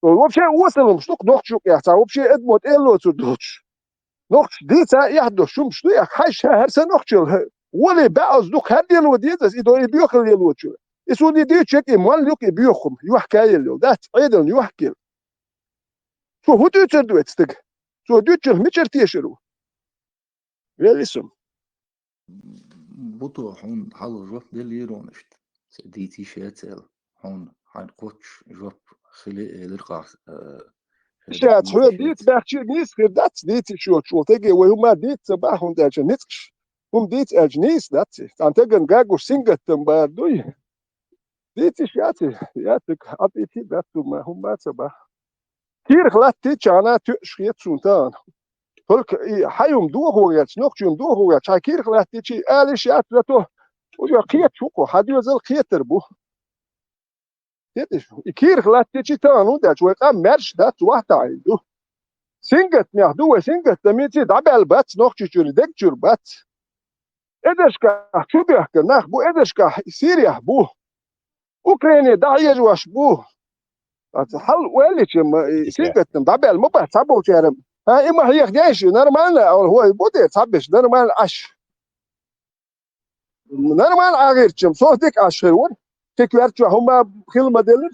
вообще وصلهم штук نوخشوك يحتا вообще ادموت إلو تدوش نوخش ديتا يحدو شوم شتو يح حيش هرسا نوخشل ولي بعض دوك هدي لو ديتس إدو يبيوخل يلو تشو إسو دي دي تشيك إموال لوك يبيوخم يوحكا يلو دات عيدن يوحكي شو هو دي تردو اتستق شو دي تشل ميشر تيشرو ويليسم بطو حون حلو جواب دي ليرونشت ديتي شاتل حون حين قوتش جواب خلي لرقع شات شو ديت باخشي نيس غير دات ديت شو تيجي وهما ديت صباحهم داش نيتش هم ديت اجنيس دات انت كان جاغو سينجت باردوي ديت شاتي ياتك ابيتي دات ما هم ما صباح كير خلات تيجانا تشخيت سونتان تلك حيوم دوغوغيت نوخشوم دوغوغيت كير خلات تيجي اليش يات لتو ويا قيت شوكو حديو زل قيتر بو كير خلات تيجي تانو داش وقا مرش دات واحدة عنده سينجت ميحدوه سينجت تميتي دعبال بات نوخشي جوري ديك جور بات إدشكا شبيه كناخ بو إدشكا سيريا بو أوكرانيا دعية جواش بو حل ويليش سينجت دعبال مبا تابو جارم ها إما هي خديش نرمال أو هو بودي تابش نرمال عش نرمال عغير جم صوتك عشرون تكويرتشو هما خيل مدلر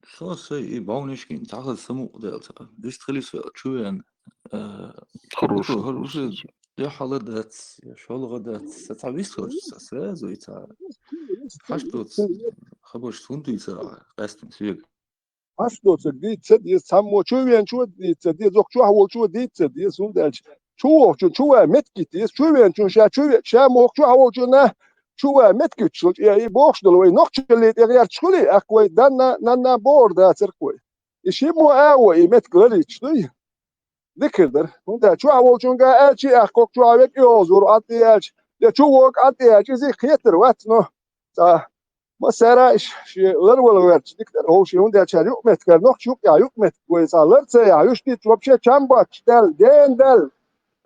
صوصي باونشكين تعال سمو دلتا ديش تخلي سؤال شو يعني Хороший. هروش يا حالة دات يا شغل غدات ستعبيس هوش ساز ويتا حشتوت خبرش تونتو يتا قاستن سيق Что дит дит само чувен чу дит дит зок чу хавол чу дит дит сундалч чу чу метки дит чувен чу ша мох чу хавол чу на чу метки чу и бохшдол ой нохчлет я чули аквай на борда церквой и шимо ао и метклали чу ذكر هوندا чу хавол чу га ачи акок чу авек йозур атиач я чу вок атиач зи хетер ват но مثلا لر ولورت دكتور هو شيء هون ده شاري يومت كر نخ شوك يا يومت كويس على لرت يا يشتي توبشه چامبا دل جندل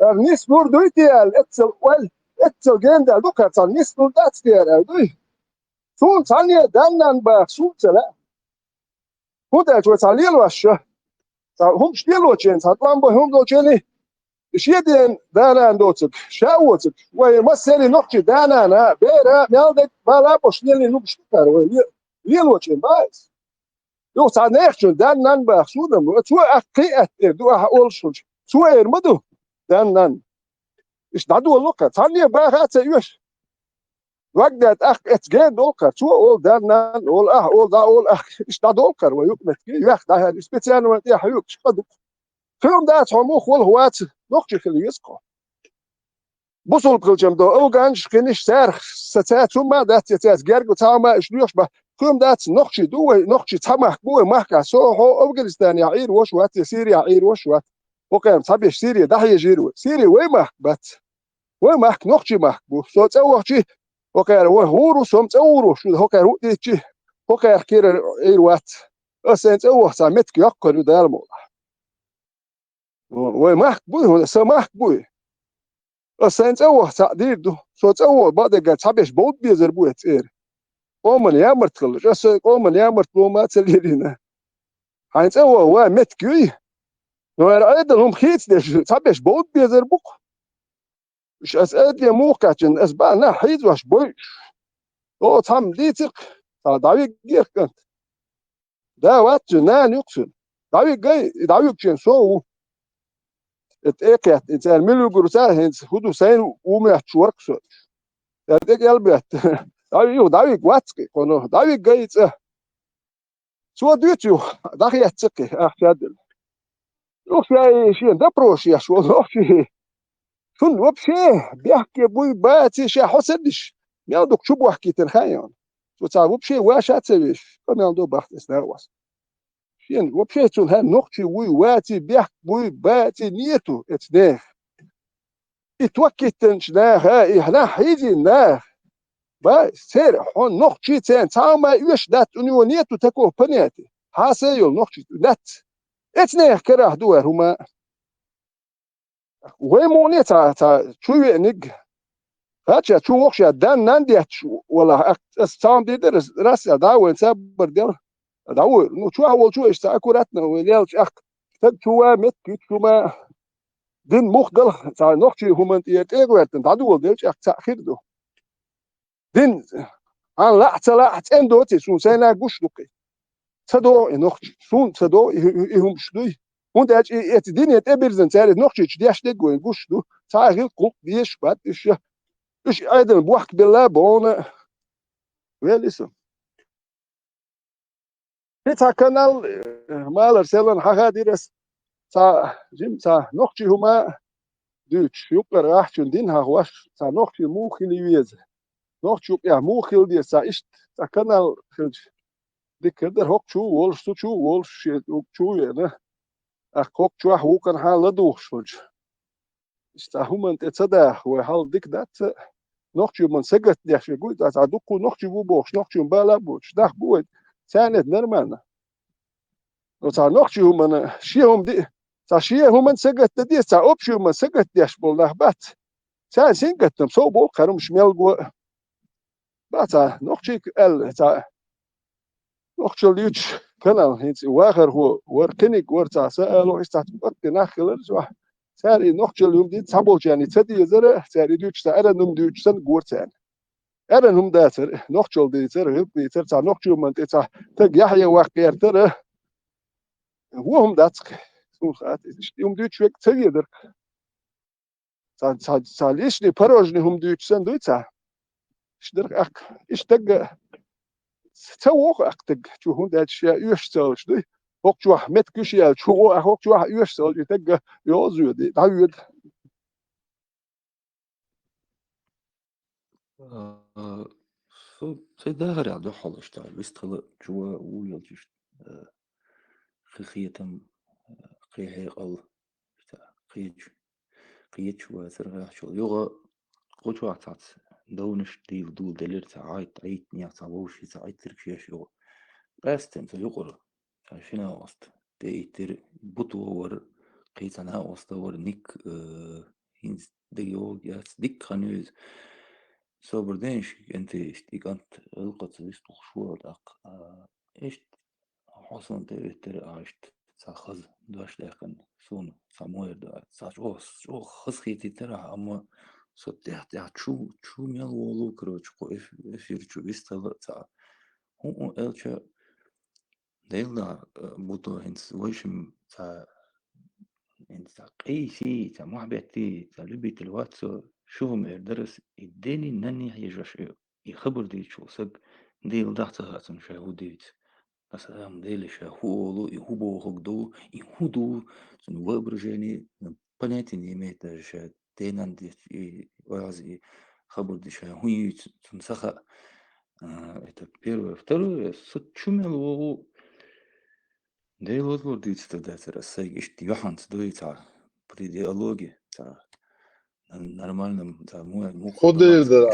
نيس نور دويتيال اتسل ول اتسل جندل دوكر صار نيس نور دات دير دوي سون ثانيه دنن با سون سلا هو ده جو صاليل واش هم شتيلو چين ساتلام بو هم دو چني شيدين دانا دوتك شاوتك وي مسالي نقطي دانا انا بيرا مالدك بالا بوشنيلي نوبشتر وي ليلو چين بايس يو صانيخشن دانان باخسودم تو اقيت دو اولشن تو ارمدو دانان ايش دادو لوكا ثانيه باخات يوش وقت اخ اتجين دولكر تو اول دانان اول اول دا اول اخ ايش دادولكر ويوكمت ياخ دا سبيسيال ما يا حيوك شقدو فيلم دات هموخ والهوات نقطة خليسكو بوصل قلتم دو او غانش كنيش سارخ ستات ثم دات تات جارجو تاما اشلوش با فيلم دات نقطة دو نقطة تمح بو محكا سو هو افغانستان يعير وش وات سوريا يعير وش وات وكان صبيش سوريا دحيه جيرو سوريا وين محك بات وين محك نقطة محك بو سو تسوخشي وكان هو روسهم تصوروا شو هو كان وديتشي هو كان كير اير وات اسن تسوخ سامتك يقر دالمو ومحك بوي هو سمحك بوي أصلاً تأوه تعديل دو سو تأوه بعد قال تعبيش بود بيزر بوي تير قومن يا مرتقل جس قومن يا مرتقل ما تسلينا حين تأوه ومتكوي نوع أيضا هم خيت ديش تعبيش بود بيزر بوك مش أسأل لي موقع جن أسبانه حيد واش بوي أو تام ديتك داوي غير كنت دا وات جنان يقصد داوي داوي جن سو اتأكد إنت المليو جروسات هنس هدو سين ومي أشورك شو اتأكد قلبي داوي واتسكي كونه داوي جايز سو ديتيو داخل يتسكي أحسن لو في شيء ده بروشي شو لو في شون وبشي بيحكي بوي باتي شيء حسدش ياخدك شو بحكي تنخيان شو تعرف بشي واش هتسويش كم ياخدوا بحث استهواس شين وبشي شون هالنقطة وي واتي بيحكي بوي باتي نيتو اتناه اتوكيتنش ناه إحنا حيدي ناه با سير حون نقطة تين تاما يوش دات نيتو تكو بنياتي حاسيو نقطة دات اتناه كراه دوار هما ويموني تا شوية نج هاتش شو وقش دان نندي ولا استام دي درس راس داول سبر ديال داول نو شو هو شو ايش اكوراتنا وليل اخ تد شو مت شو ما دين مخدل تاع نوختي هم انت ايغوات داول ديل اخ تاخير دو دين aan laat en doet is zo'n zijn naar gushluke. Sado en nog zo'n sado ihum shlui. Und et din et ebirzen zeret noch chich die ashte go gushlu. Sahil kuk die spat is aiden buak bella bona. Wel is. Dit ha kanal maler selen hagadiras sa jim sa noch chi huma Duits jukler achtun din ha was sa noch chi mukhili wieze. Noch chu ja mukhil die sa ist sa kanal ديك هوك شو وولش شو يعني هوك شو هو كان حال دوخ شوج استهم انت تصدق وحال ديك دات نوختي من سجت دي شي قلت اتعدكو نوختي بو بوش نوختي بالا بوش داخ بود ساند نرمانا وتا نوختي من شيهم دي تا شيهم من سجت دي تا اوبشي من سجت دي شبول بات سان سينجتم سو بو خرم شمال جو باتا نوختي ال تا نوختي ليش كانال هيت واخر هو وركنيك ورتا سالو استات وقت ناخلر سو ساري نوختي اليوم دي صابو يعني تدي يزر ساري دوتش تا ارنم دوتش سن غورتان ارنم داتر نوختي دي تر هيب دي تر تا نوختي من تا تج يحيى واقير تر وهم داتك سو خات يوم دوتش وك تدي در تا ليش ني باروجني هم دوتش سن دوتا شدر اك اشتق توق اكتق شو هون دات شيء يشتغل شدي هوك شو مت كشيال شو هوك شو يشتغل يتق يوزو دي داود Så det här är det hålls där. Visst har ju just خيتم قيه قل قيج شو سرغ شو يوغا قوت وقتات دونش دي ودو دلير تعايت عيت نيا تعوش تعايت تركيش يوغا راستن فيقر عشان وسط دي تر بطو ور قيتنا وسط ور نيك هينز ديو ياس ديك خنوز صبردينش انت اشتيقانت القط يستخ شو داق ايش حسن تر عشت ساخذ دواش لكن سون ساموير دا ساش او خسخيتي ترى اما صدقت يا شو ميل ولو كروش كو افير شو بيستل تا هو الچا ديلا بوتو هنس ويشم تا انت قيسي تا محبتي تا لبيت الواتسو شو درس اداني نني هيجش يخبر دي شو سق ديل ضغطها شاهوديت مثلا ديلش هو يهوبو هقدو يهودو سنوابرجاني بناتي ميتاج تينان دي وازي خبر دي شاهوي سنسخا это первое второе сочумело дейлодлор дийстедээс рассай ишт йоханс дуйца при диалоге та нормальным та му خديدرا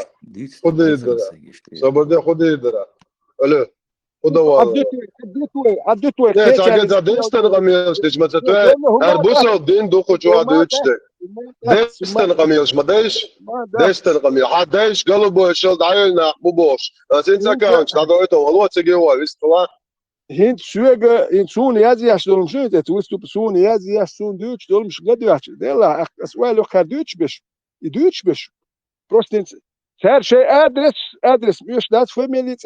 صبر دي خديدرا الو خدوا عدتوي ne taget da desten qamiyash dis matatu arbuso din do khochu adechte desten qamiyash madaish desten qamiyash hadaish qalbo shal dayna bubosh sin sakanch da doito walwa tsegewa istwa هند سوغا ان سون يازي يشدولم شنو تتوستو سون يازي يسون دوتش دولم شغد يحش دلا اسوالو خردوتش بش يدوتش بش بروستين her şey adres مش دات فاميليت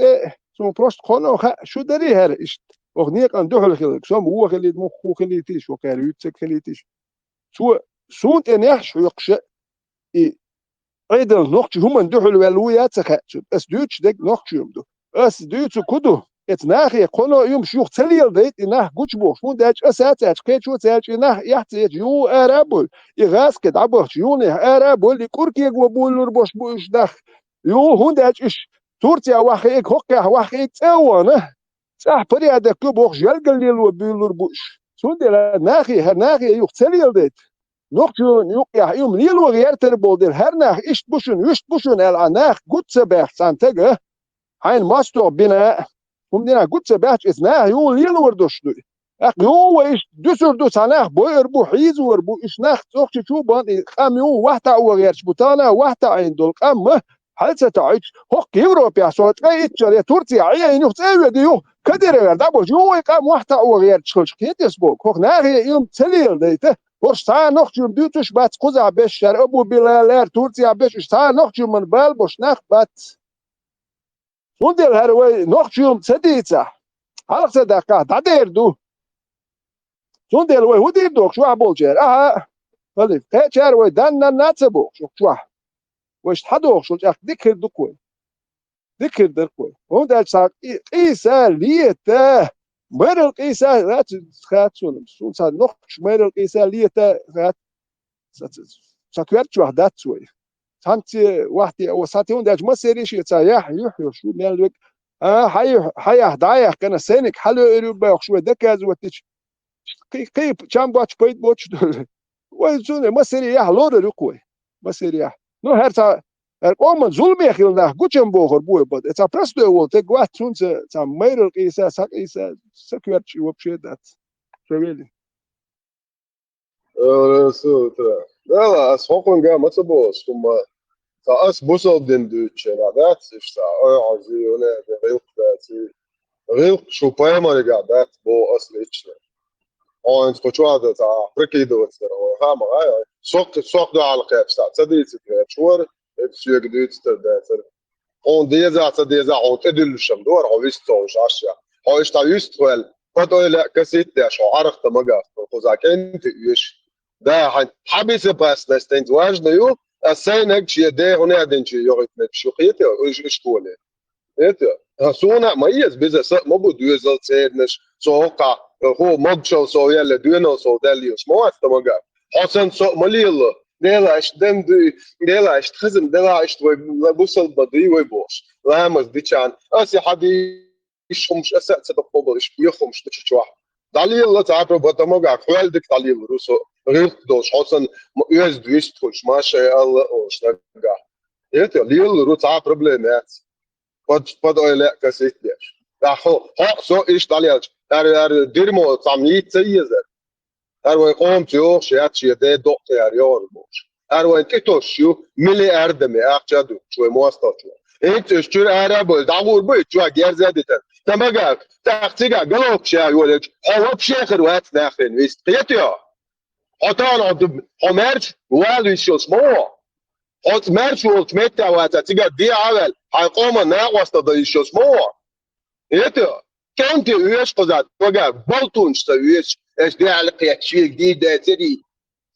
سو بروست خونو شو دري هر ايش اغنيق ان دوحل خلك سو هو خليت مخو خليتيش وكار يتسك خليتيش سو سون انيحش يقش ايضا نقش هم دوحل والويات سخ اس دوتش دك نقش يمدو اس دوتش كدو ات ناخي قولو يوم شيوخ تليل ديت انه غوتشبوخ شون داش اساتاش كيتشو تاش انه يحتاج يو ارابول يغاس كد عبوخ يوني ارابول لكوركي غوبول ربوش بوش داخ يو هون داش اش تورتيا واخيك هوكا واخيك تاوانا صح بري هذاك كوبوخ جالقل ليل وبيل ربوش شون دير ناخي يوخ تليل ديت نوختون يوقع يوم ليل وغير تربول دير هرناخ اش بوشن العناخ غوتسباخ سانتاغا هاين ماستو بنا هم دينا قلت سباحش اسمها يو ليل وردوش دوي يو ويش دسر سنة بوير بو حيز ور بو إشناخ تأخذ شو بان قام يو وحدة وغيرش بطانة وحدة عندو القام هل ستعيش هوك يوروبيا صوت أي تشري تورتيا عيا ينوخ تأوي ديو كدير دابو جو قام وحدة وغيرش خلش كيتس بوك هوك ناغي يوم تليل ديته ورش تا نخجم دوتش بات قزع بش شر أبو بلالير تورتيا بش تا نخجم من بال بوش نخ بات وندل هروي نخجم سديتة هلق صدقة تعدير دو وندل وي ودير دوك شو عبولجير فليف تاجر وي دان ناتسبو شو وش حدوك شو اخ ذكر دكوي ذكر دكوي وندل ساق قيسا ليته ميرل قيسا رات خاتون سون سا نخش ميرل قيسا ليته رات ساكوات شو دات سوي سانتي واحد وساتي وندل ما سيريش يتسايح يحيو شو مالك حي دايح كان سينك حلو يربا شو دكاز وتش كيف كم باتش بيت باتش ويزون ما سريع لور ركوي ما سريع نو هرتا قوم ظلم يا اخي الله قوتشن بوخر بو بد اتس برست و تقوات تون تا ميرل قيسا ساقيسا سكويرتش وبشي دات شويلي لا اسحقون قام متبوس ثم تاس بوصل دين دوتش ذات اشتا عزي ولا غيق ذاتي غيق شو بايما رجعت بو اصل اتش انت خشوع تا بركي دوت ها ما سوق ده على قياب ساعه تدري شور اتشيك دوت ذات on deze تدل الشمدور هو يستوش عشان هو يشتغل يستوال قد لا كسيت شو عرفت ما قاف خوزا كنت يش ده حبيس بس نستنت واجد يو السينك شي ده هنا دنشي يغيت شو قيته ايش تقول انت هسونا ميز بيز ما بدو يزل سيدنش سوقع هو مبشو سو يلا دوينو سو داليوس ما وقت ما قاف حسن سو مليل ديلا اشتم دي ديلا اشتخزم ديلا اشت وبوصل بدري ويبوش رامز ديشان اسي حدي يشخمش اسا تدقبل اش بيخمش تشش واحد دليل الله تعرف بتموقع خالدك دليل روسو غير دوش حسن يز دويست خوش ما شاء الله اوش نقع يت ليل رو تعرف بروبلمات قد لا كسيت ليش اخو حق سو ايش دليل ار ديرمو تعميت سيزر هر قوم تيو شيات شيده دكتور ياريور موش هر كيتوش شو ملي اردمي اخجادو شو مواستو انت شتر عربو دعور بيت شو غير زادت تماغا تاختيغا غلوب شا يولك هو بشيخر وات ناخن ويست قيتيو حطان عند حمرش والو شو اسمو حط مرش ولت متى وات تيغا دي عمل هيقوم ناقص تضي شو اسمو قيتيو كنت ويش قزات وقع بلطونش ويش ايش دي على شيء جديد تري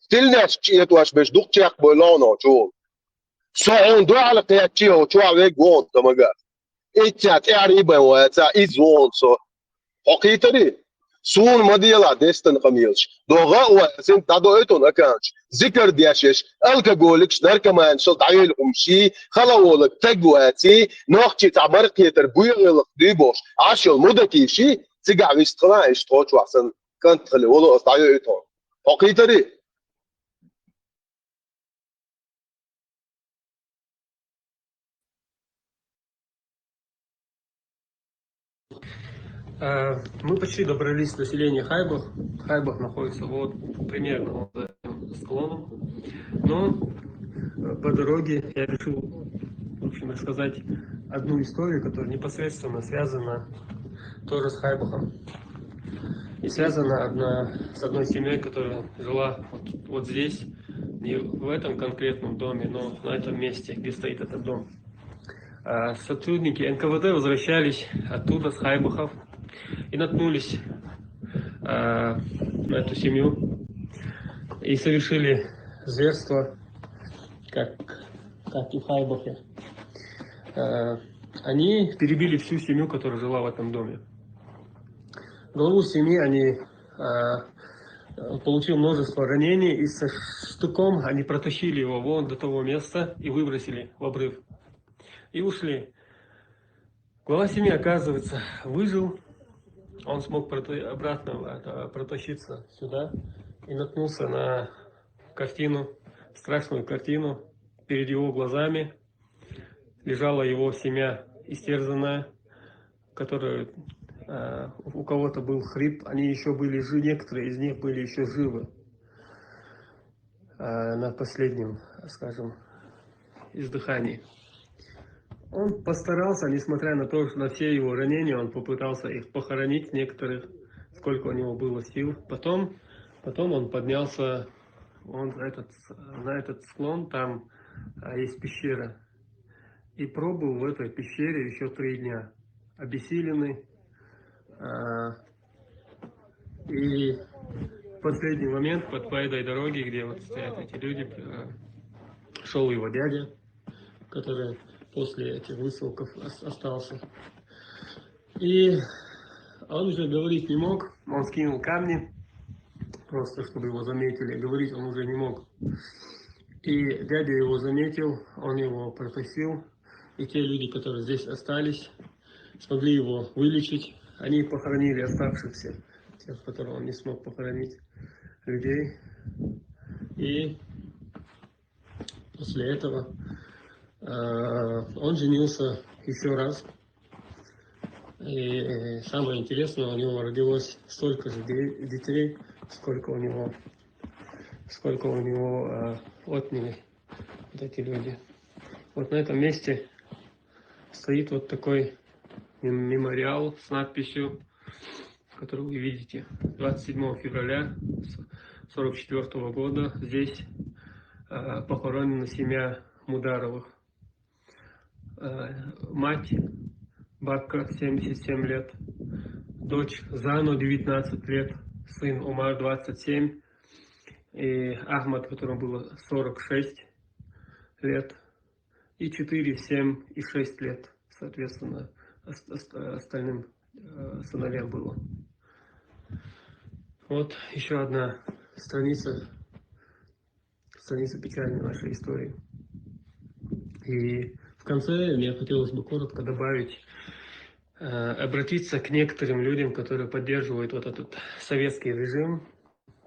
تلناش شيء واش باش دوق تيق بولانو شو سون دو على شيء شو عليك وون تماغا اتشا تعريبا واتا ازون سو حقيقتي سون مديلا ديستن قميلش دوغا واسن تادو ايتون اكانش ذكر دياشش الكاغولكش دار كمان شلت عيل امشي خلاولك تقواتي نوختي تعبر كيتر بويغلق ديبوش عاشو مدكي شي تقع ويستقنا اشتوش واحسن كانت خلي ولو استعيو ايتون حقيقتي Мы почти добрались до селения Хайбах. Хайбах находится вот примерно вот за этим склоном. Но по дороге я решил, в общем, рассказать одну историю, которая непосредственно связана тоже с Хайбахом. И связана с одной семьей, которая жила вот здесь, не в этом конкретном доме, но на этом месте, где стоит этот дом. Сотрудники НКВД возвращались оттуда, с Хайбахов, и наткнулись на эту семью и совершили зверство, как и в Хайбахе. Они перебили всю семью, которая жила в этом доме. Главу семьи они получил множество ранений, и со штыком они протащили его вон до того места и выбросили в обрыв. И ушли. Глава семьи, оказывается, выжил. Он смог обратно протащиться сюда и наткнулся на картину, страшную картину. Перед его глазами лежала его семья истерзанная, которая у кого-то был хрип, они еще были живы, некоторые из них были еще живы на последнем, скажем, издыхании. Он постарался, несмотря на то, что на все его ранения, он попытался их похоронить, некоторых, сколько у него было сил. Потом он поднялся на этот склон, там есть пещера, и пробыл в этой пещере еще 3 дня, обессиленный. И в последний момент по этой дороге, где вот стоят эти люди, шел его дядя, который после этих высылков остался. И он уже говорить не мог, он скинул камни, просто чтобы его заметили, говорить он уже не мог. И дядя его заметил, он его протащил, и те люди, которые здесь остались, смогли его вылечить. Они похоронили оставшихся, тех, которых он не смог похоронить, людей. И после этого он женился еще раз. И самое интересное, у него родилось столько же детей, сколько у него отняли вот эти люди. Вот на этом месте стоит вот такой мемориал с надписью, которую вы видите. 27 февраля 1944 года здесь похоронена семья Мударовых. Мать Бакка, 77 лет, дочь Зану, 19 лет, сын Умар, 27, и Ахмад, которому было 46 лет, и 4, 7 и 6 лет, соответственно, остальным сыновьям было. Вот еще одна страница печальной нашей истории. И в конце мне хотелось бы коротко добавить, обратиться к некоторым людям, которые поддерживают вот этот советский режим.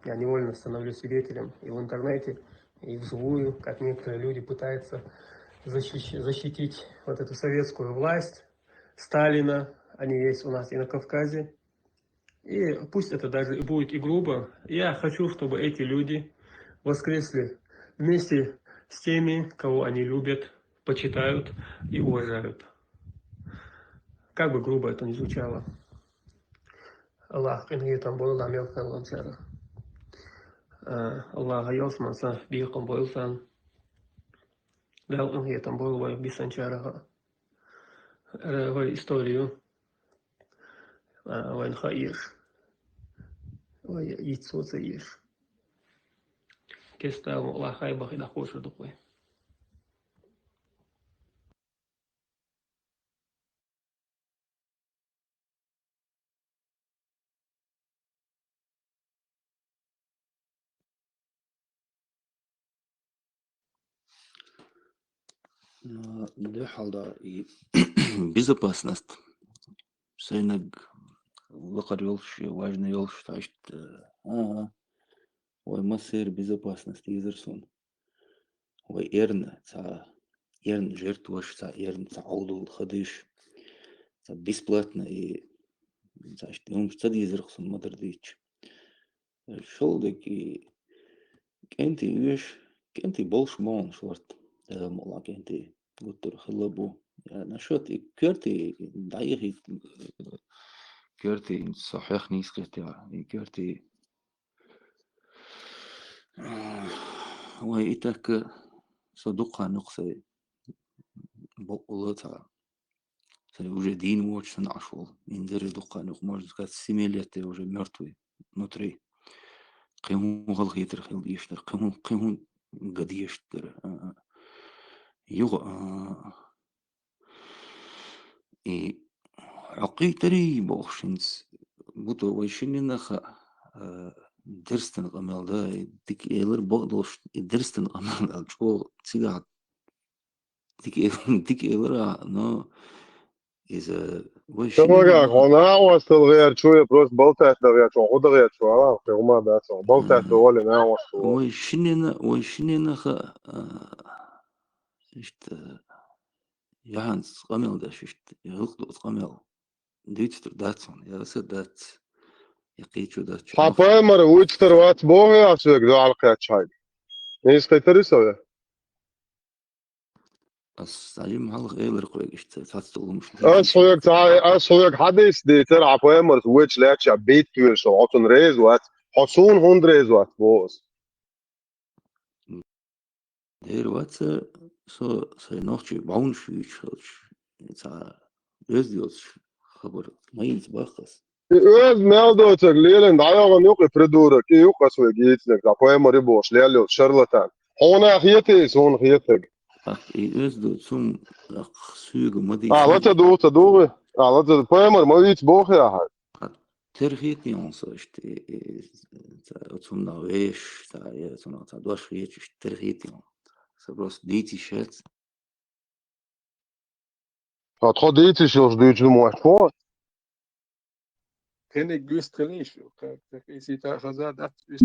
Я невольно становлюсь свидетелем и в интернете, и вживую, как некоторые люди пытаются защитить вот эту советскую власть, Сталина. Они есть у нас и на Кавказе. И пусть это даже и будет и грубо, я хочу, чтобы эти люди воскресли вместе с теми, кого они любят, почитают и уважают. Как бы грубо это ни звучало. Аллах инги там был ламел хелланчара. Аллах йосмаса бихом бойлсан. Дал инги там был вай бисанчара. Вай историю. Вай нхаиш. Вай яйцо заешь. Кеста Аллах хайбах и дахоша духой. Дехалда и безопасность. Сейнаг лакар ёлш, важный ёлш, ташт. Ой, массер безопасности изерсон. Ой, эрн жертвуешь, эрн аудул ходишь. Бесплатно и значит, цади изерсон мадардич. Шолдек и кенти больше мон шорт. Мола кенти гуттер хлабу. Насчет и кёрти даихи كيرتي صحيح نيسكت يعني كيرتي وإتاك صدقها نقصي بقولتها уже день очень нашел индери духанух можно сказать 7 лет ты уже мертвый внутри кему галхитер хилдиштер кему гадиштер يغ и عقيتري بوخشنس بوتو ويشنينخ درستن قمل ده ديك ايلر بقدوش درستن قمل شو تسيدا ديك ايلر نو إذا Kamagak, on a austal react شوية بروس بلتات react شو خد react شو على في وما ده شو بلتات هو اللي أنا austal ويشنينخ إشت يهانس قمل ده شت يغلط قمل Duitster datson, ja, så dat. يقيتشو داتش حبايمر ويتستر وات بوغي أسويك دو على قياتش هاي نيس قيتريسو السعيم هالغ إيلر قويقشت تاتستغل مش أسويك حديث دي ترى حبايمر ويتش لاتش بيت كيوشو عطن ريز وات حصون هون ريز وات بوز دير وات سو نوختي باون فيش تا يزديوش خبر ما يتبخص Ööd meeldoodseg leelend ajagan joki fridurek i jukas või kiitsnek ta poema ribos leelio charlatan. Hona hietis hon hieteg. يزدو ثم سوق مدي Lata duugi. Lata poema ma viits boh ja hai. ترخيتي ونصشت ثم نويش تا ثم تا دوش خيتش ترخيتي سبروس ديتي شات Hat god iets jos duits nu mocht voor. Ten ik gustrelis. Dat is iets dat gezegd dat is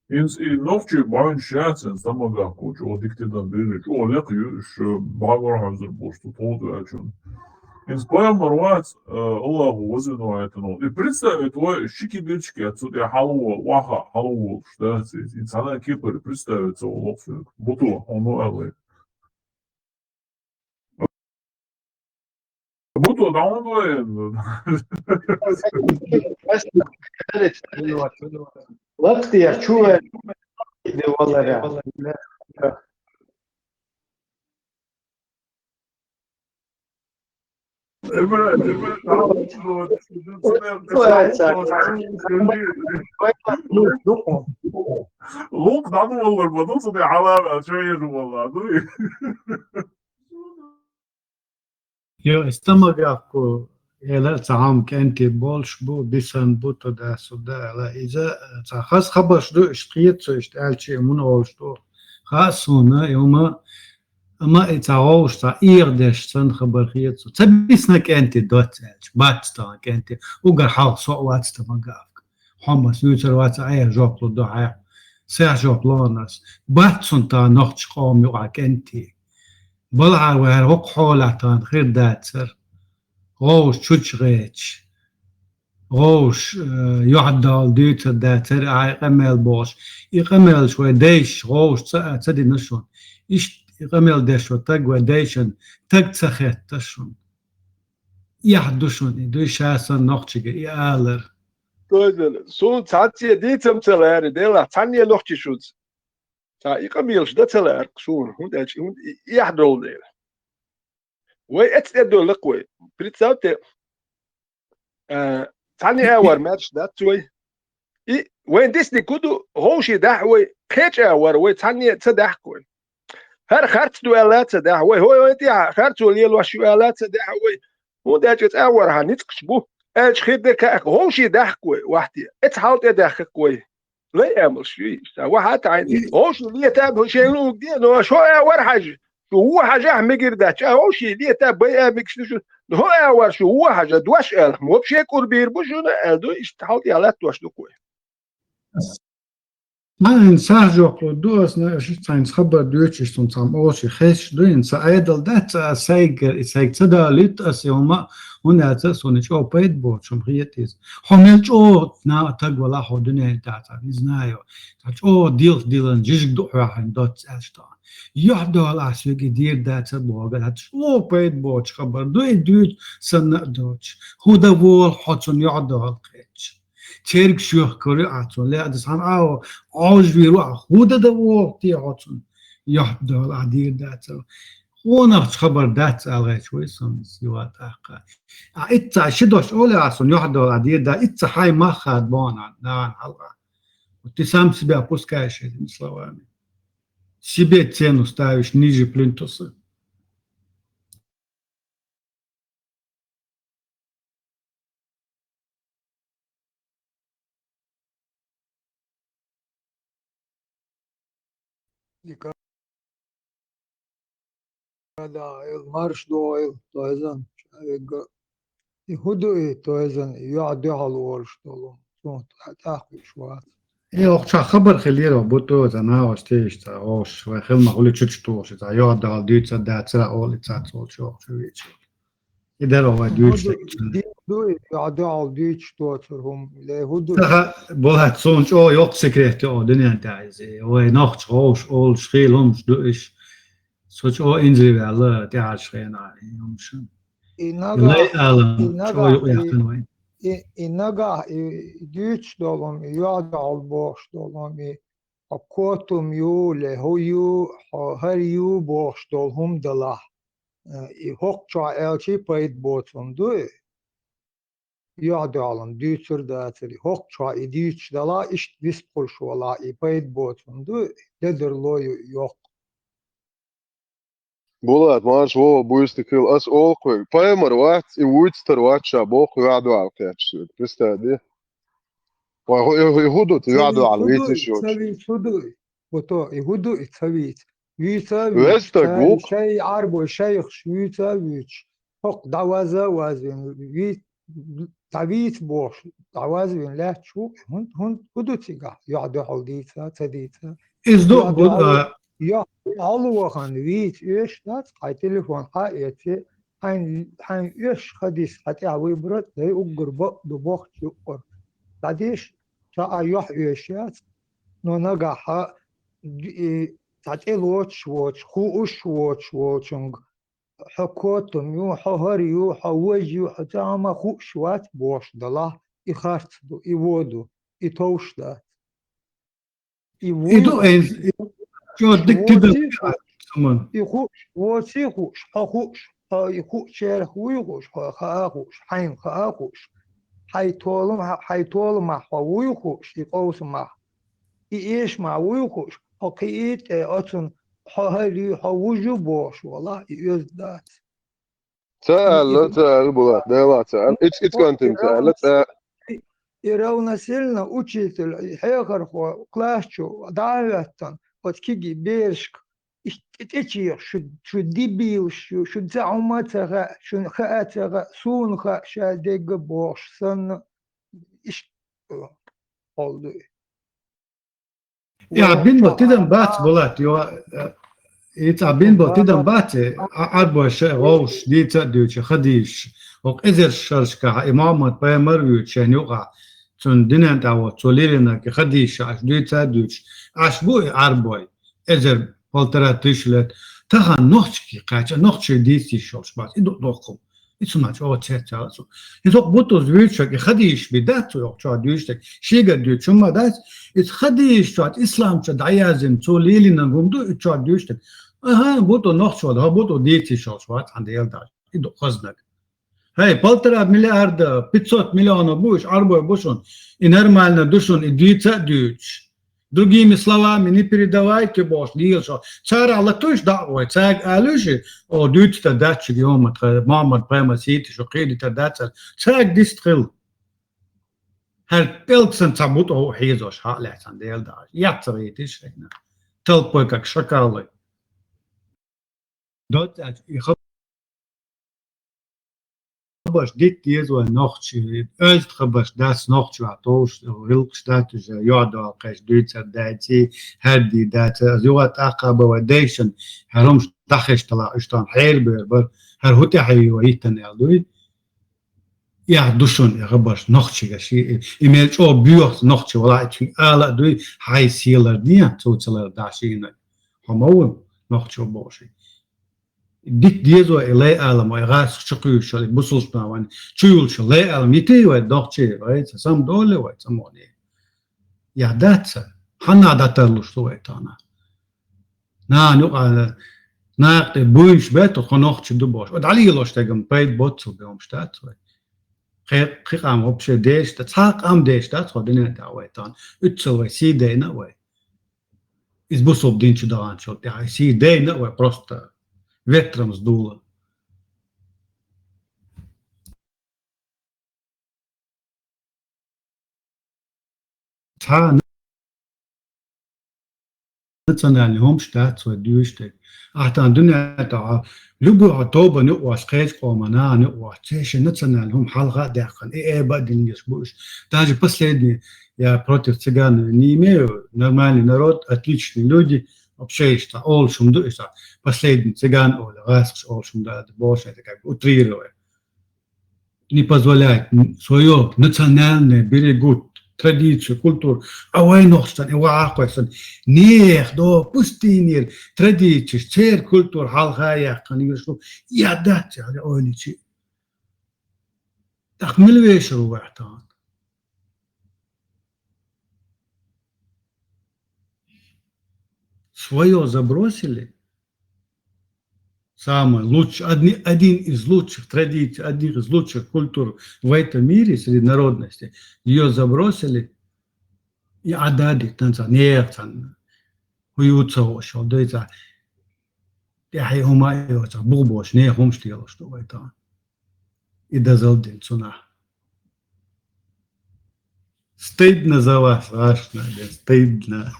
Ins i novči bain šēcens tamagā, ko čo diktidan biri, čo liekju, bagorhamzer bostu todu ečun. Ins поемар вац Аллаху возиновайтно. И представить твой шики-бирчики отсюда халуа, ваха, халуа, что это, и цена кипер представится Аллаху. Буту, оно элэ. Буту, да он воен. وقتی چوه دیوالره لوك نعمل والله البطاطس دي علامة شوية والله Jo, استمر إلى تعام كأنت بولش بو بيسان بوتو دا سودا لا إذا خاص خبر شدو اشتقيت سو اشتعال شيء من أولشتو خاص هنا يوم ما يتعوش تا إيردش سن خبر خيت سو تبيسنا كأنت دوت باتستا كأنت وقر حال صوت تمقافك حمص يوتر وات عير جوبلو دو عير سير جوبلو ناس باتسون تا نختش قوم يوقع كأنتي بلعا وهر وقحولا تان خير داتسر غوش تشغيتش غوش يعدل ديتر داتر يقمل بوش يقمل شوي ديش غوش تدي نشون إيش يقمل ديشو تقوى ديشن تقتخت تشون يحدشون دوش هاسن نوختشيك يالر سون تاتي دي تمتلار ديلا تانية نوختي شوت تا يقملش ده تلار سون هون يحدل ديل وي اتدو لقوي بريتساوتي تاني اور ماتش ده توي وين ديسني كودو هوشي دحوي خيج اور وي تاني تدحكوي هر خرت دوالات تدحوي هو انت خرت وليل وشوالات تدحوي هو ده جت اور هنتكشبو اج خيد هوشي دحكوي وحدي اتحاول تدحكوي لا يعمل شيء واحد عندي هوش اللي تاب شيء دي نو شو اور حاجه هو حاجه مجر ده هو شيء دي تاب بقى ميكس هو اور شو هو حاجه دوش ال مو بشي كور بير بوجونا دو استحاول يالات دوش دو كوي ما سارجو دوس نشتاين خبر دوتش تنصام اوشي خيش دوين سايدل دات سايجر سايكتدا ليت اسيوما هنا تسوني شو بيت بوت شو خيتيز حملت او نا تاج ولا حدني داتا نزنايو او ديلن جيج دو راحن دوت اشتا يحدو على سوق دير داتا بوغا او بيت بوت خبر دوت سن دوتش هو دا وول حطن يعدو القيتش تيرك شوخ كوري عطون لا دسان عاوز بيروح هو ده وقتي عطون يحدو العدير داتا وانا خبر دات على شوي سن سوات اقا اتع شدوش اولي عطون يحدو العدير دا اتع حي ما خاد بانا نان حلقة وتسام سبيع بوسكاش مثلواني سبيع تينو ستاوش نيجي بلنتوس هذا المارش دويل توازن يهودو توازن يعد على الورش طولهم صوت تاخذ شوات Yok çok haber خليره بوتو زنا واشتيش تا اوش وخل ما هولي تشتوش تا يا دال ديتsa داتsa اول تاتول شو ويتش يدر هو ديتش دو يعدو على ديتش توترهم لهدو تها بولات سونش او yok sekretti o dünya taizi o nacht roos ol schilums du is soch o inzi vela te arschena yumshun lei alam o yok yakın inaga dيتش dolum يعدو على البوش dolum حكوتم يو لهيو هر يو بوش dolhum دلا hokça elçi payit botum du يعدو علم ديتشر داتري hokça ديتش دلا iş vis kurşola payit botum du dedir loyu yok بولات مارش وو بويستكل اس اولكوي بايمر وات ان ويتستر واتشا بوخ يعدو على كاتشود كريستا ويهودو يعدو على ويتش يوتش تسويت هدو وتو يهودو تسويت ويتا ويستك بوخ شيء عربو شيخ ويتا ويتش حق دوازة وازن ويت تعبيت بوش دوازن لا تشوف هون هدو تيجا يعدو حلديتا تديتا izdo bu يا alwahan ويت ايش دات هاي تليفون حقيقتي هاي ايش حديث حتى عوي برد هي اقرب دبوخ يقر بعديش تا ايوح ايشات نو نجاح تعطي واتش واتش خوش واتش واتشنج حكوتم يو حهريو حوجيو حتى ما خوش وات بوش دلا يخارتدو يودو يتوش دا ido ez jo dik tidur saman يخوش واتي خوش حخوش يخوش شير خويخوش خاخوش حين خاخوش حيطول ما حويخوش يقوس ما إيش ما ويخوش حقيقة أصلا حهري حوجو بوش والله يزداد تعال بولات لا تعال اتس كونتنت تعال يراونا سيلنا учитель حيخر خو класчу давятан вот киги бершк итечир شو ديبيل شو زعمتها شو خاتها سونخا شادق بوش سن إيش oldu. ya bin botidan bat bolat yo it's bin botidan bat arbo şey roos dita diyor khadish o ezer sharshka imamat payamar yuch yani yoga tun dinan tawo tolirina ki khadish ash dita diyor ash bu arbo ezer poltera tishlet tahan nochki qacha nochki diti shosh bas ido dokum it's much o chetcha so hizo botos yuch ki khadish bidat yok cha diyor shiga diyor chuma das it khadish chat islam cha dayazim tolilina gumdu cha diyor aha bu da noch şol ha bu da diti şol var ande yelda ido khaznak hey poltera milyarda 500 milijona buş arbo bušon i normalno dušon i dica duč другими словами не передавайте бош дилшо цара латуш да ой цаг алуши о дутта датч геомат мамат прямо сити шо кредита датч цаг дистрил her peltsen tabut o hezos ha latan del da yatriti shena telpo как шакалы dort ich خبرش ديت يزو نوخش ألت خبرش داس نوخش عطوش رلق ستاتوش يعدو قاش دويتر داتي هردي داتا زوات أقابة وديشن هرمش تخش طلع اشتان حيل بيربر هر هوتي حيو هيتن يالدوي يا دوشون يا خبرش نوخش غشي إيميل أو بيوخ نوخش ولا تشي آلا دوي هاي سيلر ديان توتسلر داشين همون نوخش بوشي dik diezo ele alam ay gas chqyu shol busul tawan chuyul shol le alam yiti wa doqchi right sam dole wa samoni ya datsa hanna datarlu shto etana na nu na te buish bet khonoch chdu bosh od ali losh tegam paid bot zu beim staat kham obshe desh ta tsaq am desh ta khodine ta wa etan utso wa si de na wa is busul din chdaran shol ta si de na wa просто ветром сдуло. национальный homstaat свой дюштек. А там дуня та любого тоба не уашкеч комана не уашчеше национальный хом халга дахан и бадин будешь. Даже последний я против цыган не имею. Нормальный народ, отличные люди. Вообще, что олшум душа. Последний цыган оля, раз олшум да, больше это как бы утрируя. Не позволяет свое национальное берегут традицию, культуру. А войнохстан, и вахвайсан. Нех, до пустынер, традиции, цер культур, халхаях, конечно, я дать, я оличи. Так милвешеру вахтан. Свое забросили. Самый лучший, один из лучших традиций, один из лучших культур в этом мире среди народности, ее забросили и отдали танца нехтан, уются ошел, да это я и умею, бубош, не хомштел, что это и дозалден цуна. Стыдно за вас, страшно, стыдно.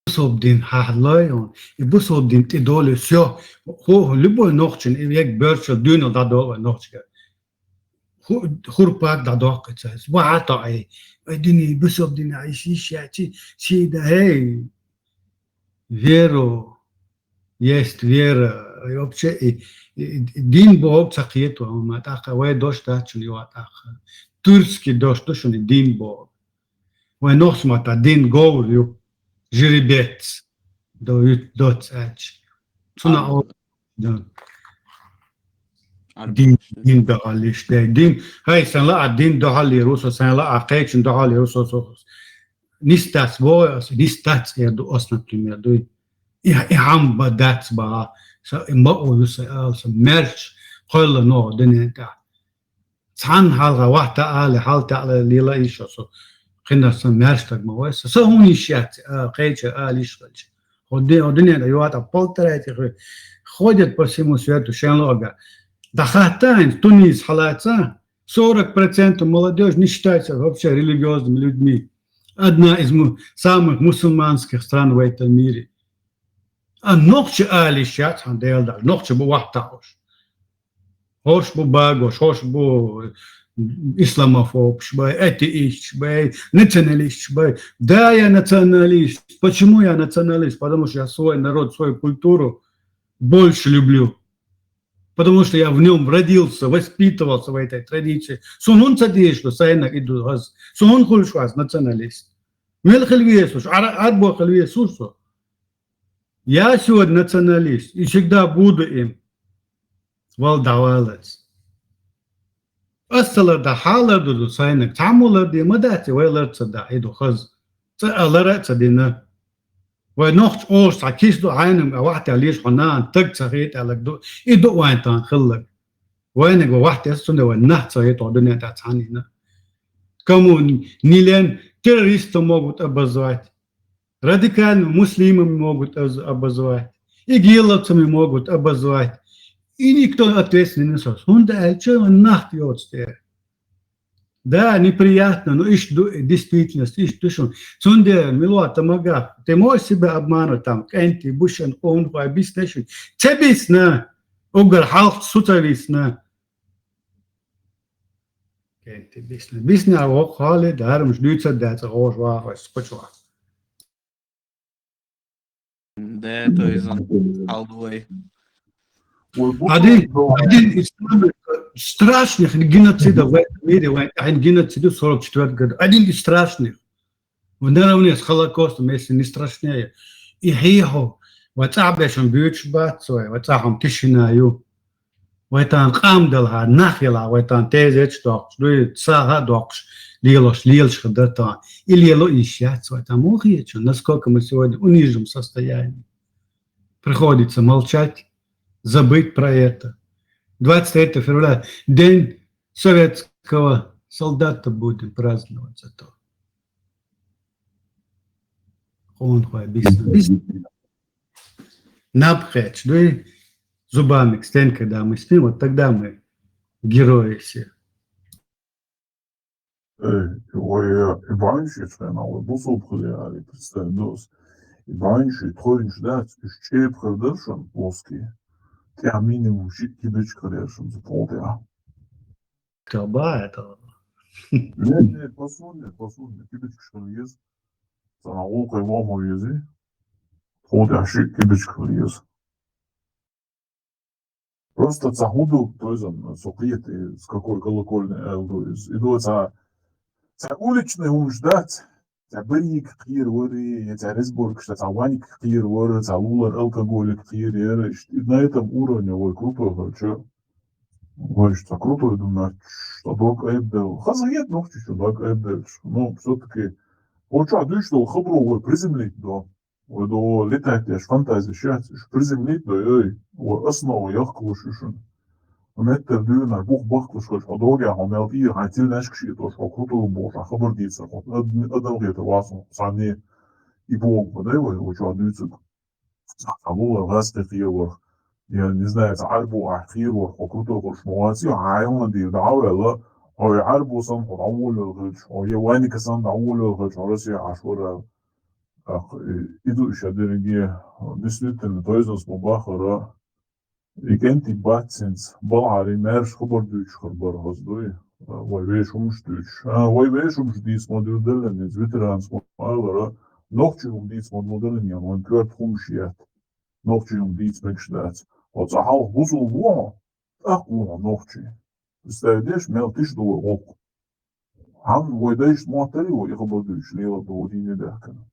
Бусобдин хахлайон, и бусобдин ты доли все, любой ночен, и як бёрчел дюнел да дола ночка. Хурпак да докца, вата ай дини бусобдин ай си да эй. Веру, есть вера, и вообще и дин Бог цахиету, а так вай дождь да чулива так. Турский дождь, то что не дин Бог. Вай носмата дин говорю. Жеребец, дот эч. Цуна о, да. Дин дохали, что дин, хай санла дин дохали русо, санла акэчин дохали русо. Нистац бояс, нистац ерду ос, например, дуй. И хамба дац ба, имба оюса, мерч, холла но, денета. Цан халга вахта али, халта али лила ишосо. خندستان مرشتگ موایس سهونی شیات قیچ آلیش خالش خودنی دایوات پالترایتی خودت посимусуету шенлога дахатайн Тунис халаца 40% молодежь не считается вообще религиозными людьми. Одна из самых мусульманских стран в этом мире. А ночи алишат ханделда ночи бу вахтауш хош бу багош хош бу исламофоб, атеист, националист. Да, я националист. Почему я националист? Потому что я свой народ, свою культуру больше люблю. Потому что я в нем родился, воспитывался в этой традиции. Сунун садишь, сайнак иду газ. Сунун хульшваз, националист. Мелхальвесуш, арбохальвесусу. Я сегодня националист и всегда буду им. Валдавалец. Aslında hala dudu saynak tamular diye madati velerse da edu haz. Sa'alaretse dina. Ve nocht osta kisdu aynım avahti alish hanan tag tsahit alakdu edu waintan khillag. Wainig wahti sunde ve naht tsahit odune ta tsanina. Кому nilen террористы могут обозвать, радикальными муслимами могут обозвать, игиловцами могут обозвать. И никто ответственный не несет. Он да, что он нахуй да, неприятно, но ищ действительность, ищ душу. Сунде, милуа, тамага, ты можешь себя обмануть там, кенти, бушен, он, объяснишь. Чебисна, угар, халк, сутависна. Кенти, бисна. Бисна, а вок, хали, даром, ждется, да, рож, вахва, скочва. Да, то есть алдой. Один из самых страшных геноцидов в этом мире, геноцид 44 года, один из страшных, наравне с Холокостом, если не страшнее. И хихо, вот абешем бьютшбатсой, вот ахам тишинаю, вот он камдалха, нахила, вот он тезеч докш, дуй цага докш, лилош, лилш хадата, и лило ищать, вот там ухичу, насколько мы сегодня в униженном состоянии. Приходится молчать, забыть про это. 23 февраля, день советского солдата будем праздновать зато. Он объяснил. Напхеч, ну и зубами к стене, когда мы спим, вот тогда мы герои все. и банши цена, бусу пхляли, представь, и банши, тхоринш дать, ищеп хардершан плоский, тя минимум щит кибич хардершан за полтя. Каба это. Нет, посудно, кибич хардершан, цена лука и ломо ези, полтя щит кибич хардершан. Просто цахуду, то есть, сокрыты, с какой колокольной элдуис, идут уличный умждать, بريك كتير وري ريزبورг ваник كتير وري лулар алкоголь كتير на этом уровне ой круто вообще ой что круто думаю что дог эбдел хазает nog чуть дог эбдел но все-таки очень адвич что хабру ой приземлить до ой до летать я фантазия сейчас приземлить до ой основу я клушишен متر دون بوخ بخلص كش أضاجع هم في هاتين ناس كشيء توش أو كتر بوش خبر دي سر أدم غير تواصل صاني يبوق بدأ وشو عدوتك أبوه غاست خير وخ يعني نزنا يتعربوا أخير وخ وكتر كش مواسي عايون دي دعوة لا أو يعربوا صن أول الغش أو يواني كسان أول الغش عرسي عشورة إدو إشادرجي نسيت إن تويزنس مباخرة إيجنتي باتسنس بالعري مارش خبر دوش خبر هزدوي واي ويش ومشتوش واي ويش ومش ديس موديل دلن إز فيترانس مالرا نوختشيهم ديس موديلن يان وان كورت خمشيات نوختشيهم ديس مكشدات وتصحاو بوزو بوها أقوى نوختشي استايدش ميلتش دو غوق هم ويدايش معتري ويخبر دوش ليلا دو ديني دهكنا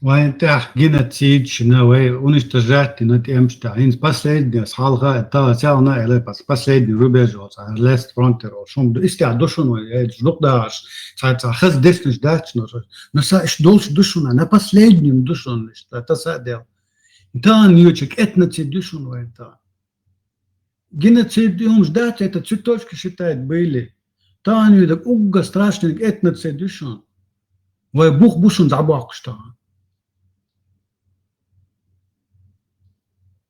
وانت جينا تسيج نوي уничтожать на тем что ин последний салга та цялна эле последний рубеж лест фронтер шум истя душуно я ждаш ца хаз десныш дачно но са иш долш душуна на последнем душун что это садел та ньючек этноцид душуно это геноцид он ждать это цветочки считает были та нью так угга страшный этноцид душун вай бух бушун забак что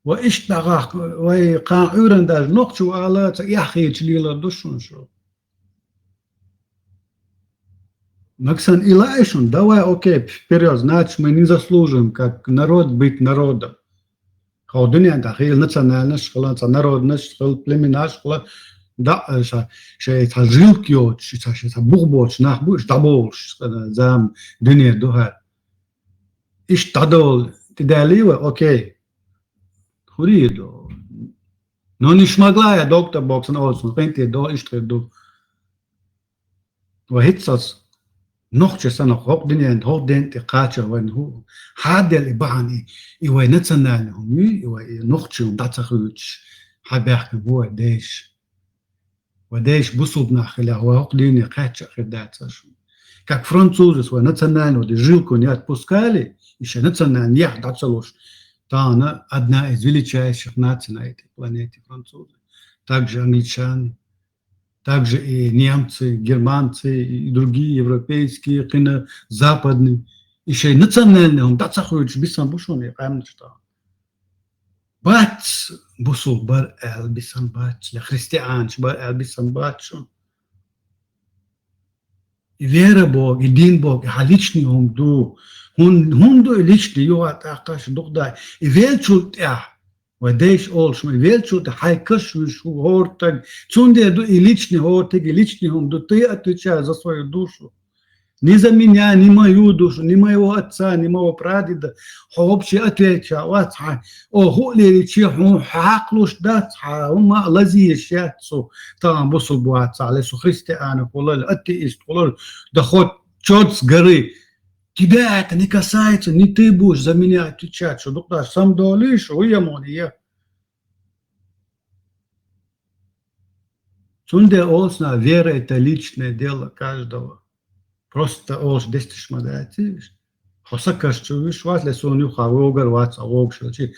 وإيش دقاق وقاعورن داج نقشو على يحيي تليلا دشون شو Максан Илайшун, давай, окей, вперед, значит, мы не заслужим, как народ, быть народом. Хаудуния, да, хил национальность, школа, народность, школа, племена, школа, да, это жилки, это бухбоч, нахбуш, табош, зам, дуния, духа. Иш тадол, ты далево, окей. Хуридо. Но не смогла я доктор Боксен Олсен, пенти до иштреду. وهيتساس نخش سنة خوب دنيا هو دنت قاتشر وين هو هذا اللي بعني يوي نتسنى لهم يوي نخش وداتخوش حبيحك هو ديش وديش بصوبنا خلا هو دنيا قاتشر خداتش как французы свой национальную жилку не отпускали, еще национальный я датсалуш. Она одна из величайших наций на этой планете, французы. Также англичане, также и немцы, германцы, и другие европейские, западные. Еще и национальные, он датсахуич бисан бушон, я пойму, что. Бац, бусул бар эл бисан бац, для христиан, бар эл бисан бацун. И вера Бог, и дин Бог, и личный он ду. Hundu lichli yuat akash dugda ivelchult ya وديش أولش ما يفعلشوا حيكش وشو هورتك تونده دو إليشني هورتك إليشني هم دو طيقة تشا за свою душу не за меня не мою душу не моего отца не моего прадеда вообще отвеча вот о хули речи حقلوش دات هم لذي شاتسو там босу буатса алесу христиане колол атеист колол доход чёрт с горы. Тебя это не касается, не ты будешь за меня отвечать, что доктор сам долишь, я. Сунде олсна, вера это личное дело каждого. Просто олш дестиш мадатиш. Хосакаш чувиш вас лесоню хавогар вац авогшилчи.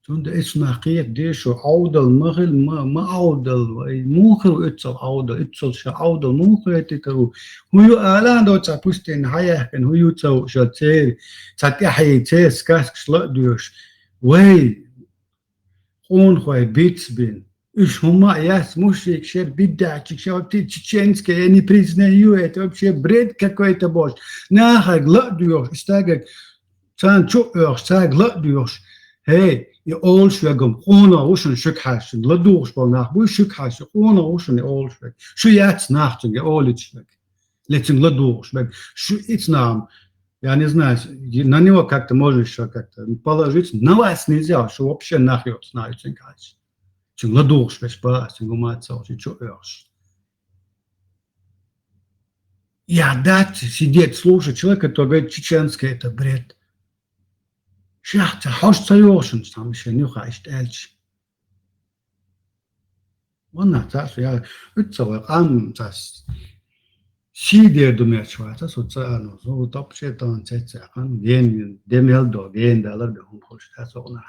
Сунде эснахиет дешо аудал махил ما аудал, мухр итсал аудал, итсал ша аудал мухр этикару. Хую алан до цапустин хаяхкен хую цау шатер, цатяхи цес каск шла дюш. Вей он хой битсбин. Уж хума яс мушик шер бидачик шер чеченские, я не признаю, это вообще бред какой-то бож. Нахай гладуешь, стагак, цан чуешь, цан гладуешь. Hey, je oolswegum, gewoon ocean shukhash, ladoos bal nach, boe shukhash, gewoon ocean oolsweg. Shuyats nachting, je oolitsweg. Летим ладошвег. It's нам. Я не знаю, на него как-то можешь еще как-то положить. На вас нельзя, что вообще нахер знаете, кажется. Чем ладошвег, спас, чем гуматься, что ешь. Я дать сидеть, слушать человека, который говорит, чеченский это бред. Шахта, хошта йошен, там еще не хочет эльч. Он так, я это ам, Сидер думаю, что это социально, so top shit on цеца, он ген, демелдо, ген доллар, он хочет это она.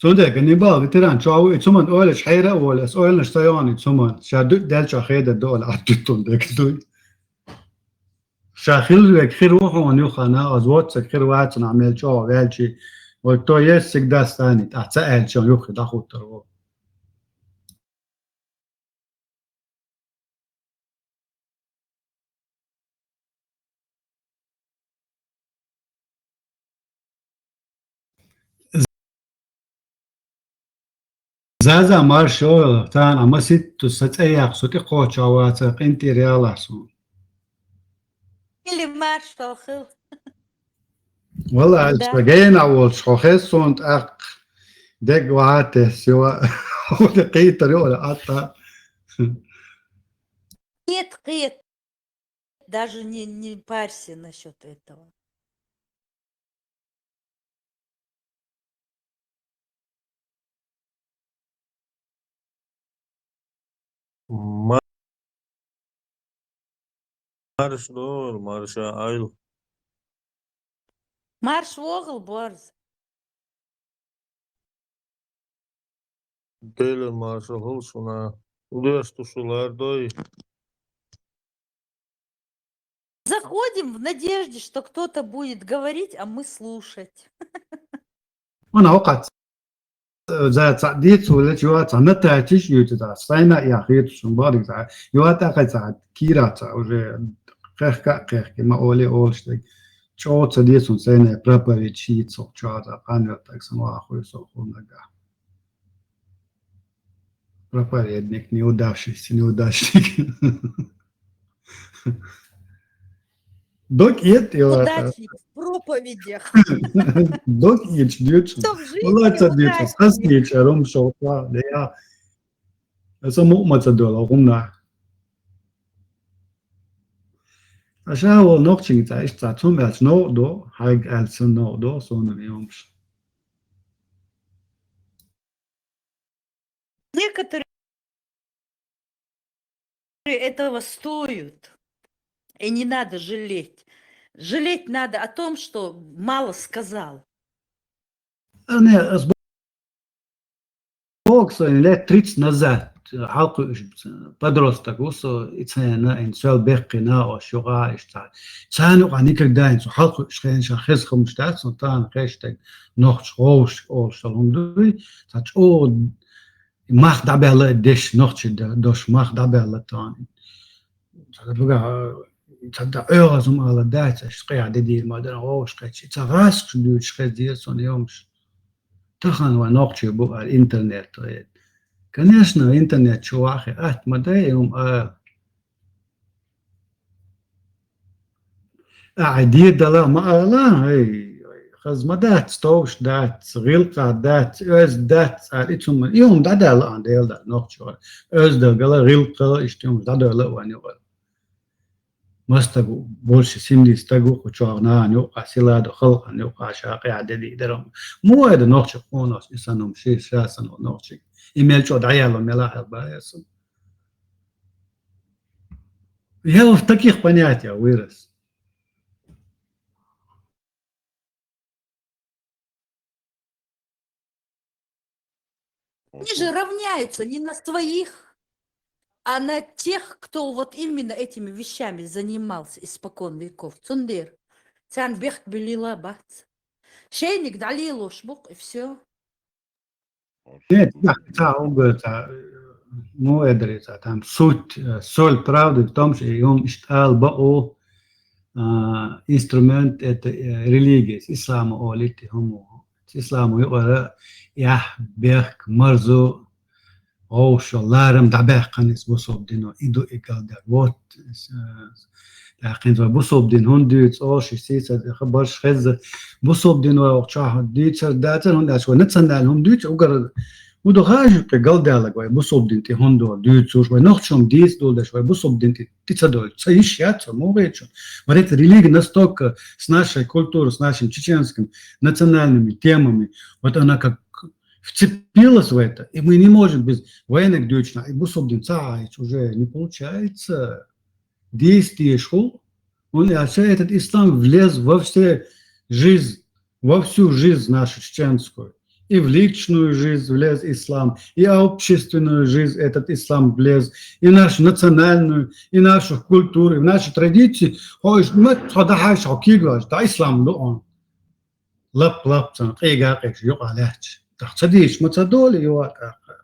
So ده كان يبغى ترى شو ثمن أول شحيرة ولا أول نشتياني ثمن شادو دل شخيدة دول عدتون ده كده. شاخيل لك خير وحون يخنا أزوات خير واحد نعمل شو غالشي والتويس سكداس ثاني تعتقل شو يخد أخو ترى. زازا مارشو تان أما ست تستأيق صوتي قوتش عواتق انتي ريالا سون. Или маршал хыл. والله Да. جايين أول شخص صونت أق دق وعاته سوا ودقيت ريولا أطا. Нет, даже не парься насчет этого. Marş doğru, marşa ayıl. Марш в угол, борз. Değil marşa hıl şuna. Uluyaş tuşular doy. Заходим в надежде, что кто-то будет говорить, а мы слушать. أنا وقت زاد تعديت ولا جوات أنا تعتيش يوتدا ساينا يا خير شنبارك زاد يوات أقل زاد كيرات أو جه قه كما أولي أولشتك شو تعديت ساينا برابري شيء صو جادا قانر تكسم أخوي صو خونجا برابري إنك نيوداشتك دوك يت يوات Удачник в проповедях. دوك يت ديوتش Кто в жизни والله تعديت удачник. أصلي شرم شو قا ليا اسمه ما تدول قمنا أشاور نقطة تعيش تعتم على نقطة هاي على نقطة صون اليومش Некоторые этого стоят. И не надо жалеть. Жалеть надо о том, что мало сказал. أنا أسبوع صار لا تريتش نزات حلقة بدرستك وصو إتسانا إن سؤال بقنا أو شغال إشتغل سانو عنيك داين سو حلقة إشخين شخص خمشتات سنتان خيشتك نوخش غوش أو شلون دوي تاج أو ماخ دابلا دش نوخش دوش ماخ دابلا تاني تاج بقى تبدا أغزم على داتا إشقي عددي ما دنا غوش قيتش تغاسق شدو إشقي ديال سون يومش تخن ونوخش بقى الإنترنت Конечно, интернет, чувахи, مدايم عديد دلا ما لا هي خزمدات ستوش دات غيلقا دات öz دات اتهم يوم دادا لا ديل دا نوخشو öz دا غلا غيلقا اشتم دادا لا واني مستغو بولش سيمدي استغو كوچوغنا نيو اسيلا دو خلق نيو قاشاقي عددي درم مو هذا نوخشو قونوس اسانم شي شاسن نوخشو إيميل شو دعيالو ملاحظ بايسن я в таких понятиях вырос. Они же равняются не на своих, а на тех, кто вот именно этими вещами занимался испокон веков. Цундер. Цян бех белила бац. Шейник далилу шбук и все. Нет, он говорит, там суть, соль правды в том, что он считал бао инструмент это религии, ислама олити хому, ислама юра я бех марзу оушо ларам дабех канис бусоб дино иду икалда вот لكن بوصوب دين هون ديت أوش يصير خبرش خز بوصوب دين وقشاه ديت داتن هون أشوا نتصنع لهم ديت وقرر ودو خاج كقل دالك واي بوصوب دين تي هون دو ديت شوش واي نخشم ديس دول ده شوي بوصوب دين تي تصدق صحيح ياتش مو غيرش وريت религия настолько с нашей культурой, с нашим чеченским национальными темами, вот она как вцепилась в это, и мы не можем без военных дючна и бусоb дин цаич уже не получается. Действие шел, он этот ислам влез во всю жизнь нашу чеченскую. И в личную жизнь влез ислам, и в общественную жизнь этот ислам влез, и в нашу национальную, и в нашу культуру, и в наши традиции. Ой, мы традахаш хокигаш, да ислам луон. Лап, цан, кайгакеш, юкалач. Так цадиш, мацадоли, юакака.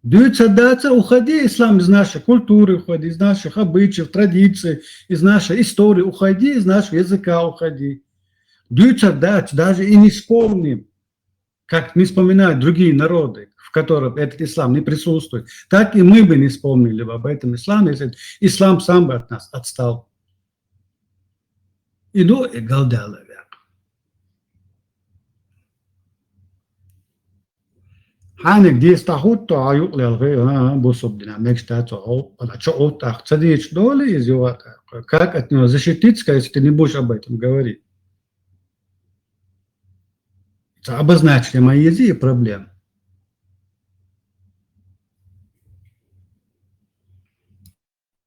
Дюйца даться, уходи, ислам из нашей культуры, уходи, из наших обычаев, традиций, из нашей истории, уходи, из нашего языка уходи. Дюйца даться, даже и не вспомним, как не вспоминают другие народы, в которых этот ислам не присутствует, так и мы бы не вспомнили об этом исламе, если ислам сам бы от нас отстал. Иду и галдала. حانك دي استحوت عيوق للغي بوصب دينا مكشتات او على чоот ахцадич доли из его как от него защититься, если ты не будешь об этом говорить. Это обозначили мои языки проблем.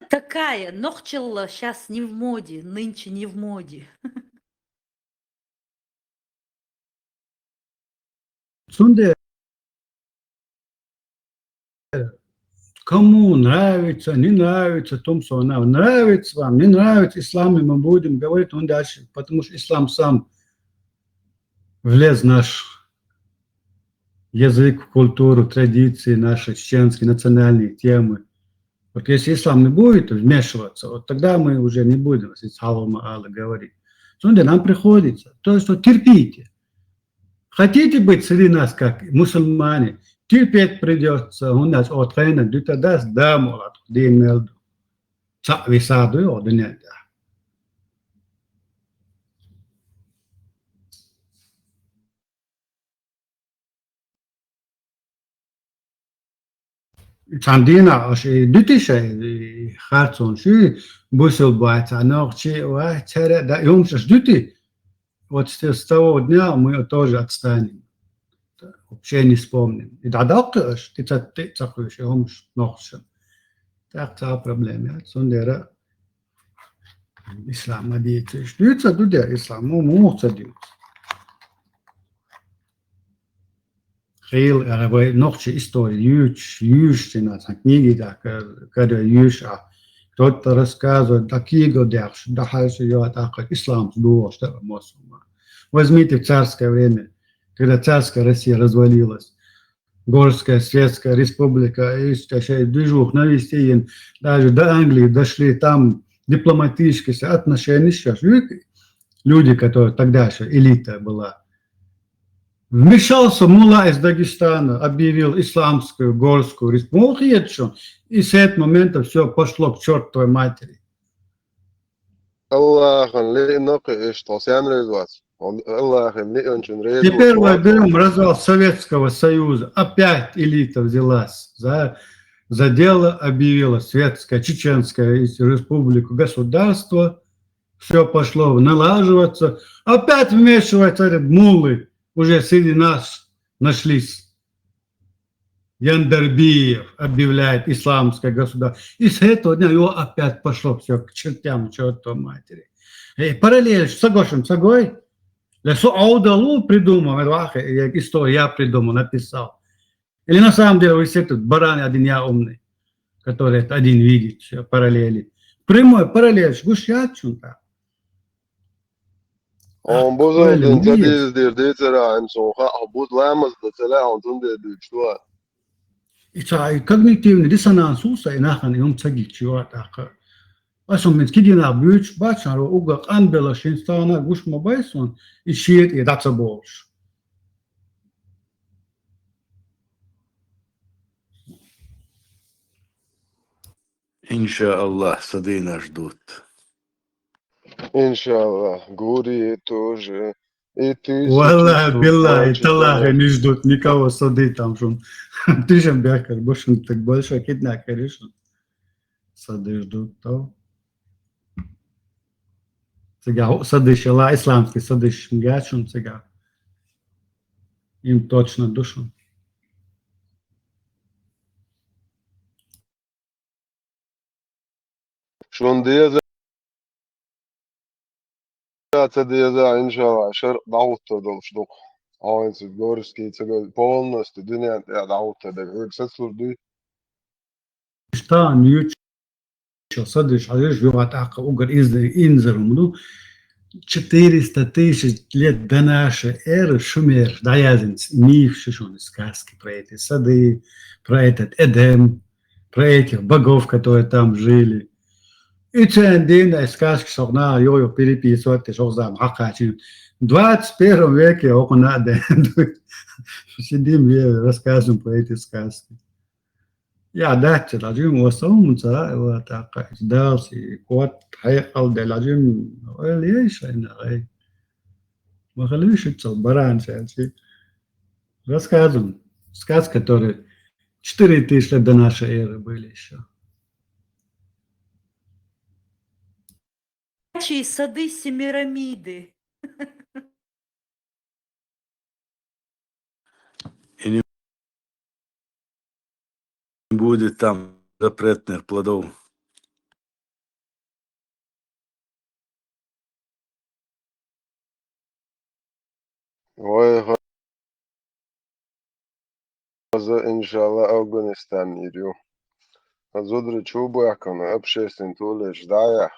Такая, нохчелла сейчас не в моде, нынче не в моде. Сунде кому нравится, не нравится, том, что она нравится вам, не нравится ислам, и мы будем говорить он дальше, потому что ислам сам влез в наш язык, культуру, традиции, наши чеченские национальные темы. Вот если ислам не будет вмешиваться, вот тогда мы уже не будем с Аллахом говорить. Нам приходится, то, что терпите. Хотите быть среди нас, как мусульмане, терпеть придется, у нас от хрена дюта даст даму от день мелду. Висаду и однять. Цандина, оши дютише, харцон, ши бусил байца, но чи вачера, да юмшаш дюти. Вот с того дня мы тоже отстанем. Вообще не вспомним. И да доктор, ты цахуешь, он нохшен. Так та проблема. Сондера ислам адиет. Штуется дудя ислам, муца дюц. Хейл, арабай нохче истории, ющ, на книги, да, когда ющ, кто-то рассказывает, такие годяш, да хальше я так, ислам дуо, что мусульман. Возьмите в царское время, когда царская Россия развалилась, Горская Светская Республика, и движух навести, даже до Англии дошли, там дипломатические отношения сейчас. Люди, которые тогда еще элита была. Вмешался мулла из Дагестана, объявил исламскую Горскую Республику, и с этого момента все пошло к чертовой матери. Теперь мы берем развал Советского Союза. Опять элита взялась за дело, объявила Светская Чеченская Республику государство. Все пошло налаживаться. Опять вмешиваются муллы. Уже среди нас нашлись. Яндарбиев объявляет исламское государство. И с этого дня его опять пошло все к чертям, чертовой матери. Параллель, соглашен, согой. Лесу Аудалу придумал, историю я придумал, написал. Или на самом деле вы все тут бараны один я умный, который это один видит, все, параллели. Прямой параллель, гушьячун так. On bozuldu. Tadiz dirdi tera hem soğuğa abut lamaz da tela on tun dirdi çtua. İşte kognitivni disonansu sa inahan yom tsagi chiwa taqa. Asom mit kidina büyük başar o uga anbela shinstana gushma bayson işiyet edatsa bolş. Иншаллах, сады нас ждут. İnşallah. Guri тоже. И ты Vallahi billahi tallahi не ждут никого сады там шун. Ты же бяхар, бошун так большой кидна коришь. Сады ждут то. Цыга сады шала исламский сады шмгачун цыга. Им точно душу. Şun diye за иншалла шар даута долждук. Aynı görüski çögel polnosti dünya ya dauta da hüksesurdu. Что ньюч сады шалеш виватака угар инзерумну 400 тысяч лет до нашей эры Шумер, Даязин, миф шишон сказки про эти сады, про этот Эдем, про этих богов, которые там жили. И цендин сказки согна йо переписывать, что зам хакачин. В 21 веке окна сидим и рассказываем про эти сказки. Я дать лажим وصومتا وتاقع داسي قوات حيقل دي لازم ليش انا غي ما خليش تصبران سياسي рассказываем сказ, которые 4000 лет до нашей эры были еще. Сады Семирамиды. И не будет там запретных плодов. Vay hazır inşallah Afganistan yürüyor. Hazır çubuğu yakını общественный tuğleş daya.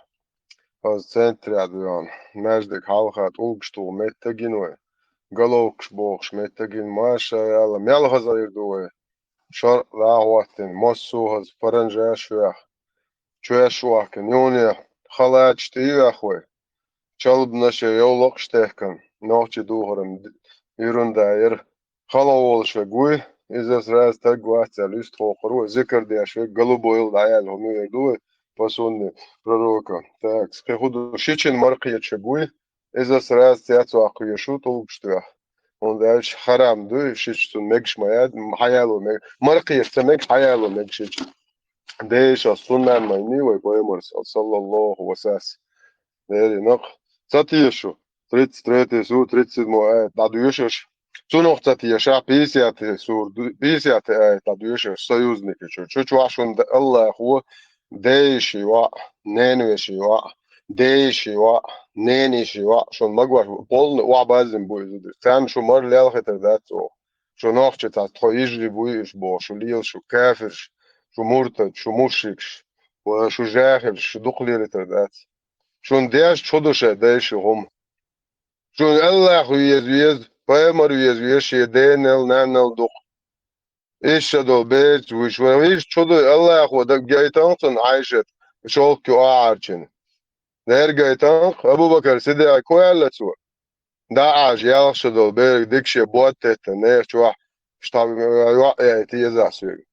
Az centrādujan. Neždik halhat ulgštu metaginoja. Galovkš bohš metagin mašajala. Melhazayirdoja. Šar lāhotin. Mossuhaz paranžēšvjah. Čuešvakin. Junija. Halāč tīvjahvoj. Čalbnaše jolokštehkan. Nohči duharam. Yurundājir. Halavolšve guj. Izas rāz tagvācēl isthoqaru. Zikardēšve galuboil dājāl homīrdoja. Посольный пророка. Так, спереду шичин маркия чебуй, из-за сразу тяцу акуешу толкштуя. Он дальше харам ду, шичтун мекш маяд, хаялу мек, маркия мек хаялу мек шич. Дейша суннан майни, вай поэморс, саллаллаху васас. Дери нак, цатиешу, 33 сур, 37 аят, дадуешеш. Цунох цатиеша, 50 сур, 50 аят, дадуешеш, союзники, чучуашун Аллаху, Дейшива, ненвешива, дейшива, ненишива, шон магваш полный уабазим будет. Там шо мар лялхетер дацо. Шо нахче та тхоижли буиш бо, шо лил, шо кафирш, шо муртад, шо мушикш, шо жахелш, шо дуклиритер дац. Шон деш чудоше дейши хум. Шон Аллах уез, паэмар уез, шеденел, нанел дух. إيش هذول بيت وش وإيش شو الله أخو ده جايتان صن عايشة شوك كأعرجن نير جايتان أبو بكر سيدي كويل لسوا ده عاج يالش هذول بيت ديكش بوته نير شو شتابي ما تيجي سوي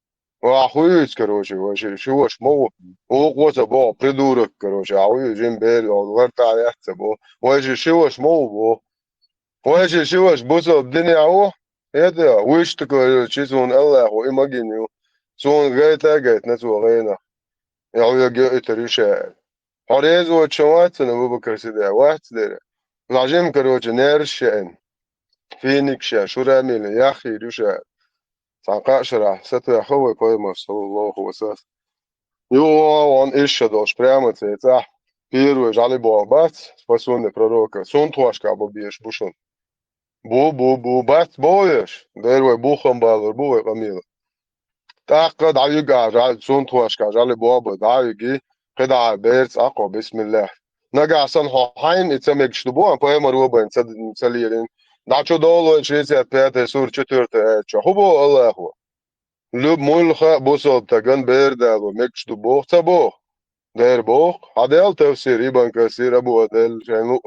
وأخوي يذكروش شو مو هو قوة بو بدورك كروش أخوي جيم بيل وغرت على يحسبه وإيش شو مو بو وإيش شو بوسو الدنيا هو هذا ويش تقول شيء الله وإيماجينيو سون جايت نسوا غينا يعني جايت ريشة هريز وشوات أنا أبو بكر سيدا واحد سيدا العجيم كروج نيرشين فينيكشة شو راميل يا أخي ريشة سانقا شرح ستة أخوي قيمة صلى الله وسلم يو وان إيش دوش بريمة سيتا بيرو جالي بوابات فسون proroka سون تواشكا ببيش بوشون بو بات بويش دير بوخم بالر بو قميل تاقد على يقع سون تواشكا جالي بوابا دايجي قدع بيرس أقوى بسم الله Nagasan hain itsemek şu bu an poema roban saliyerin. Daço dolu çeyse pete sur çetörte ço. Hubo Allahu. Lüb mulha bosol tagan berdalo mekştu bu tabo. Der bu hadel tefsir iban kasir abu adel şenu.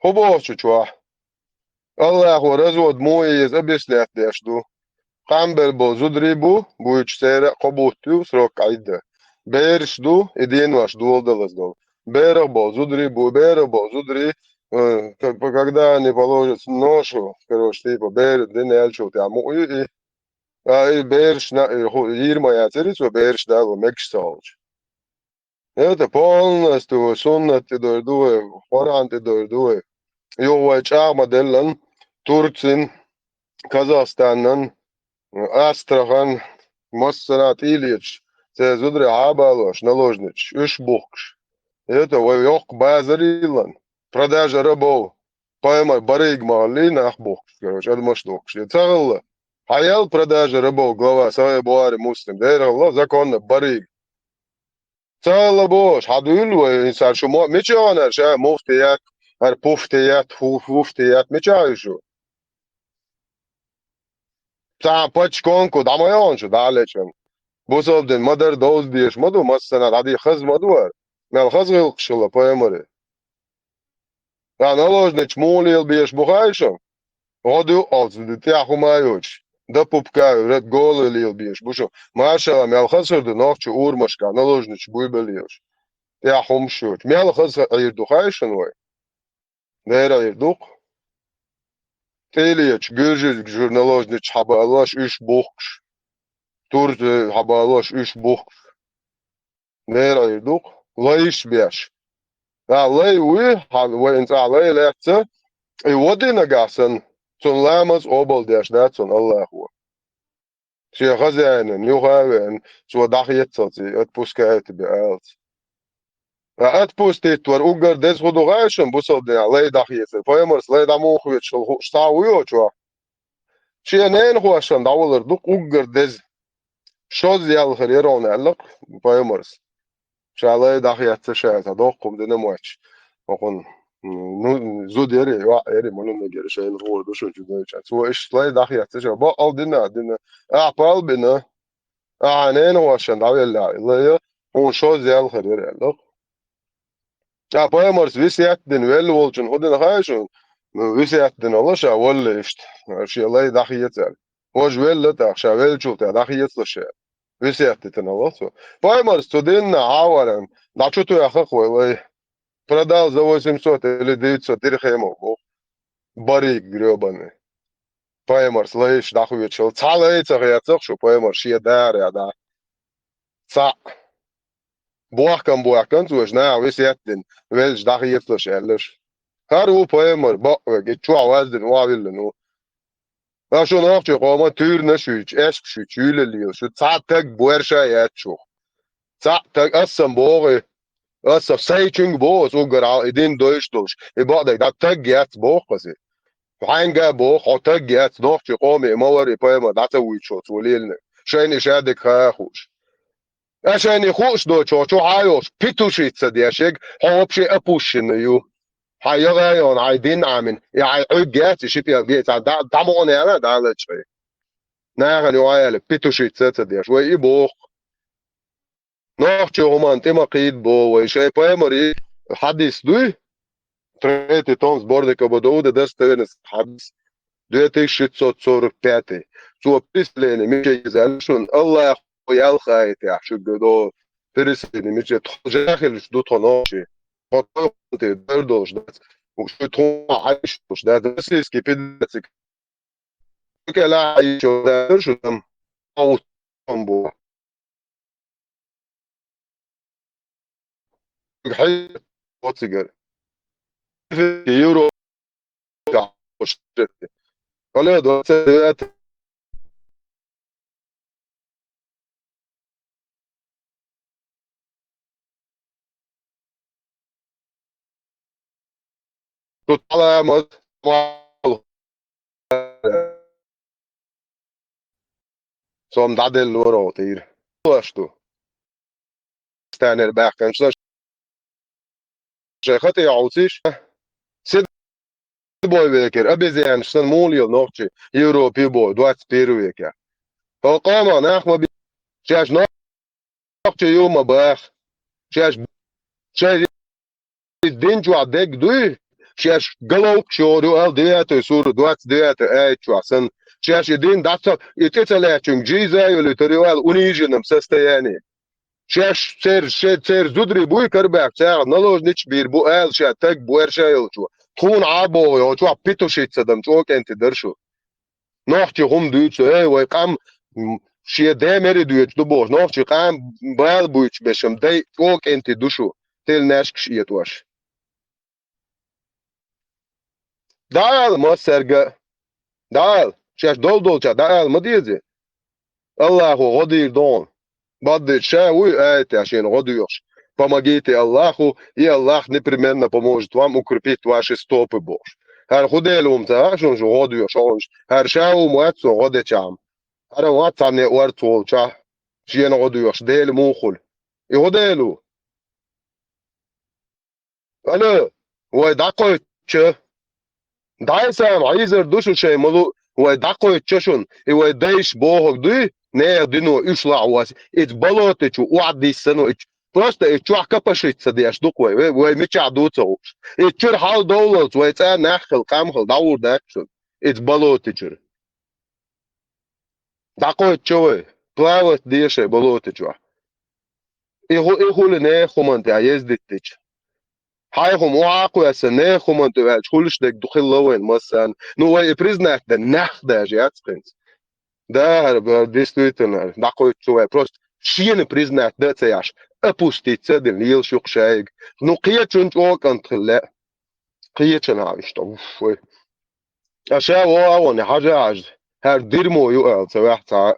Hubo çuçwa. Allahu razod moyez abeslat deşdu. Qambel bo zudribu bu içsere qabutu srok ayda. Berşdu edin vaş duoldalas dol. Берабо, зудри, берабо, зудри. Когда они положат ношу, короче, типа, бер, денельчу, там, и берш, ирма я царицу, берш, да, мекшталч. Это полностью суннат ты дойдуе, хоран ты дойдуе. Йовача моделлан, Турцин, Казахстаннан, Астрахан, Моссанат Ильич, це зудри абалош, наложнич, үш бухш. Это yok базарилан. Продажа рабов. Поймай барыг мали нахбух. Короче, адмаштук. Цагалла. Хаял продажа рабов. Глава Сахih Buhari Муслим. Дейр Allah законно барыг. Цагалла бош. Хадуил вай инсан шумо. Мечанар ша муфтият. Ар пуфтият. Фуфтият. Мечайшу. Са пачконку. Дамайоншу. Далечен. Бусолден мадар доз диеш. Маду массана. Ради хаз мадуар. Мел хазгыл кшыла поэмари. А наложнич мулил биеш бухайшо. Оду алзды тяхумайоч. Да пупкаю, ред голы лил биеш. Бушо. Машала мел хазгырды нохчу урмашка. Наложнич буйбелиеш. Тяхумшуч. Мел хазгыр айрдухайшын вай. Дейр айрдух. Телиеч гürjüz gür наложнич хабалаш үш бухш. Турды хабалаш үш бухш. Дейр айрдух. Лайш беш. Лай уи, венц лай лехце, и води нагасан, цун ламас обал деш, да, цун Аллаху. Шия хазяйнен, юхавен, цу дахьецалци, отпускает тебе алц. Отпустит твар угар дес худугайшен, бусал дня, лай дахьецалци. Поемарс, лай дамухвит, шта уйо, чуа. Шия нейн хуашан, давалар дук угар дес, шоз ялхар ерон аллак, поемарс. Шалай дахьятся шайта, дохкум денемач. Окон зуд ери, ери монун негер шайын хорду шучу дойчат. Су ишлай дахьятся шайта. Ба ал дина. Апал бина. Нейн хуашан, давелла. Лая, он шоз ялхар ереллак. Поемарс висят дин вел волчун, ходин хайшун. Висят дин алаша, валли ишт. Шалай дахьятся. Вож велла так, шавел чулта, дахьятся шайта. Висятте на лосу. Поймал студент на аваром. На что ты ахахой? Продал за 800 или 900 дирхемов. Барик гребаный. Поймал, слышь, нахуй чел. Цалается, я цохшу, поймал, шедар, да. Ца. Буахкам, слышь, на, висяттен. Вельш, дахи слышь, эллиш. Хару, поймал, бак, гечуа вазден, вавиллен, ну. Şu ne yapacak? Ama türüne şüç, eşk şüç, üleliyor. Şu çatak bu her şey yapacak. Çatak asam boğu, asam sayçın boğu, so gara edin doyuştuş. Bak da tak giyat boğu kası. Hangi boğu, o tak giyat, ne yapacak? O var yapayım, da ta uyuşuyor, söyleyilme. Şeyini şeyde kayahuş. Şeyini hoş doço, ço hayos, pituşitsa diyecek, hop şey apuşunu. Hayır aydın amin. Ya ögget işi bir damon yana dalet şey. Ne yani o ayel pituşit setse diye. Ve ibo. Noch çoğuman temakid bo ve şey payamari hadis duy. Tretji tom zbornika bodo da stevenes hadis 2645. Su pisleni mi şey zelşun Allah yal khayt ya şu godo. Pisleni mi şey tojahil şu tonoshi. Потом ты должен что то عايش ده روسيسكي بيدتك كلا عايش ده شو там او بو حي واتسجر في يورو ولا ده طالع som dadel loro tir. Što? Stane back and خطي عوسيش سيد بوي ويكر أبيزيان شتن موليل نوختي يوروبي بو دوات بيرو ويكر فقام ناخ ما شاش نوختي يوم باخ شاش دينجو عدك دوي شاش قلوك شورو ال دياتو سورو دوات دياتو ايتشو عسن شاش دين داتا يتتلاتشن جيزا يولي تريوال اونيجن مسستياني شاش سير زودري بوي كرباك ساعد نلوجنيش بير بو ال شا تك بوير شايلشو تخون عابو يو شو بيتو شيت سدم شو كنت درشو نوختي هم دوتشو اي ويقام شي دامري دوتش دبوش نوختي قام بال بويتش بشم داي شو كنت دوشو تيل ناشكش يتواش دال ما سرقة دال شاش دولشا دال ما ديزي الله هو غدير دون بدي شاوي ايتي عشان غديوش помогите Аллаху, и Аллах непременно поможет вам укрепить ваши стопы, Боже. Her худелум таашун жу годуш онш. Her шау муатсо годечам. Her ватсане уартолча. Жиен годуш дел мухул. И годелу. Alo. Вой дакойче. Дайсам айзер душу шей малу. Вой дакойчешун. И вой дейш богок дуй. Не дину ишла уас. Ит болотечу уадди сену ич. Просто чувак капашится деш дуквой, вы меча дуца уж. И чур хал долларов, вы це нахил, камхал, даур декшун. И болотичур. Такой чувой, плавать деше болотичур. И хули не хуманте, а ездить тич. Хай хум уаку ясе не хуманте, вельч хулиш дек духил ловен масан. Ну, вы и признать, да нах даже, яцкинц. Да, действительно, такой чувой, просто шиены признать, да цеяш. أبوستيتsa den liel شوخشايق نو قيتشن جوك أنتخلا قيتشن عايشتو أشياء واواني حاجة عجز هر ديرمو يقال سواح تا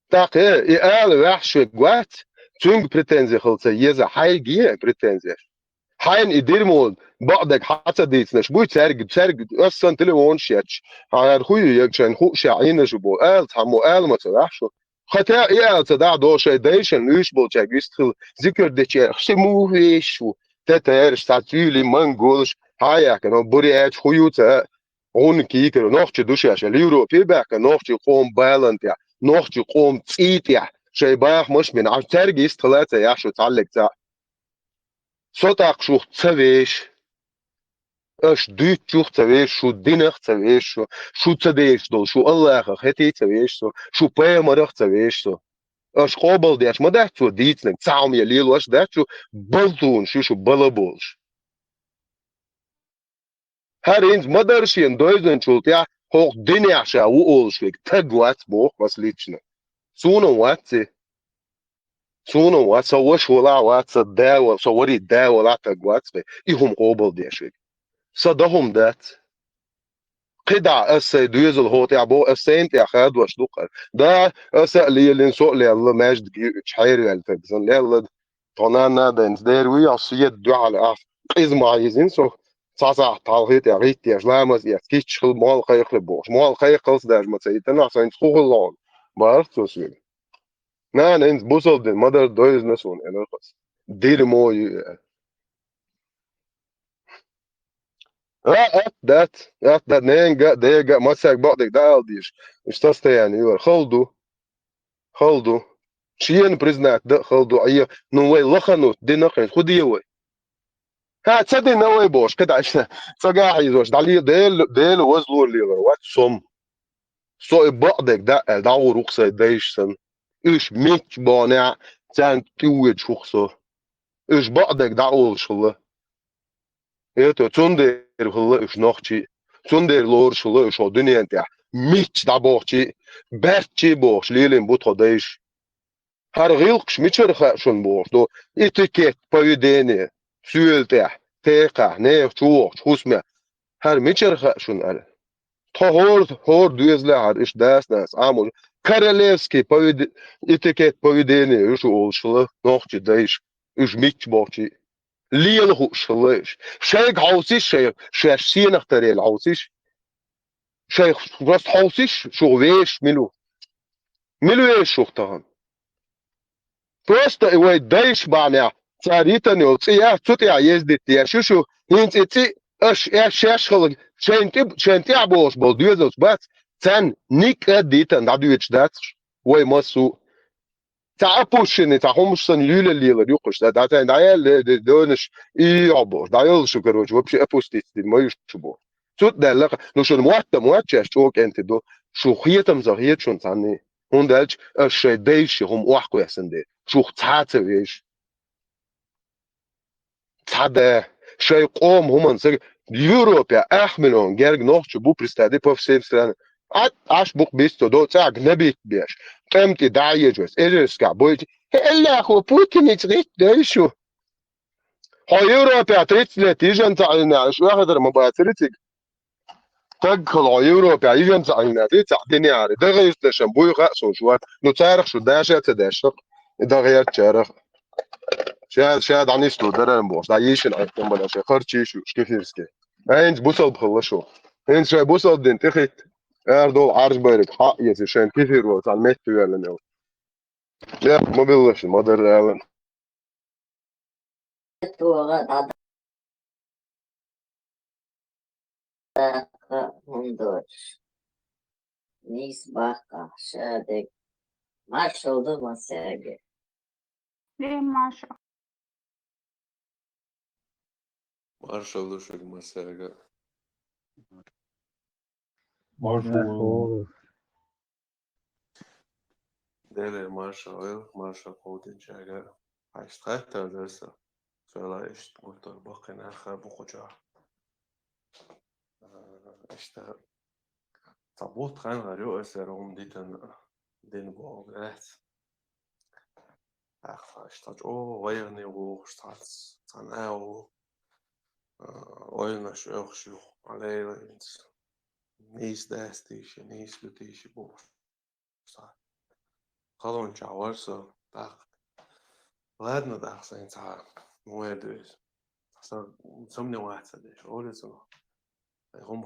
تاقي يقال وحش قوات تونج بريتنزي خلصة يزا حي جيه بريتنزي حين يديرمو بعدك حتى ديتنش بوي تسرق أصلا تليفون شيتش هر خوي يكشن خو شعين جبو قال تحمو قال ما سواحشو خطأ يا تدع دوشة دايشن يشبه تجستخل ذكر دشة خشمو فيشو تتعرش تعطيلي منقولش هاي كانوا بريات خيوطة هون كيكر نوختي دوشة اليورو في باك نوختي قوم بالانتيا نوختي قوم تيتيا شي باخ مش من عش ترجي استخلاته يا شو تعلق تا صوتك شو تسويش اش دوت شو تسويش شو دينخ تسويش شو تسديش دول شو الله هتي تسويش شو بايمرخ تسويش اش قابل ديش ما دهتو ديتنك تعم يليل واش دهتو بلطون شو بلبولش هر اینز مدرشين دويزن شولتيا هوق دنيا شا وولشويك تقوات بوخ واسليتشنا سونو وات سوش ولا وات صداوة صوري داوة لا تقوات بي إيهم قابل ديشويك صدهم دات قدع أسا دويزل هوتي عبو أسانت يا خاد واش دوقر دا أسا ليلين سوق ليلا ماجد تشحيري الفبزن ليلا طنانا دينز ديروي عصيت دو على أف إذ عايزين سو صاصع طالغيت يا غيت يا جلامز يا كيتش خل مال خيخ لبوش مال خيخ خلص داج ما تسيتنا عشان تخوغ اللون بارت سوسيل نا نينز بوصل دين مدر دويز نسون أنا خلص دير موي dat neen ga maar zeg wat ik daar dus is dat staan hier خلدو شيء بريزنات ده خلدو أيه نوي لخنو دي نخن خدي وي ها تصدق نوي بوش كده عشان صقاح يزوج دالي ديل وزلو اللي وات سوم سو بعدك ده داو رخصة دايش سن إيش ميت بانع تان توج شخصه إيش بعدك داو شله إيه تندر هلا إيش نخشي تندر لور شله إيش الدنيا أنت ميت دابوشي برتشي بوش ليلين بوتو دايش هر غيلقش ميتشر شون بوش دو إتيكيت بايديني سؤالته تيقع نيف شوخ حسمه هر ميتشر شون أل هور دوزله هر إيش داس ناس عمل كارليفسكي بايد إتيكيت بايديني إيش أولشله نخشي دايش إيش ميت بوشي ليل هو شليش شيخ عوسيش شيخ سينخ تريل عوسيش شيخ راست عوسيش شو ويش ملو ايش شو تهان просто его дайш бамя царитани оция цутия ездит я шушу инци эш хол ченти абош бол дуезос бац цан ник эдитан дадуич дац ой масу تعبوشني تعهمشن ليلة ليلة يقش ده تاني ده دونش عبور ده يلشوا كروج وبشي أبوستيت ما يشبور سود ده لقى لو شو موات شو كنت دو شو خيتم زهيت شون ثاني هون دالش الشيء هم واحد يحسن ده شو تعات ويش تعاد شيء قوم هم نسق يوروبيا أحملون جرج نوش بو بريستادي بوف سيمسلان عش بوك بيستو دو تاع نبيت بيش قيمتي داعية جوز إيش كعبويتي هلا هو بوتين يتريد دايشو هو يوروبيا تريد تيجي انت علينا شو واحد ما باتريتك تدخل يوروبيا يجي انت علينا تيجي الدنيا عاري ده غير تشامبوي غاسو شو نو تعرف شو داشة تداشق ده غير تعرف شاد عن يستو درن بوش دا يشن ايتم بلا شي خرچي شو كيفيرسكي هينز بوصل بخلصو هينز شي بوصل دين تخيت اردول عرج بيرك حق يزشان كيفير وقت على الميت ولا نو يا ما بيلش ما در اعلن Marshall dušeg masega. Marshall Dele Marshall Marshall قودين شاقا عشتغلت درسة فلا اشت موتور بقنا خاب وخجا اشتغل طبوت خان غريو اسرهم ديتن دين بوغلات اخفى اشتاج او ويغني واشتغلت صناو ويغنى شو اخشو علي نيس داستيش نيس لتيش بوش خلون شاورسو داخ ладно داخ سين تعال موادوز صار سمني واحد سديش أوليزو هم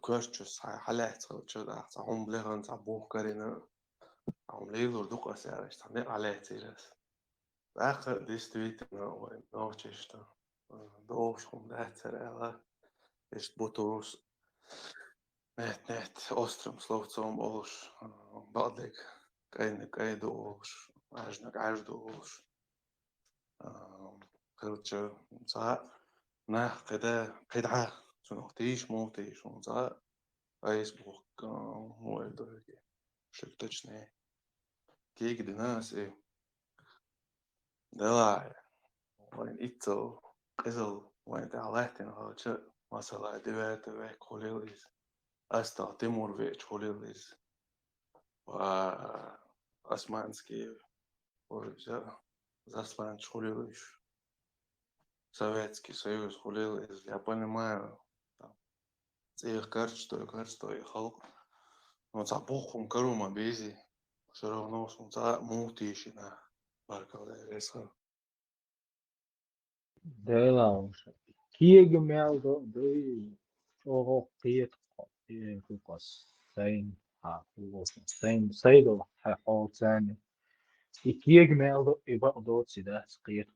كوشتش حالات شو داخ هم بلغن تعبوه كارينا هم ليلو دوق أسيارش تعني عليه تيرس آخر ديستويت وين نوتشتا دوش هم ده ترى إيش بوتوس نت أسترم سلوتسوم أوش بعدك كأنك أي دوش عجنك عج دوش خلتش صار نه قدعة شنو تيش مو تيش ونصار فيسبوك مو إدري شفتشني كيك دي ناس إيه دلع وين إتو قزل وين تعلقتين هالش مثلا دبعت بيك خليليز أستا تيمور بيك خليليز وأسمانسكي ورجع засланец хулилыш Советский Союз хулилыш я понимаю их карчтой халк но за бухом карума бези все равно за мутишина баркалда реса Deilauns. Kiegemeldo dei Oroqiet Kukos Sein Kukos Sein Seido Hol ثاني Kiegemeldo يبقى سيدا سقيت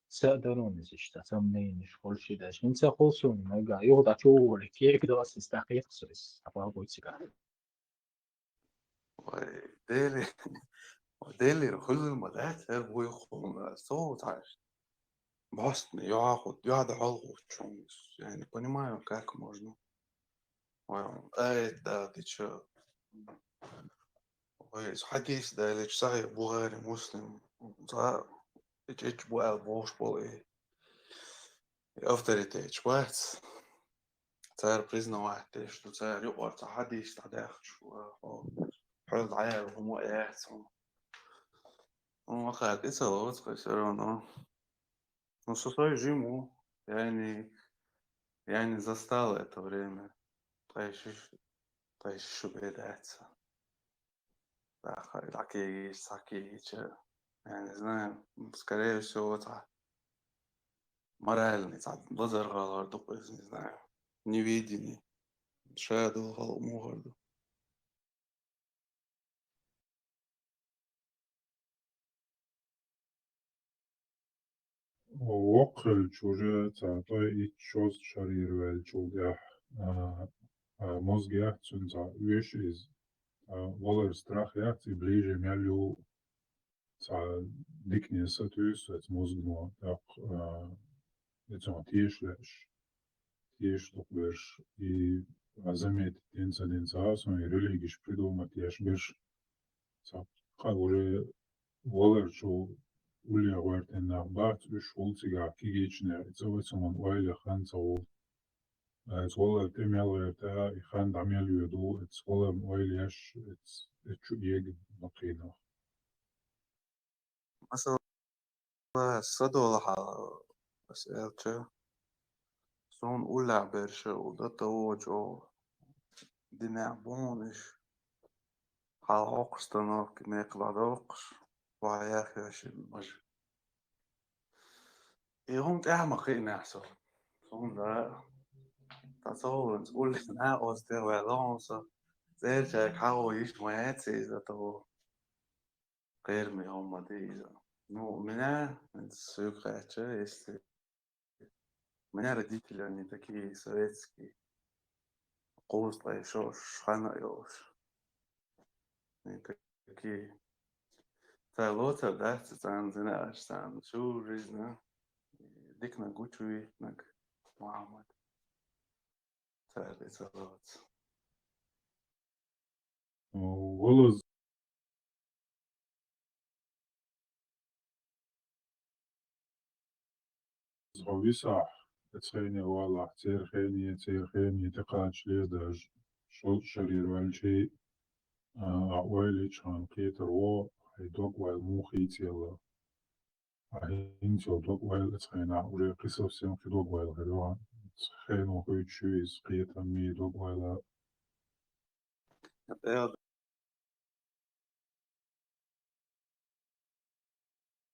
سأدرون إيش تسمين كل شيء ده شنو سأقولون ما جا يوضع شو الكيك ده استحقيق سويس أبغى أقول سيدا وديلي وديلي كل المدات هو يخون صوت عايش بحسن يقعد علقه يعني понимаю как можно ده تيجي حديث ده اللي صحيح بوغاري مسلم صار إيش بوال بوش بول أفتريتيش واحد صار بريزنا واحد تيش صار يقعد حديث تداخل شو حرض عيال وهم قاعد هم خالد إيش هو تقصيرنا نص صار جيمو يعني застал это время طيش شو بدأت такие я не знаю, скорее всего, это моральный, базар не знаю, невидение, шедл, голому وقل شوجة تعطي إتشوز شرير والشوجة مozg تنزع ويش إز والر страх и ближе мялю ca diknie satus et mozgno так это тиеш токбеш и заметить инциденца и религиш придумать яш беш ca уже والر شو ولي غورت إن أخبارت شغلتي كيجيتشنا يتسويتهم وإلى خانسو والله تميل تا يخان دعميل يدو والله وإليش تشو يجي نقينا مثلا الصدولة أسئلة سون أولع برشا وده توجو دينا بونش حالوقش تنوك ميقلادوقش وعياخي وشي مجي يهم تعمق نحسو سون ده تصور تقول لنا أستير ولونسا زيرجاك حاو يش مواتي إذا تو غير مي هم دي نو منا من سوقاتشا يستي منا رديت لأني تكي سويتسكي قوس طيشوش خانا يوش تكي تالوتا ده تتعنزنا أشتان شو ريزنا ديكنا قوشوي نك محمد تالي تالوت والله زغوي صح تسخيني والله تيرخيني تقاش ليداج شو شرير والشي أولي شان قيتر و هيدوك والموخي تيلا هينتو دوك ويل تسخينا وري قصو سيم في دوك ويل هلوان تسخينو هوي تشويز قيتا مي دوك ويلا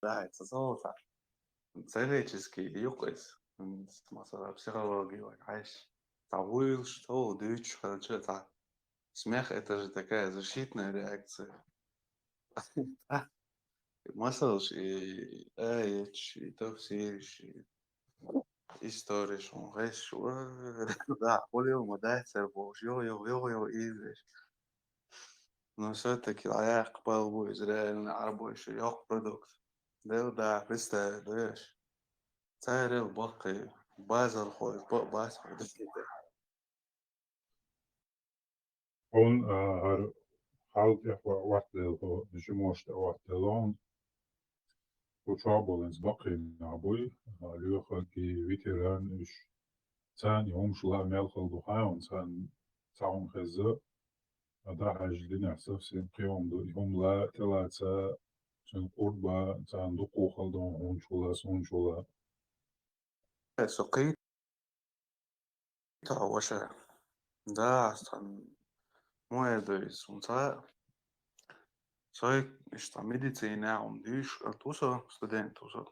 Да, تصور целически يقظ من مثلا بسيكولوجي عايش تعويل شتو ديتش خلجة смех это же такая защитная реакция. Мыслишь и и товсишь и историш, он говоришь, да, поле дается, бож, йо, изреш. Но все-таки العياق قبل إسرائيل عربو يق продукт. ده بس داش. سعر الباقي بازل خوي باز هون هر حالت وقت نشموشت وقت لون وشعبولنس باقي نعبوي ليوخا كي فيتران إش تان يوم شلا ميلخل دخاون تان تاون خزة هذا حاج دينا حساب سين قيوم دو يوم لا تلاتة تن قربة تان دقو خلدون هون شلا سون شلا سقيت وشا ده أصلا مو يدرس ونسا Человек, что медицина, он видишь, туса студент уже.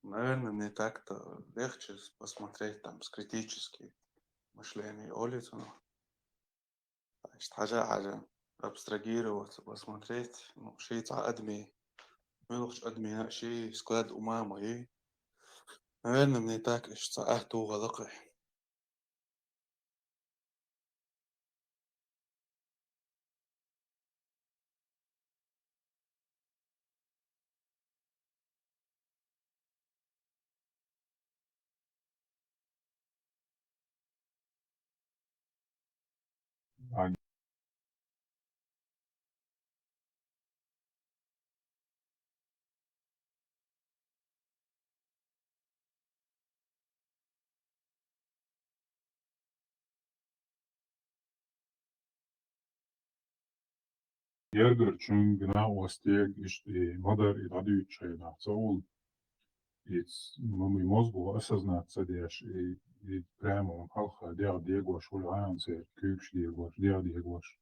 Наверное, не так-то легче посмотреть там с критическим мышлением улицу. Значит, حاجة абстрагироваться, посмотреть, ну, شيء تعقدمي, ملوش أدمي شيء سكلاد أمامه إيه. Наверное, не так, что أهتو غلقه. Järgr tšung na ostieg išti madar I radi čajna. Caul мой мозгу осознать садяш и прямо он халха диагош улаан сер кюкш диагош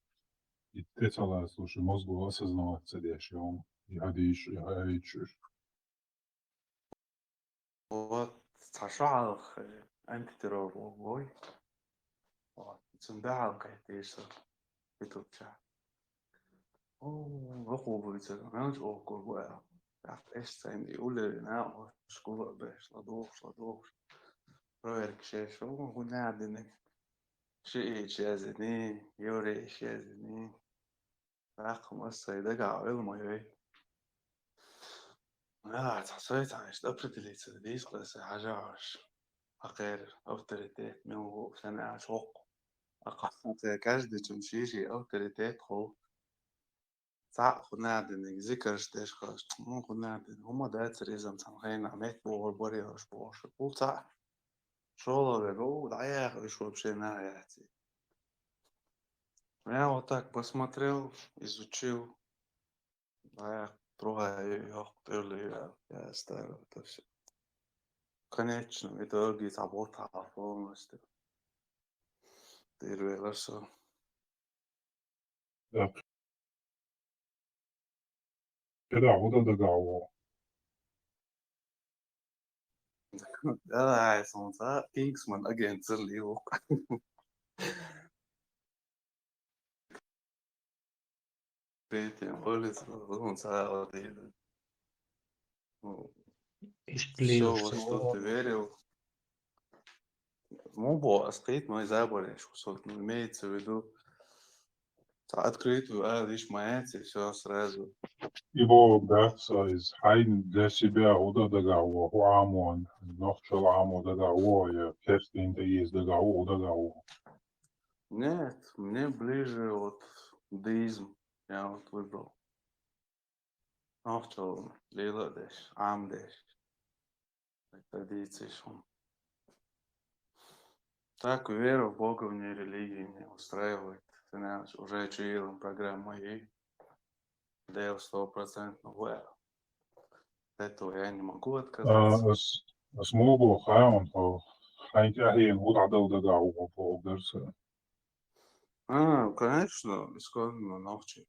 и тецала слушай мозгу осознавать садяш он и hadиш и хайчуш. Вот цашалх антитеррор бой. Вот цундал кайтеша битуча. О, руху будет, знаешь, о, курбая. dacht echt zijn die oele nou school best ladoor probeer ik zo hoe nadenken شيء يوري شيء رقم الصيدة قاعد ما يبي لا تحسيت عن اشتبرت اللي تديس قصة حاجة عش أغير أوتوريتيت من هو سنة عشوق أقصد كاجد تمشيشي أوتوريتيت هو صح خدنا عندنا ذكر اشتاش خاش مو خدنا عندنا هما ده تريزم سامحين عميت بور بوري هاش بور شو صح شغل بقول عيا شو بشينا حياتي я вот так посмотрел, изучил, я трогаю я ставил это все. В конечном итоге забота полностью. Ты все. Да. كده عودة دقاوة. Ja, sånn så Kingsman agenter liv. Vet jag, var lite sån så här det. Išplėjo Все, что ты верил. Мобо стоит мой забор, что имеется в виду. Открытую, лишь мояться, и все сразу. Его братца из Хайн для себя عودة دقاوة هو عامون نخشل عامو دقاوة я перстень инда есть дقاوة. Нет, мне ближе вот буддизм. Я вот выбрал. Нахчал, лиладеш, амдеш. Традиции шум. Так, вера в Бога вне религии меня устраивает. Ты знаешь, уже чуил программу моей. Дел 100% вера. Этого я не могу отказаться. اسمه خاون فو حينك أهين هو عدو دقاوة فوق درسه. Конечно, бесспорно, ночи.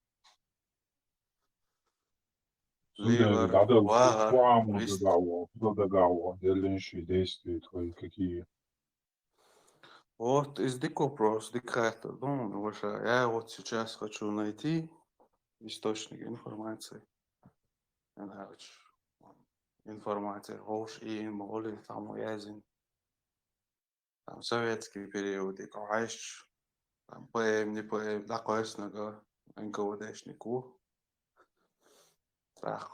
Сунда Ливер, дадал вагар, фуаму вист. догаву, дальнейшие действия твои какие. Вот из Дикопрос, Дикхайта, думаю, я вот сейчас хочу найти источник информации. Информация, Гош и Моголи, там Язин, там советский период, и Каиш, там ПМ, не ПМ, такойснага, НКВДшнику. Так,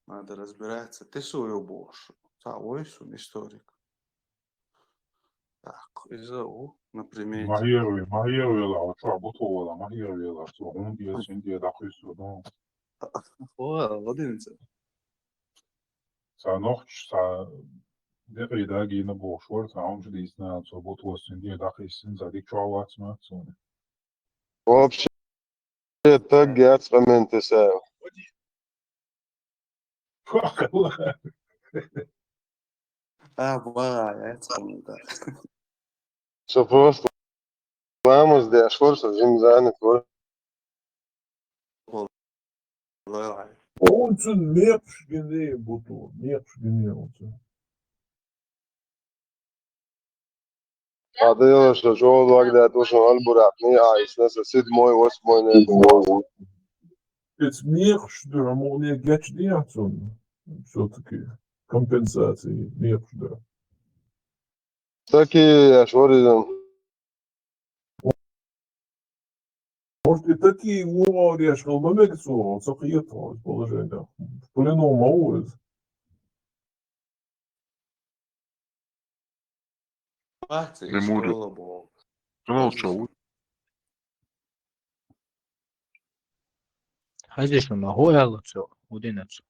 надо разбираться. Ты свою больше. Савойсун историк. Так, изау, например. Магируй ла, что бутова, магируй ла, что он делает, синди, такой судом. Одиннадцать. Са ночь, са дерри даги на бошвар, са он же дисна, что бутова, синди, такой син, за дикчават смацун. Вообще так герц комментисер. Бывает, комментарий. Что просто vamos de esforço, жимзаны, Он же мепш гене бутова, мепш гене он же. Adıyla što çoğu vakit uşun alburat, ne ais, nese sidmoj, osmoj, ne bu. Это мепш, да, но не геч диацун, все-таки компенсации мепш, да. Taki ašorizam. Может, и такие говоришь, что мы мексу, сохиетро положение. В плену мауэс. Школа была. Хайдеш на هويلتو ودينتو.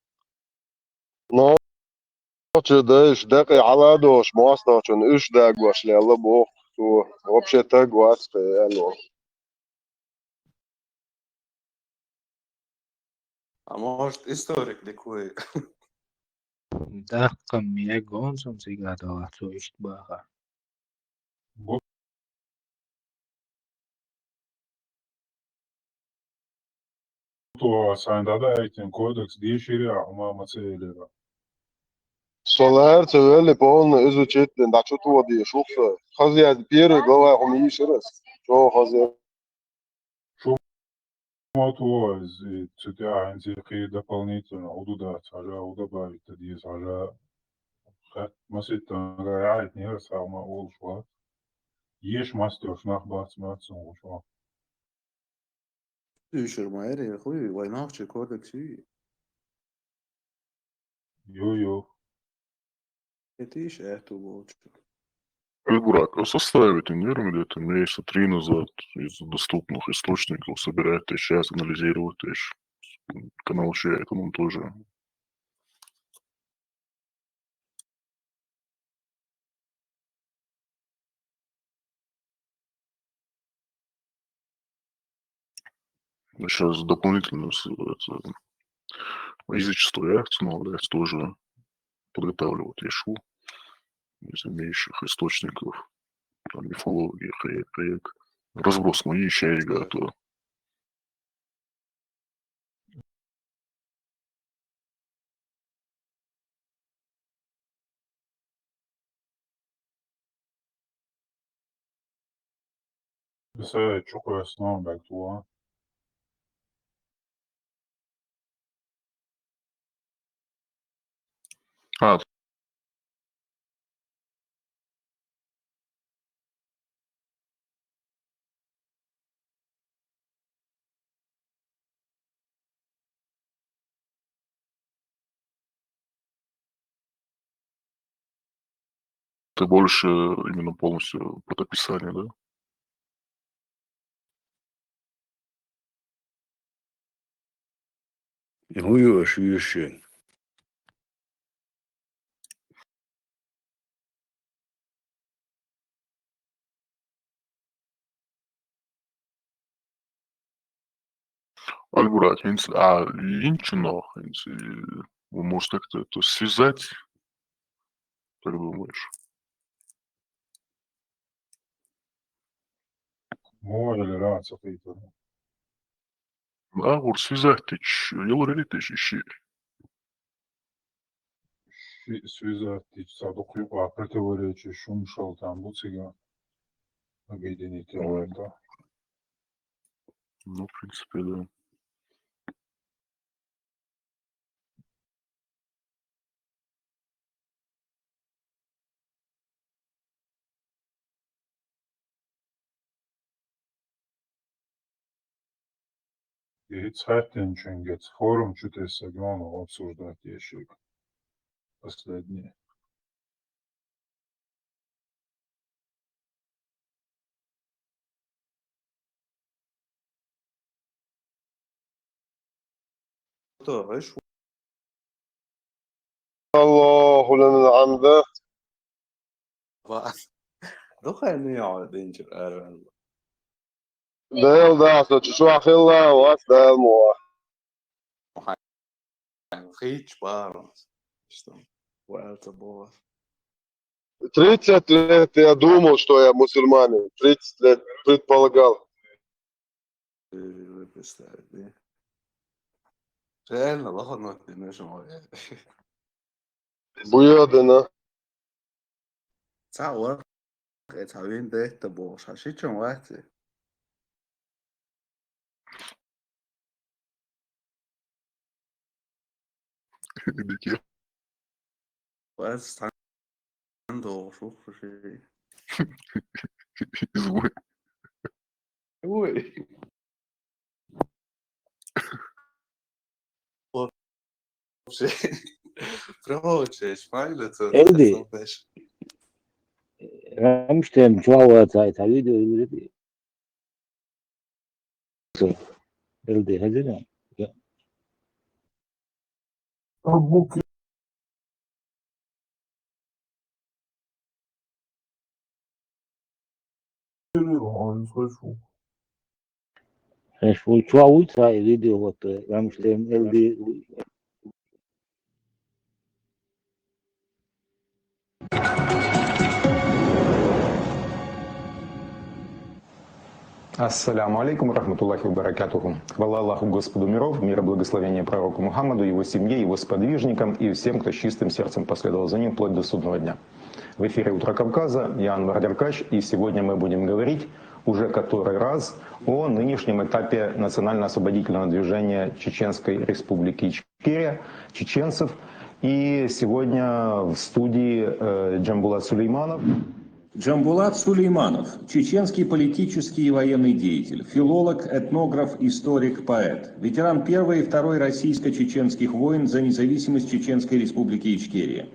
Noche deš, dekai aladoš, mostačun, išdegvaš, liela buvo. Tu, вообще так гвацпе, ну. А может, историк ликует. Да, кам я гонсом сигадо, то есть баха. То сандада этим кодекс деширя, мама целера. Solar söyle polno izuçet, da çu tu diye şuxsa. Xaziyat bir gova xumiyi şiras. Çok xaziyat. في дополнительно удудать, удобавить, есть مثل رعاية نيرس أو ما أقول شو يش ماستر شناخ بات سمعت شو Düşürmeye ya خوي ويناخش كودك شي يو تيش эту вот. Эльбурак, а составить инверно где-то месяца 3 назад из доступных источников собирать, то есть сейчас анализировать, то есть канал Чай, он тоже. Сейчас дополнительно язычество реакции налагается тоже подготавливать Ишу из имеющих источников, там, мифологии, хаек, разброс мои чай готовы. بس çok öğretmen belki o. А, ты больше именно полностью под описание, да? هو شو يشين Альбурак, а линчино, вы можете как-то это связать, как думаешь? Мой или рад соприто. А, вот связать ты, елорели ты ищи. Связать садок юга противоречие шум шел там буцига. Объединить это. Ну, в принципе, да. И цайтен ченгец форум что-то с огромным обсуждать еще последние. تو ايش الله لنا العمدة هو دوخ انه يقعد ينجر ارن ديل داخل شو أخيلا وأسدال موا خيش بارنس что это было 30 лет я думал, что я мусульманин. 30 лет предполагал. представить реально ладно ты нажимал Буйодина. цаур цавин да это было шашичен вати Где? بس عنده شوف شيء Извой. Ой. Provočeš, fajno to. Eldi. Ramstem čuvao Zeit, a vidio ili Eldi, hazina. Buki. Значит, чувал Zeit, видео вот Ramstem Eldi. Ассаляму алейкум рахматуллахи ва баракатуху. Хвала Аллаху Господу миров, мир и благословение пророку Мухаммаду, его семье, его сподвижникам и всем, кто с чистым сердцем последовал за ним вплоть до судного дня. В эфире «Утро Кавказа», я Анвар Деркач, и сегодня мы будем говорить уже который раз о нынешнем этапе национально-освободительного движения Чеченской Республики Ичкерия, чеченцев. И сегодня в студии Джамбулат Сулейманов. Джамбулат Сулейманов – чеченский политический и военный деятель, филолог, этнограф, историк, поэт, ветеран Первой и Второй российско-чеченских войн за независимость Чеченской Республики Ичкерия.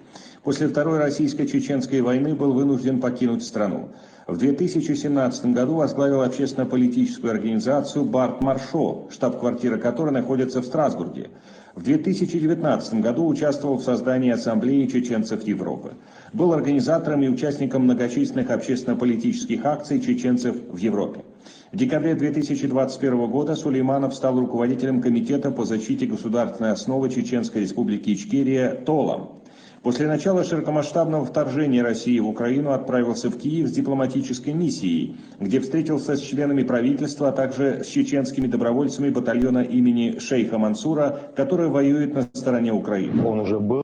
После Второй российско-чеченской войны был вынужден покинуть страну. В 2017 году возглавил общественно-политическую организацию «Барт Маршо», штаб-квартира которой находится в Страсбурге. В 2019 году участвовал в создании Ассамблеи чеченцев Европы. Был организатором и участником многочисленных общественно-политических акций чеченцев в Европе. В декабре 2021 года Сулейманов стал руководителем Комитета по защите государственной основы Чеченской Республики Ичкерия «Толам». После начала широкомасштабного вторжения России в Украину отправился в Киев с дипломатической миссией, где встретился с членами правительства, а также с чеченскими добровольцами батальона имени шейха Мансура, который воюет на стороне Украины. Он уже был.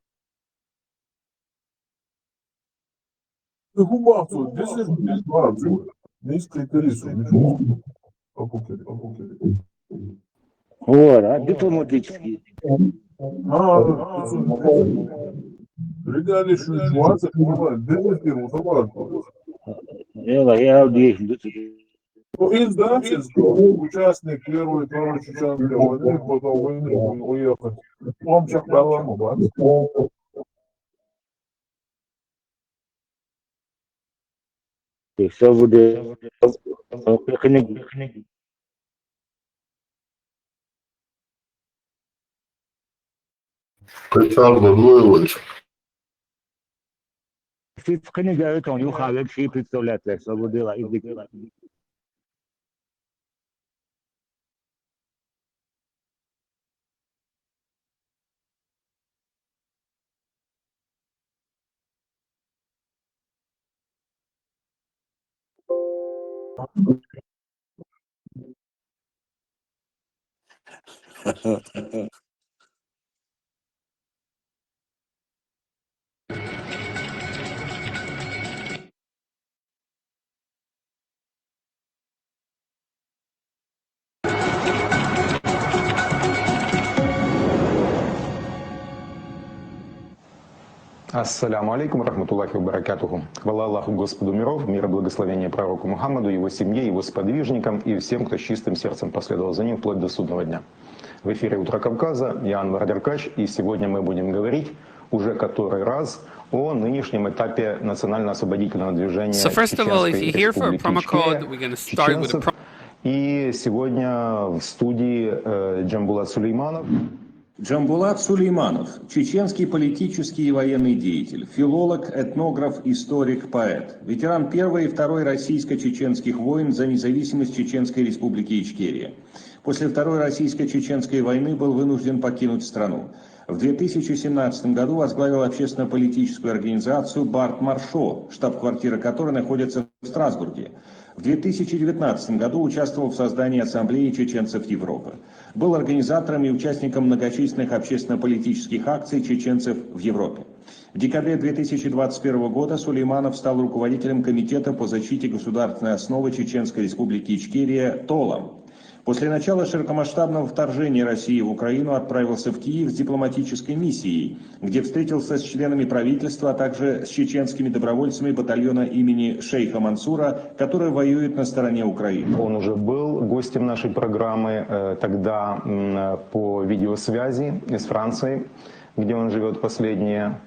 Вот, а дипломатический. Я участник Первой и Второй Чеченской войны, потом вынужден уехать. Он чакбалама, бац. все буде книга это он юхавек ши представляет свободила и Ассаляму алейкум, рахматуллахи ва баракатуху. Хвала Аллаху Господу миров, мир и благословение пророку Мухаммаду, его семье, его сподвижникам и всем, кто с чистым сердцем последовал за ним вплоть до судного дня. В эфире «Утро Кавказа», я Анвар Деркач, и сегодня мы будем говорить уже который раз о нынешнем этапе национально-освободительного движения Чеченской Республики чеченцев. И сегодня в студии Джамбулат Сулейманов. Джамбулат Сулейманов – чеченский политический и военный деятель, филолог, этнограф, историк, поэт, ветеран Первой и Второй российско-чеченских войн за независимость Чеченской Республики Ичкерия. После Второй российско-чеченской войны был вынужден покинуть страну. В 2017 году возглавил общественно-политическую организацию «Барт Маршо», штаб-квартира которой находится в Страсбурге. В 2019 году участвовал в создании Ассамблеи чеченцев Европы. Был организатором и участником многочисленных общественно-политических акций чеченцев в Европе. В декабре 2021 года Сулейманов стал руководителем Комитета по защите государственной основы Чеченской Республики Ичкерия «Толам». После начала широкомасштабного вторжения России в Украину отправился в Киев с дипломатической миссией, где встретился с членами правительства, а также с чеченскими добровольцами батальона имени шейха Мансура, который воюет на стороне Украины. Он уже был гостем нашей программы тогда по видеосвязи из Франции, где он живет последние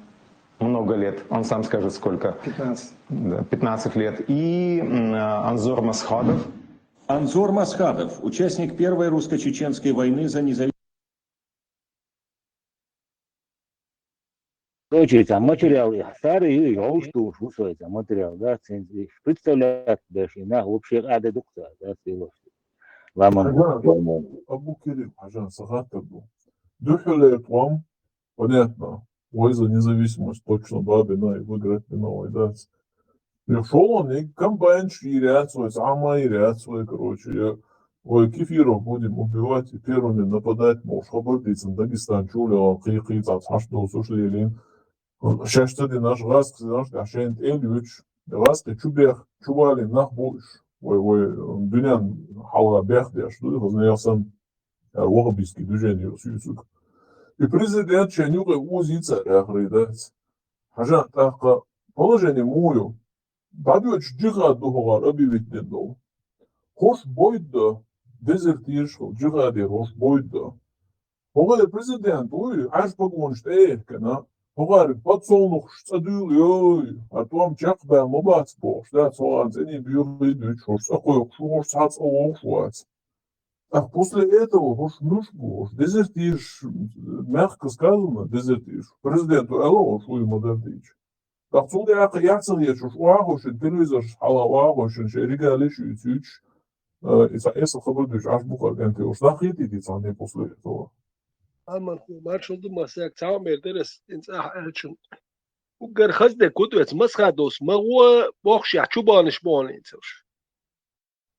много лет. Он сам скажет сколько. 15. Да, 15 лет. И Анзор Масхадов. Анзор Масхадов, участник Первой русско-чеченской войны за независимость. Получается, материалы старые, я что усвоится материал, да, представляет даже на общий ряд доктора, да, Абу Кирилл, Хажан Сахатабу. Духелет вам, понятно, вой за независимость, точно бабина и выиграть новый, да. Шел он и комбайнш и реакцию, сама и реакцию, короче, ой, кефиров будем убивать и первыми нападать, мол, шабардицам, Дагестан, чуля, киица, сашто, сушлелин, شاشتدي ناش غاسك ناش عشان تقلوش غاسك تشوبيخ تشوالي نخبوش ودنيا حالا بيخدي أشتو هزني يصن وغبيسكي دوجيني وسيوسوك البريزيدنت شنيوغي وزيتsa آخريدات حاجة تاقا положение мою بعدوش جيغا دوغار أبي ويتنين دو خوش بويدا ديزرتيرش جيغا دي خوش بويدا هو البريزيدنت وي عاش بقونش ايه كنا هو باتسونوخ تصدول يوي اتوام جاقبا مبات بوش دا صوان زني بيوغي دوش خوش أخويق شو خوش ساعت أوغ شوات Ах, после этого хош нушбу, дезертиш, мягко сказано, дезертиш. Президенту Эло, шо ему дадич. Так цунде ака яцелье, шо уагошен, телевизор хала уагошен, ше регалиш ютюч, эса хабадуш, аш бухар генте, уж нахити дицане после этого. Aman marshal masak تعمل درس انساح ألشن وقر خزده كدوة مسخدوس ما هو بوخش يحشوبانش بانينسوش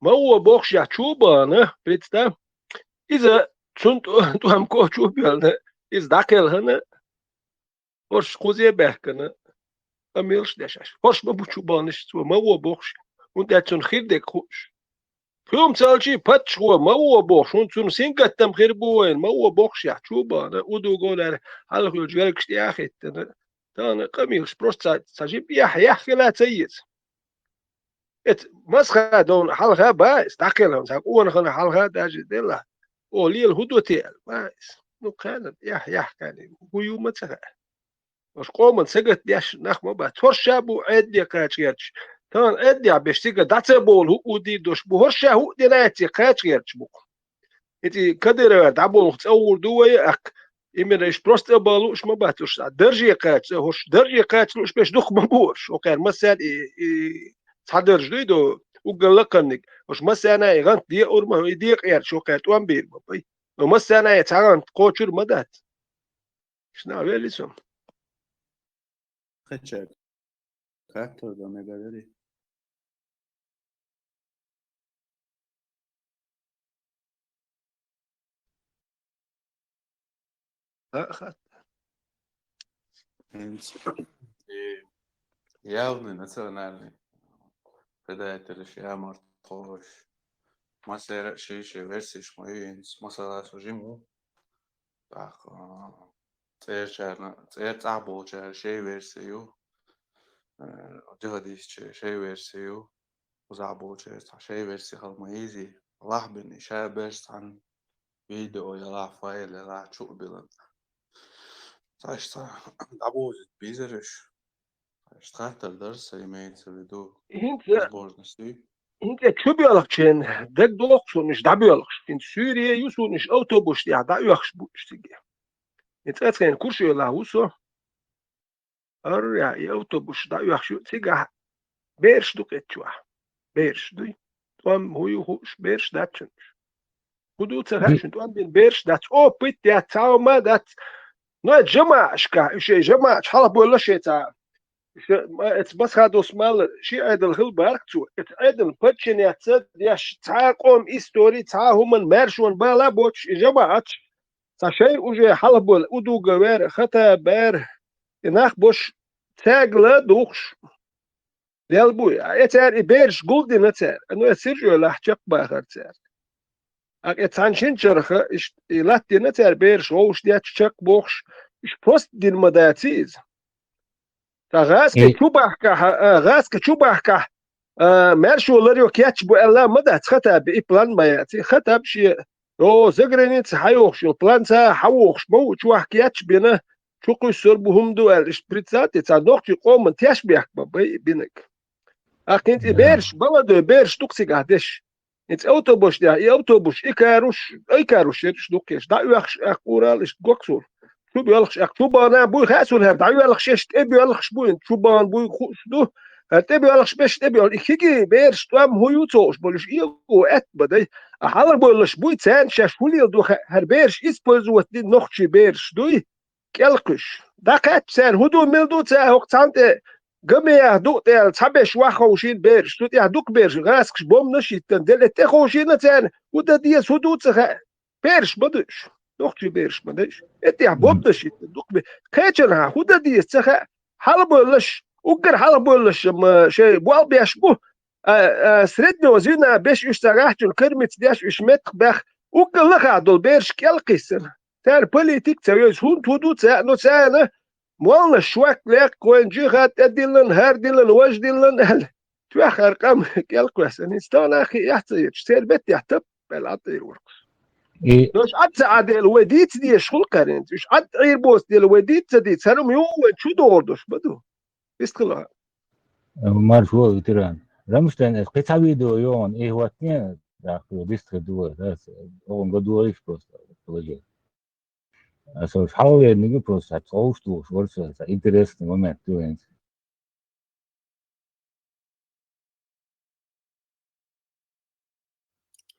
ما هو بوخش يحشوبانه بريتستا إذا كنت هم كوشو بيالنا إذا داخل هنا ورش خوزي بحكنا أميلش دشاش ورش ما بوشوبانش سو ما هو بوخش وانت تون خير دك خوش فيهم تالشي باتش هو ما هو بوخش وانتون سينكت تم خير بوين ما هو بوخش يحشوبانه ودو قولار هل خلو جوالك اشتياخي تانا قميلش بروست ساجيب يحكي لا تسيز ات مسخة دون حلقة بايس تاكلهم ساق وانا خنا حلقة داجي ديلا ولي الهدو تيل بايس نو كان كان ويو متسخة وش قومن سقط ديش نخ ما بتفرش شابو عدي كاتشيرش تان عدي عبشتيك داتبول هو دي دوش بهرش هو دي ناتي كاتشيرش بو انتي كدر دابول تصور دوي اك إمن إيش بروست بالوش ما باتوش درجة كاتش هوش درجة كاتش بيش دخ مبورش وكان مثلا صدر جديدو وقلقنك وش مثلا يغنت دي أورما يديق ير شو كات وان بير بابي ومثلا يتعان قوتشر مدات شنو ويلي سوم خدشك كاتو ده مقدري أخذ явный национальный предатель я мартош масера шиши версиш мои масала сужиму так церцаболча шей версию جهديش شيء версию заболча шей версию халмаизи лахбен шаберс عن فيديو يلا فايل يلا شو بلن Значит, обузит бизериш. Штатер درس имеется в виду возможности. انت شو بيالكشين دك دوخش مش دا بيالكش in Syrien يوسو مش autobus ja da يخش بوشتيجي انت اتكن كورشو لا وسو ار يا autobus دا يخش تيجا بيرش دوكتشوا بيرش دي توم هوش بيرش داتشن خدو تهاشن توم بين بيرش دات او بيت يا تاوما دات نو جماعة شكا شيء جماعة حلب ولا شيء تا بس هذا اسمه شيء عدل هل باركتو عدل بتشين يتصد ياش تعاقم إستوري تعاهم من مارشون بالا بوش جماعة شيء وجه حلب ولا ودو جوار خطا بار ناخ بوش تاجلا دوخش ديال بوي اتار بيرش جولدي نتار انه يسيرجو لاحتق باخر تار اتانشين شرخه لاتي نتار بيرش وش ديات تشك بوخش إيش بوست دين مداتيز غاسك شو بحكة مارشو لريو كياتش بو ألا مدات خطأ بإي بلان ما ياتي خطأ بشي او زغرينيت حيوخش البلان تا حوخش مو شو حكياتش بينا شو قيسر بهم دوال إشبريتسات تا نوختي قوم من تياش بيحكما بينك أكنت بيرش بلدو بيرش توكسي قهدش انت أوتوبوش دا إي أوتوبوش إي كاروش يرش دوكيش دا يوخش أكورال إش دوكسور شو بيالخش شو بانا بوي خاسون هاد دعوا يالخش ايش تبي يالخش بوين شو بان بوي خدو تبي يالخش باش تبي يالخيجي بيرش توام هو يوتوش بولش ايو ات بدي حاضر بولش بوي تسان شاش ولي دو هر بيرش اسبوزوت دي نوختشي بيرش دوي كالقش دقات سان هدو ملدو تا وقتانت قمي دو تال تحبش واخوشين بيرش تو تي دوك بيرش غاسكش بوم نشيت دل تخوشين تان ودا ديس هدو تخ بيرش بدش نوختشي بيرش بدش اتي بوم نشيت دوك كاتشنا هدا ديس تخ حلبولش وقر حلبولش شيء بوال بيشبه سردنا وزينا بيش اشتغحت الكرمت ديش اشمت بخ وقر لخا دول بيرش كالقيسن تار بوليتيك تريز هون تودو تسانو تسانا موالنا شواك ليك وين جيغات ادلن هاردلن وجدلن هل توخ ارقام كالقيسن استانا اخي يحتي تشتير بيت يحتب بالعطير ورقص دوش عد سعادة الوديت دي شغل قرنت دوش عد عير بوست دي الوديت دي سنم يوم شو دوردوش بدو بيستقلها مال شو تران رمشتن قطع فيديو يون ايه هو اثنين داخل بيست دو اون بدو ايش بوست توجه اسو حاول نيجي بوست هتوشتو شورس انترست مومنت تو انت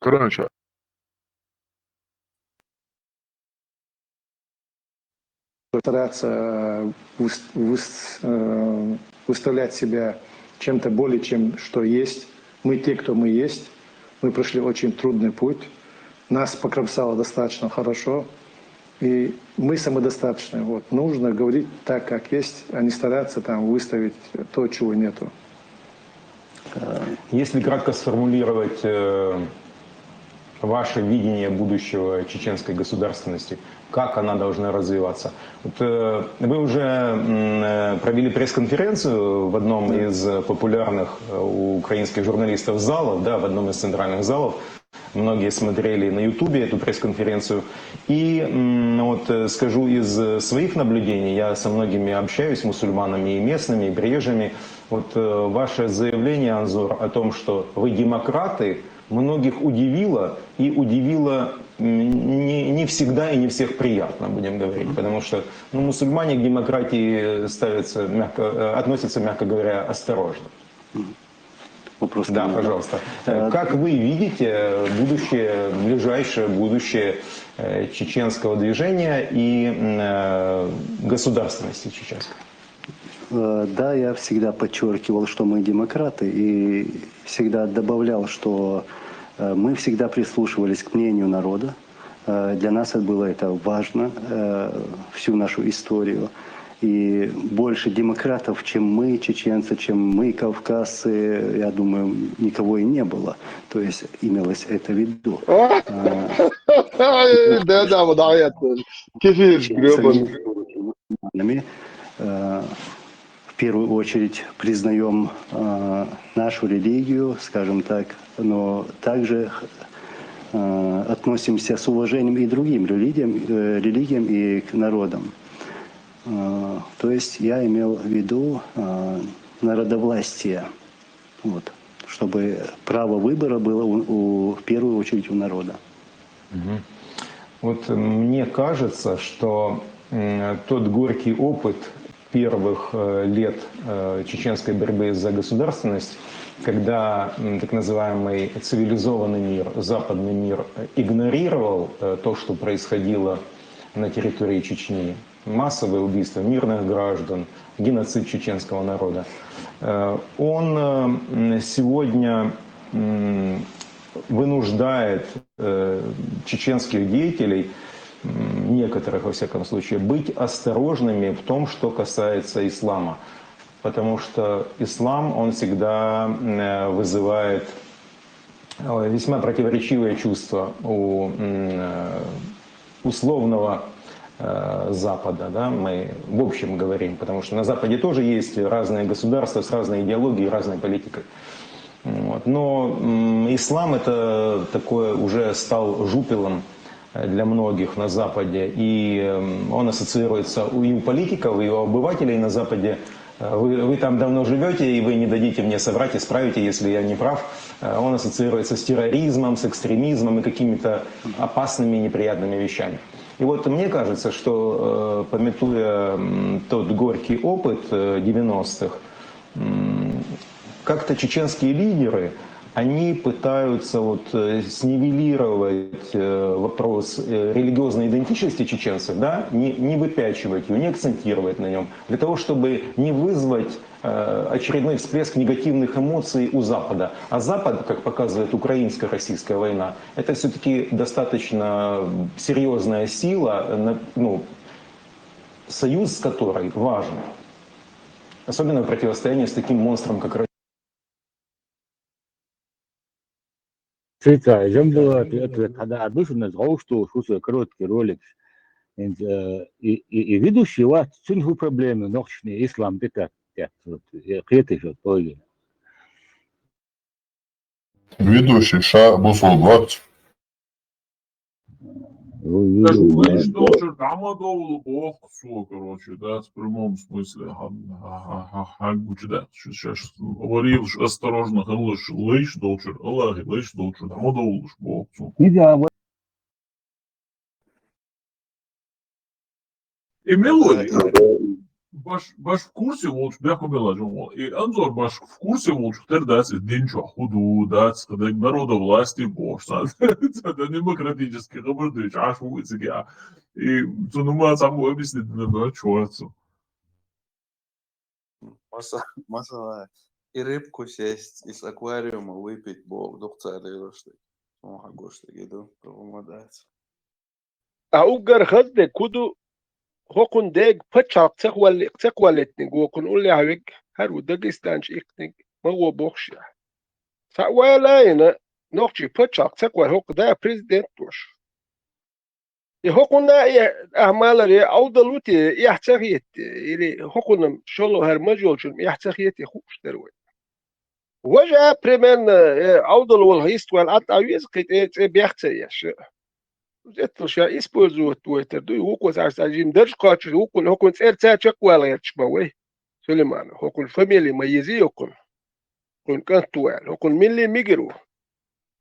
Кранча. Стараться выставлять себя чем-то более, чем что есть. Мы те, кто мы есть. Мы прошли очень трудный путь. Нас покромсало достаточно хорошо. И мы самодостаточны. Вот. Нужно говорить так, как есть, а не стараться там выставить то, чего нету. Если кратко сформулировать ваше видение будущего чеченской государственности, как она должна развиваться? Вот, вы уже провели пресс-конференцию в одном из популярных украинских журналистов залов, да, в одном из центральных залов. Многие смотрели на Ютубе эту пресс-конференцию. И вот скажу из своих наблюдений, я со многими общаюсь, мусульманами и местными, и приезжими. Вот ваше заявление, Анзор, о том, что вы демократы, многих удивило, и удивило не всегда и не всех приятно, будем говорить, потому что мусульмане к демократии относятся, мягко говоря, осторожно. Вопрос. Да, пожалуйста. Как вы видите будущее, ближайшее будущее чеченского движения и государственности чеченской? Да, я всегда подчеркивал, что мы демократы, и всегда добавлял, что мы всегда прислушивались к мнению народа. Для нас это важно всю нашу историю. И больше демократов, чем мы, чеченцы, чем мы, кавказцы, я думаю, никого и не было. То есть имелось это в виду. Да, وضعيات كيف В первую очередь признаем нашу религию, скажем так, но также относимся с уважением и к другим религиям и к народам. То есть я имел в виду народовластие, вот, чтобы право выбора было в первую очередь у народа. Вот мне кажется, что тот горький опыт первых лет чеченской борьбы за государственность, когда так называемый цивилизованный мир, западный мир игнорировал то, что происходило на территории Чечни, массовые убийства мирных граждан, геноцид чеченского народа, он сегодня вынуждает чеченских деятелей, некоторых во всяком случае, быть осторожными в том, что касается ислама. Потому что ислам, он всегда вызывает весьма противоречивые чувства у условного Запада, да, мы в общем говорим, потому что на Западе тоже есть разные государства с разной идеологией, разной политикой. Вот. Но ислам это такое уже стал жупелом для многих на Западе, и он ассоциируется и у политиков, и у обывателей на Западе. Вы там давно живете, и вы не дадите мне соврать, исправите, если я не прав. Он ассоциируется с терроризмом, с экстремизмом и какими-то опасными, неприятными вещами. И вот мне кажется, что, памятуя тот горький опыт 90-х, как-то чеченские лидеры, они пытаются вот снивелировать вопрос религиозной идентичности чеченцев, да, не выпячивать ее, не акцентировать на нем, для того, чтобы не вызвать очередной всплеск негативных эмоций у Запада. А Запад, как показывает украинско-российская война, это все-таки достаточно серьезная сила, ну, союз с которой важен. Особенно в противостоянии с таким монстром, как Россия. Цвета, жембо, ответ, когда обычно что короткий ролик. И ведущий у вас цинху проблемы, ночные ислам бекат, креты же тоже. Ведущий ша бусол 20. Даже лишь должен Амадоулу бог все, короче, да, в прямом смысле, сейчас говорил, осторожно, лишь должен, Аллах, лишь должен, Амадоулу бог все. И мелодия, баш в курсе волч, бяху мелодию, и Анзор баш в курсе волч, тердаться динчо худу, даться, когда народа власти бош, это демократически, хабардыч, аж вуйцега, и цунума саму объяснить на бачуацу. Масала, и рыбку сесть из аквариума выпить, бог, доктор Лерошты. Оха, гошты, иду, помогается. А угар хазде куду هوكون ديج بتشاق تقوالتني وكون أولي هاويك هارو داغستانش إقنيك ما هو بوخشا سأوالاينا نوخشي بتشاق تقوال هوك دا بريزيدنت بوش هوكون أعمال ري أودلوتي يحتاجيت إلي هوكون شلو هرمجولشون يحتاجيت يخوش دروي وجا بريمان أودلو الهيست والعط أويز قيت بيحتاجيش Это же используют Twitter, да и укус один даже качу, укун церца чаквала я чмавей, Сулейман, укун фамилия моей укун, укун кантуэл, укун милли мигеру,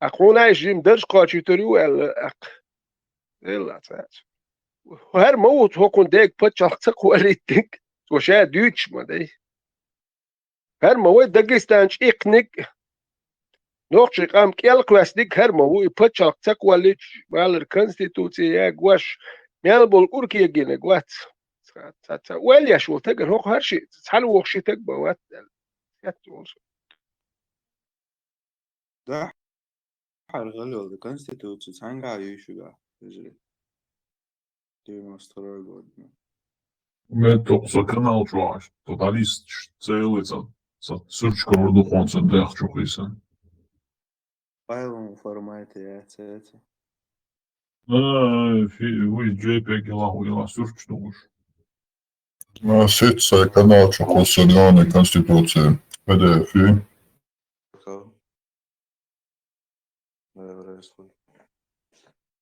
а куна жим даже качу торюэл, элла цац. Хер моут укун дег пачак цаквалитик, соша дюч мадей. Хер моут Дагестанч икник. نوخشي قام كيال كواسديك هرمو ويبتشاق تقواليج مال الكونستيتوسيا غواش ميالبول أوركي جينا غوات ويليا شو تقل هوك هرشي تحل وخشي تقبا وات ده حرغلو الكونستيتوسيا تانغا يشوغا تجري 92 год. Меток за канал чуаш, тоталист целится, сучка родухонца дэх чухисан. В файловом формате яйца. Вы JPEG лагуила сюрч думаешь? Сеть канал Конституционной Конституции PDF.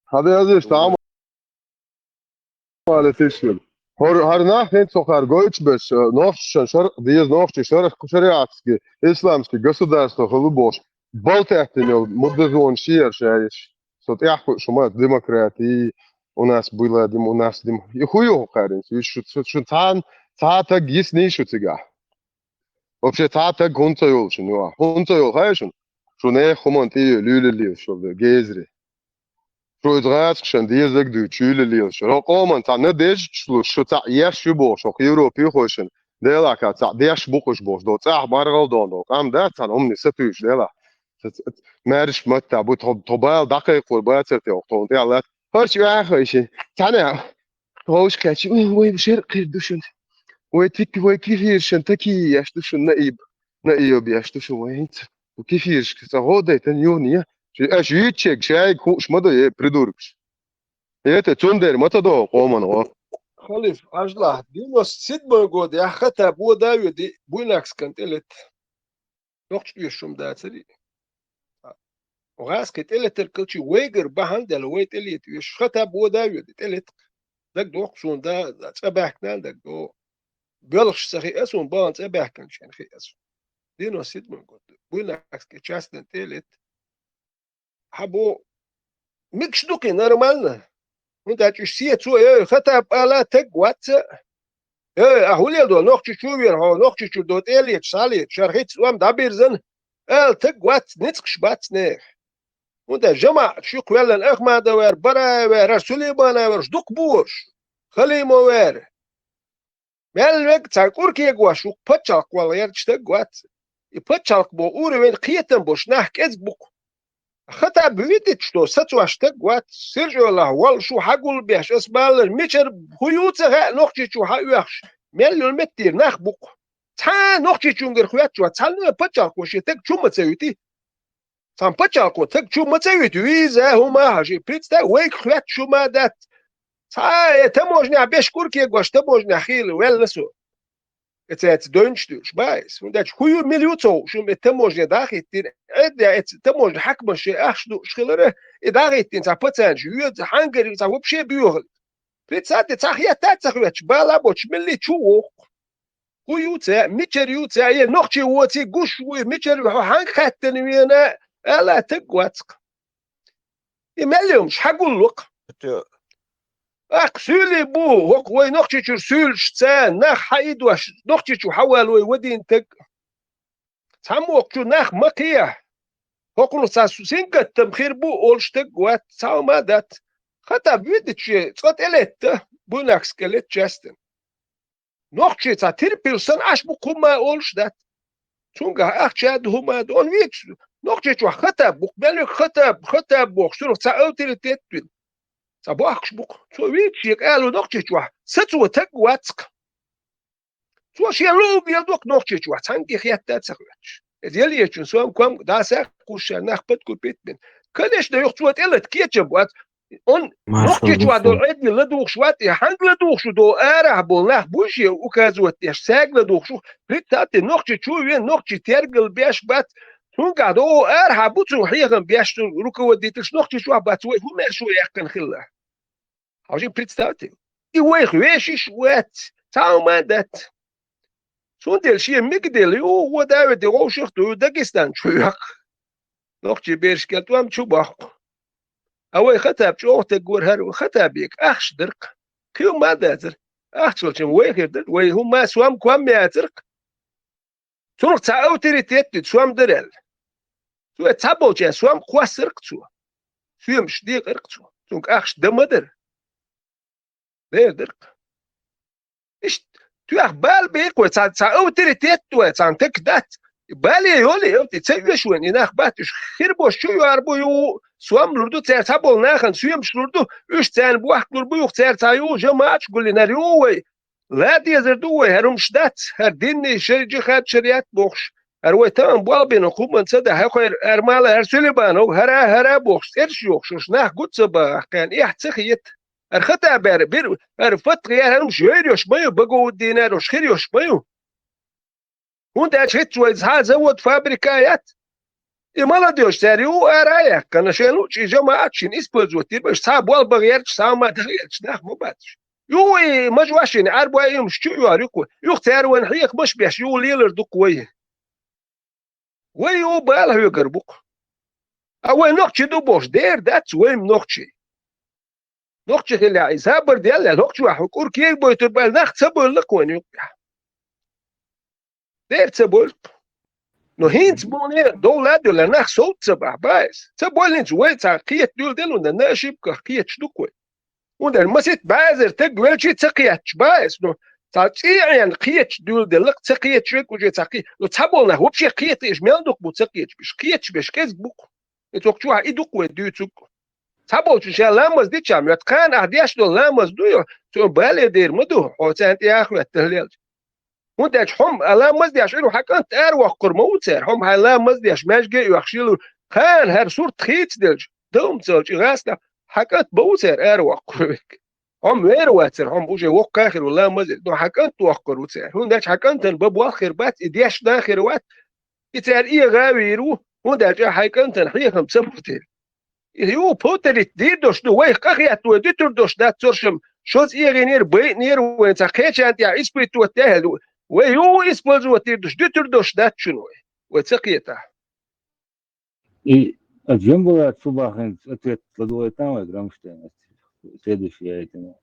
هذا هذا تعامل على تشكيل هر ناحية سخر قويش بس نفس شرق ديز نفس شرق شريعتك إسلامك государство خلوبوش بلتحتني مدزون شير شايش صوت يحكوا شو ديمقراطي у нас было у нас и хуёво карин что та гис не что тебя вообще та гонцоёл что ну гонцоёл знаешь что не хомонти люлели что гезри что драться что дезек ду чулели что коман та не дэж что та я шибо что европе хочен дела ка та деш бухош бош до та маргал дондо ам да та умни сатуш дела مارش متى أبو طبال دقيق والباتر تيوقتون تيالات هرش واخيش تانا هوش كاتش وي بشرق دوشن وي تيك وي كيفيرشن تكي يشتوشن نائب يشتوشن وينت وكيفيرش كتاغودي تنيونيا اش يتشك شاي كوش مدى придуркш это تندر متى دو قومن خليف أجلا دينوس سيدمن قود يا خطا بو داوي دي بويناكس كانتلت نوخش يشوم داتري وغاس كتلت الكلشي ويجر بهندل ويت اليت يش خطا بو داوي تلت دك دوخ شون دا تبعكنا دك دو بلش سخي اسون بان تبعكن شان خي اسون دينوس سيدمن قود بويناكس كتشاستن تلت حبو ميكش دوكي نورمالنا وانت هتشتيه تو خطا بالا تقوات أهولي دو نوخش شوبير هو نوخش شو دوت إليت ساليت شرحيت سوام دابيرزن تقوات نتكش باتنير وانت جمع شو قويلن أخما دوير برا وير سليمان وير شدوك بوش خليمو وير مالوك تاكور كيقوا شو بتشالك ولا يرتش تقوات يبتشالك بو أوري وين قيتن بوش نحك إزبوك خطا بويتت شتو ستواش تقوات سيرجو الله وال شو حقول بيش اسبال ميشر خيوت غا نوخش شو حيوخش مليون متر نخبوك 차 녹지 중거 후야죠 차는 버자고 시택 주무세유디 참 버자고 택 주무세유디 이제 후마 하시 프리츠다 왜 후야주마다 차 таможня без курки гош таможня хил велнесу это дönштүш байс und das хую милиуцо шуме таможня дахитин это таможня хакмаш ахшу шхилere идагитин за пацанж юд хангери за вообще бюр прицате цахята цахвеч балабоч милли чуу хуюце мичерюце ай нохчи уоци гушуй мичер хангхаттен вена ала тгвацк имелюм шагуллук ак сюли бу вок وي نوختشور سülشца nach haidwash نوختشو حوالوي ودين تك самокчу nach макия هوكلو ساسوسينكت تمخير بو اولشتك وات ساومادات خطا بيدچ صوت الت بوناك سكلت جاستن نوختشي تا تيربيلسن اش بو كوما اولشدات تونغا اخشاد هما دون ويتش نوختشو خطا بو بلك خطا بو خسرو تا اوتوريتيت صباحش بوك سو ويتشي قالوا نوختشوا ستو تقواتك سو شيلو بيدوك نوختشوا تانكي خياتا تسخوتش ديالي يچون سوام كوام داسا كوش نخبت كوبيتبن كلش دا يختوات الا تكيتشبوات اون نوختشوا دو عدني لدوخ شوات هانغ لدوخ شو دو اره بول نخ بوشي وكازوات يش ساق لدوخ شو بريتاتي نوختشوا وين نوختشي ترجل بيش بات تونغا دو اره بوتو حيغن بيش روكو وديتش نوختشوا بات وي هما شو يحكن خلا Hoje представьте. И вы вещи вот таумадат. Сундел ши мигдел ю водаве де оших ту Дагестан чуяк. Нохчи бершкет вам чубах. А вы хатаб чохте гурхар хатабик ахшдырк. Кю мадатер. Ахчул чем вы хердер вы хума свам квам мятырк. Сунук ца авторитет свам дерел. Су цаболча свам квасырк цу. Сюм шдик ырк цу. Сунук ахш дамадер. Derk. Is tu ach bal beek wat sa autoritet wat san tek dat. Bal yoli ot tsayush wen inach batish khir bosh shu yarbu yu swam lurdu tser sabol nahan suyam shurdu üç tane bu aklur bu yok tser tayu jamaat gulinar yu we la dizerdu we herum shdat her dinni shirji khat shariat bokhsh her we tamam bu albin kuman sada ha khair ermala her sulibano hara bokhsh ersh yok shush nah gut sabah kan ihtsikhit الخطأ بير فتق يا هم شويريوش مايو بقوا دينار وشخيريوش مايو وانت اشهدت ويزها زود فابريكايات يمالا ديوش تاريو ارايك كان شيلو شي جماعات شين اسبوز وتير باش صعب والبغيرش صعب ما تغيرش ناخ مو باتش يوي مجواشين عربوا يوم شو ياريكو يختار ونحيك مش بيش يو ليلر دوك ويو باله يقربوك او نوختشي دو بوش دير داتس ويم نوختشي نوختشي اللي عايزها برديال نوختشي وحكور كيك بويتر بال ناخت سبول لك وين يوقع دير سبول نو هينز بوني دولاد ولا ناخ صوت سبع بايس سبول هينز ويت قيت دول دل ولا ناشب قيت شدوكوي وند المسيت بازر تقول شي تقيت بايس نو يعني قيت دول دل تقيت شك وجي تقي لو تبولنا هو بشي قيت ايش مالدوك بو تقيت بش قيت بش كيز بوك يتوقعوا يدوك وديتوك تبول شي لامز دي چام يتقان احدياش دول لامز دو تو بالي دير مدو او سنت يا اخو التهليل ونداش هم لامز دي عشان حكان تار وقر موتر هم لامز دي عش ماجي يخشيلو كان هر صورت خيت دلج دوم تسوج غاسنا حكات بوتر ار وقر هم وير واتر هم بوجي وق اخر ولا مز دو حكان توقر وتر ونداش حكان تن باب واخر بات دياش داخر وات يتر اي غاويرو ونداش حكان تن حيهم سبتر يو بوتريت دي دوش دو وي قخيات و دي دوش دات ترشم شوز ايغينير بي نير وين تخيش انت يا اسبيتو تهل ويو اسبوز وتير دوش دي دوش دات شنو وتسقيتا И о чем было от Субахин ответ Ладуя там и Грамштейна? Следующее этому.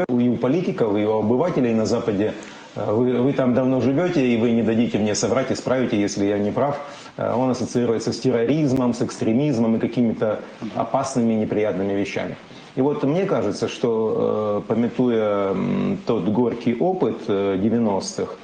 И у политиков, и у обывателей на Западе. Вы там давно живете, и вы не дадите мне соврать, исправите, если я не прав. Он ассоциируется с терроризмом, с экстремизмом и какими-то опасными, неприятными вещами. И вот мне кажется, что, памятуя тот горький опыт 90-х,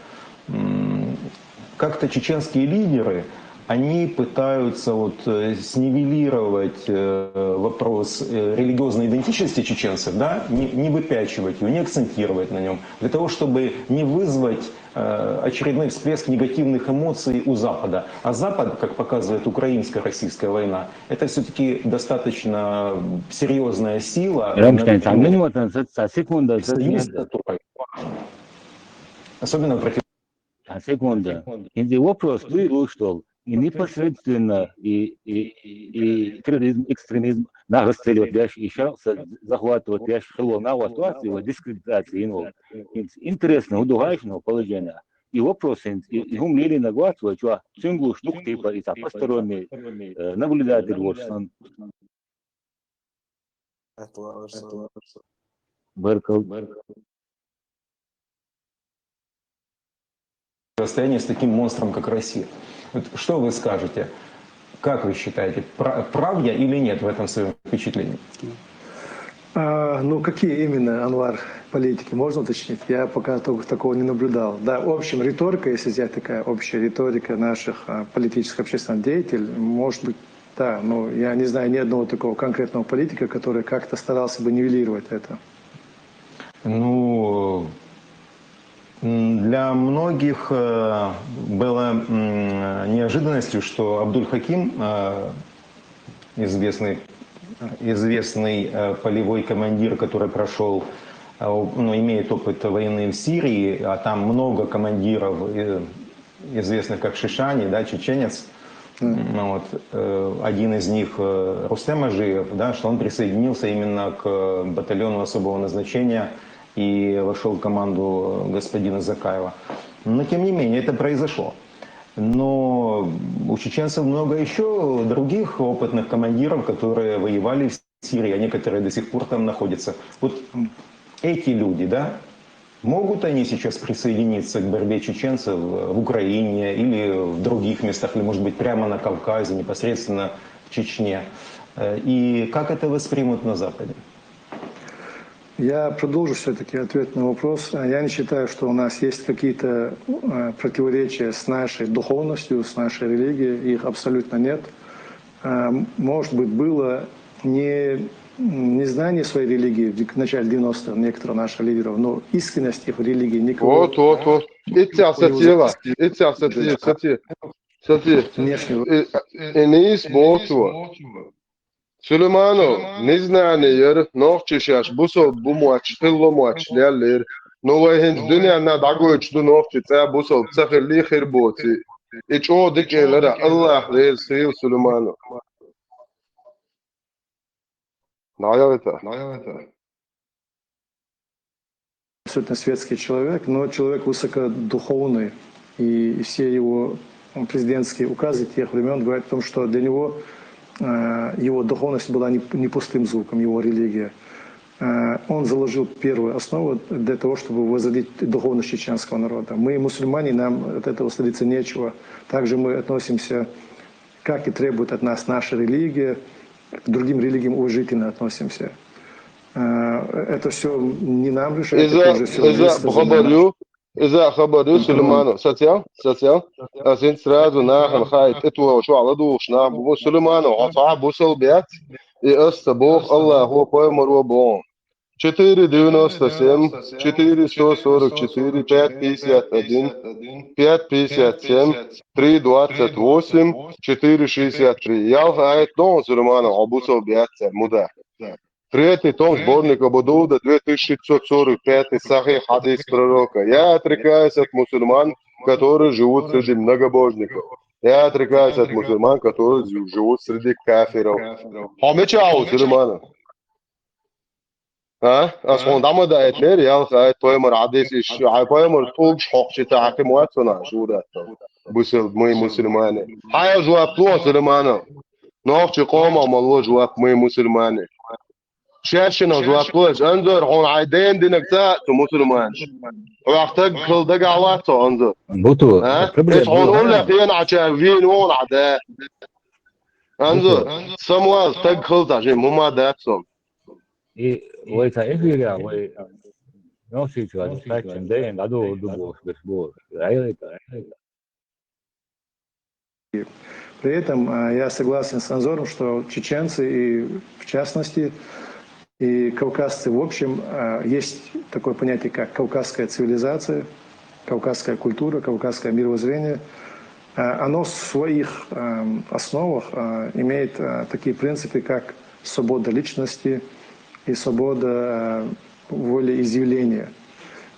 как-то чеченские лидеры, они пытаются вот снивелировать вопрос религиозной идентичности чеченцев, да, не выпячивать его, не акцентировать на нем, для того, чтобы не вызвать очередной всплеск негативных эмоций у Запада. А Запад, как показывает украинско-российская война, это все-таки достаточно серьезная сила. Союз, который особенно против... Секунда. И вопрос, что и непосредственно и терроризм, экстремизм, нагостелет, еще захватывать, шелона, ситуацию, дискредитации, интересно, удугачного положения. И вопросы, и умели нагласывать, что цинглу штук типа, и посторонний наблюдатель, вот, Беркл. Расстояние с таким монстром, как Россия. Вот что вы скажете? Как вы считаете, прав я или нет в этом своем впечатлении? Ну, какие именно, Анвар, политики, можно уточнить? Я пока такого не наблюдал. Да, в общем, риторика, если взять такая общая риторика наших политических общественных деятелей, может быть, да, но я не знаю ни одного такого конкретного политика, который как-то старался бы нивелировать это. Ну, для многих было неожиданностью, что Абдуль-Хаким, известный полевой командир, который прошел, имеет опыт войны в Сирии, а там много командиров, известных как Шишани, да, чеченец, один из них Рустем Ажиев, да, что он присоединился именно к батальону особого назначения и вошел в команду господина Закаева. Но тем не менее это произошло. Но у чеченцев много еще других опытных командиров, которые воевали в Сирии, а некоторые до сих пор там находятся. Вот эти люди, да, могут они сейчас присоединиться к борьбе чеченцев в Украине или в других местах, или, может быть, прямо на Кавказе, непосредственно в Чечне? И как это воспримут на Западе? Я продолжу все-таки ответ на вопрос. Я не считаю, что у нас есть какие-то противоречия с нашей духовностью, с нашей религией. Их абсолютно нет. Может быть, было незнание своей религии в начале 90-х некоторых наших лидеров, но искренность их в религии никого... Вот. Süleymanov, neznaniyir, noqçişaş, bu maç, hillo maç, lerler. Novahin dünyana dagoçdu noqçitsa, busol, tsahirli khirboti. İç o dikelere Allah reyl seyil Süleymanov. Наявэто. Абсолютно светский человек, но человек высокодуховный. И все его президентские указы тех времен говорят о том, что для него его духовность была не пустым звуком, его религия. Он заложил первую основу для того, чтобы возродить духовность чеченского народа. Мы, мусульмане, нам от этого стыдиться нечего. Также мы относимся, как и требует от нас наша религия, к другим религиям уважительно относимся. Это все не нам решать, это уже все إذا خبروا سليمان ساتيا أزين سراد وناخن خايت إتوا وشو على دوش نعم سليمان وعصاب وصل بيت يأستبوخ الله هو قيمر وبون 497 444 551 557 328 463 Я хает дом Сулеймана обусал бيت муда Третий том сборника Будуда, 2545 Сахих хадис пророка. Я отрекаюсь от мусульман, которые живут среди многобожников. Я отрекаюсь от мусульман, которые живут среди кафиров. Хамичау, Сулеймана. Асхондама да этер, я хай поэмар хадис иш, поэмар толк шохчи тахим уатсона, жудат. Бусел мы мусульмане. Хай жуап то Сулеймана. Нохчи кома малло жуап мы мусульмане. شاشنا جوابوش انظر هون عيدين دينك تا مسلمانش وقتك كل دقة عواته انظر بوتو ايش هون ولا فين عشافين هون عدا انظر سمواز تك خلط عشان مما داتسون И ويتا إفيريا وي نوشي شو هذا فاكشن دين عدو دبوش بشبور عيريتا. При этом я согласен с Анзором, что чеченцы, и в частности, и кавказцы в общем, есть такое понятие, как кавказская цивилизация, кавказская культура, кавказское мировоззрение. Оно в своих основах имеет такие принципы, как свобода личности и свобода волеизъявления.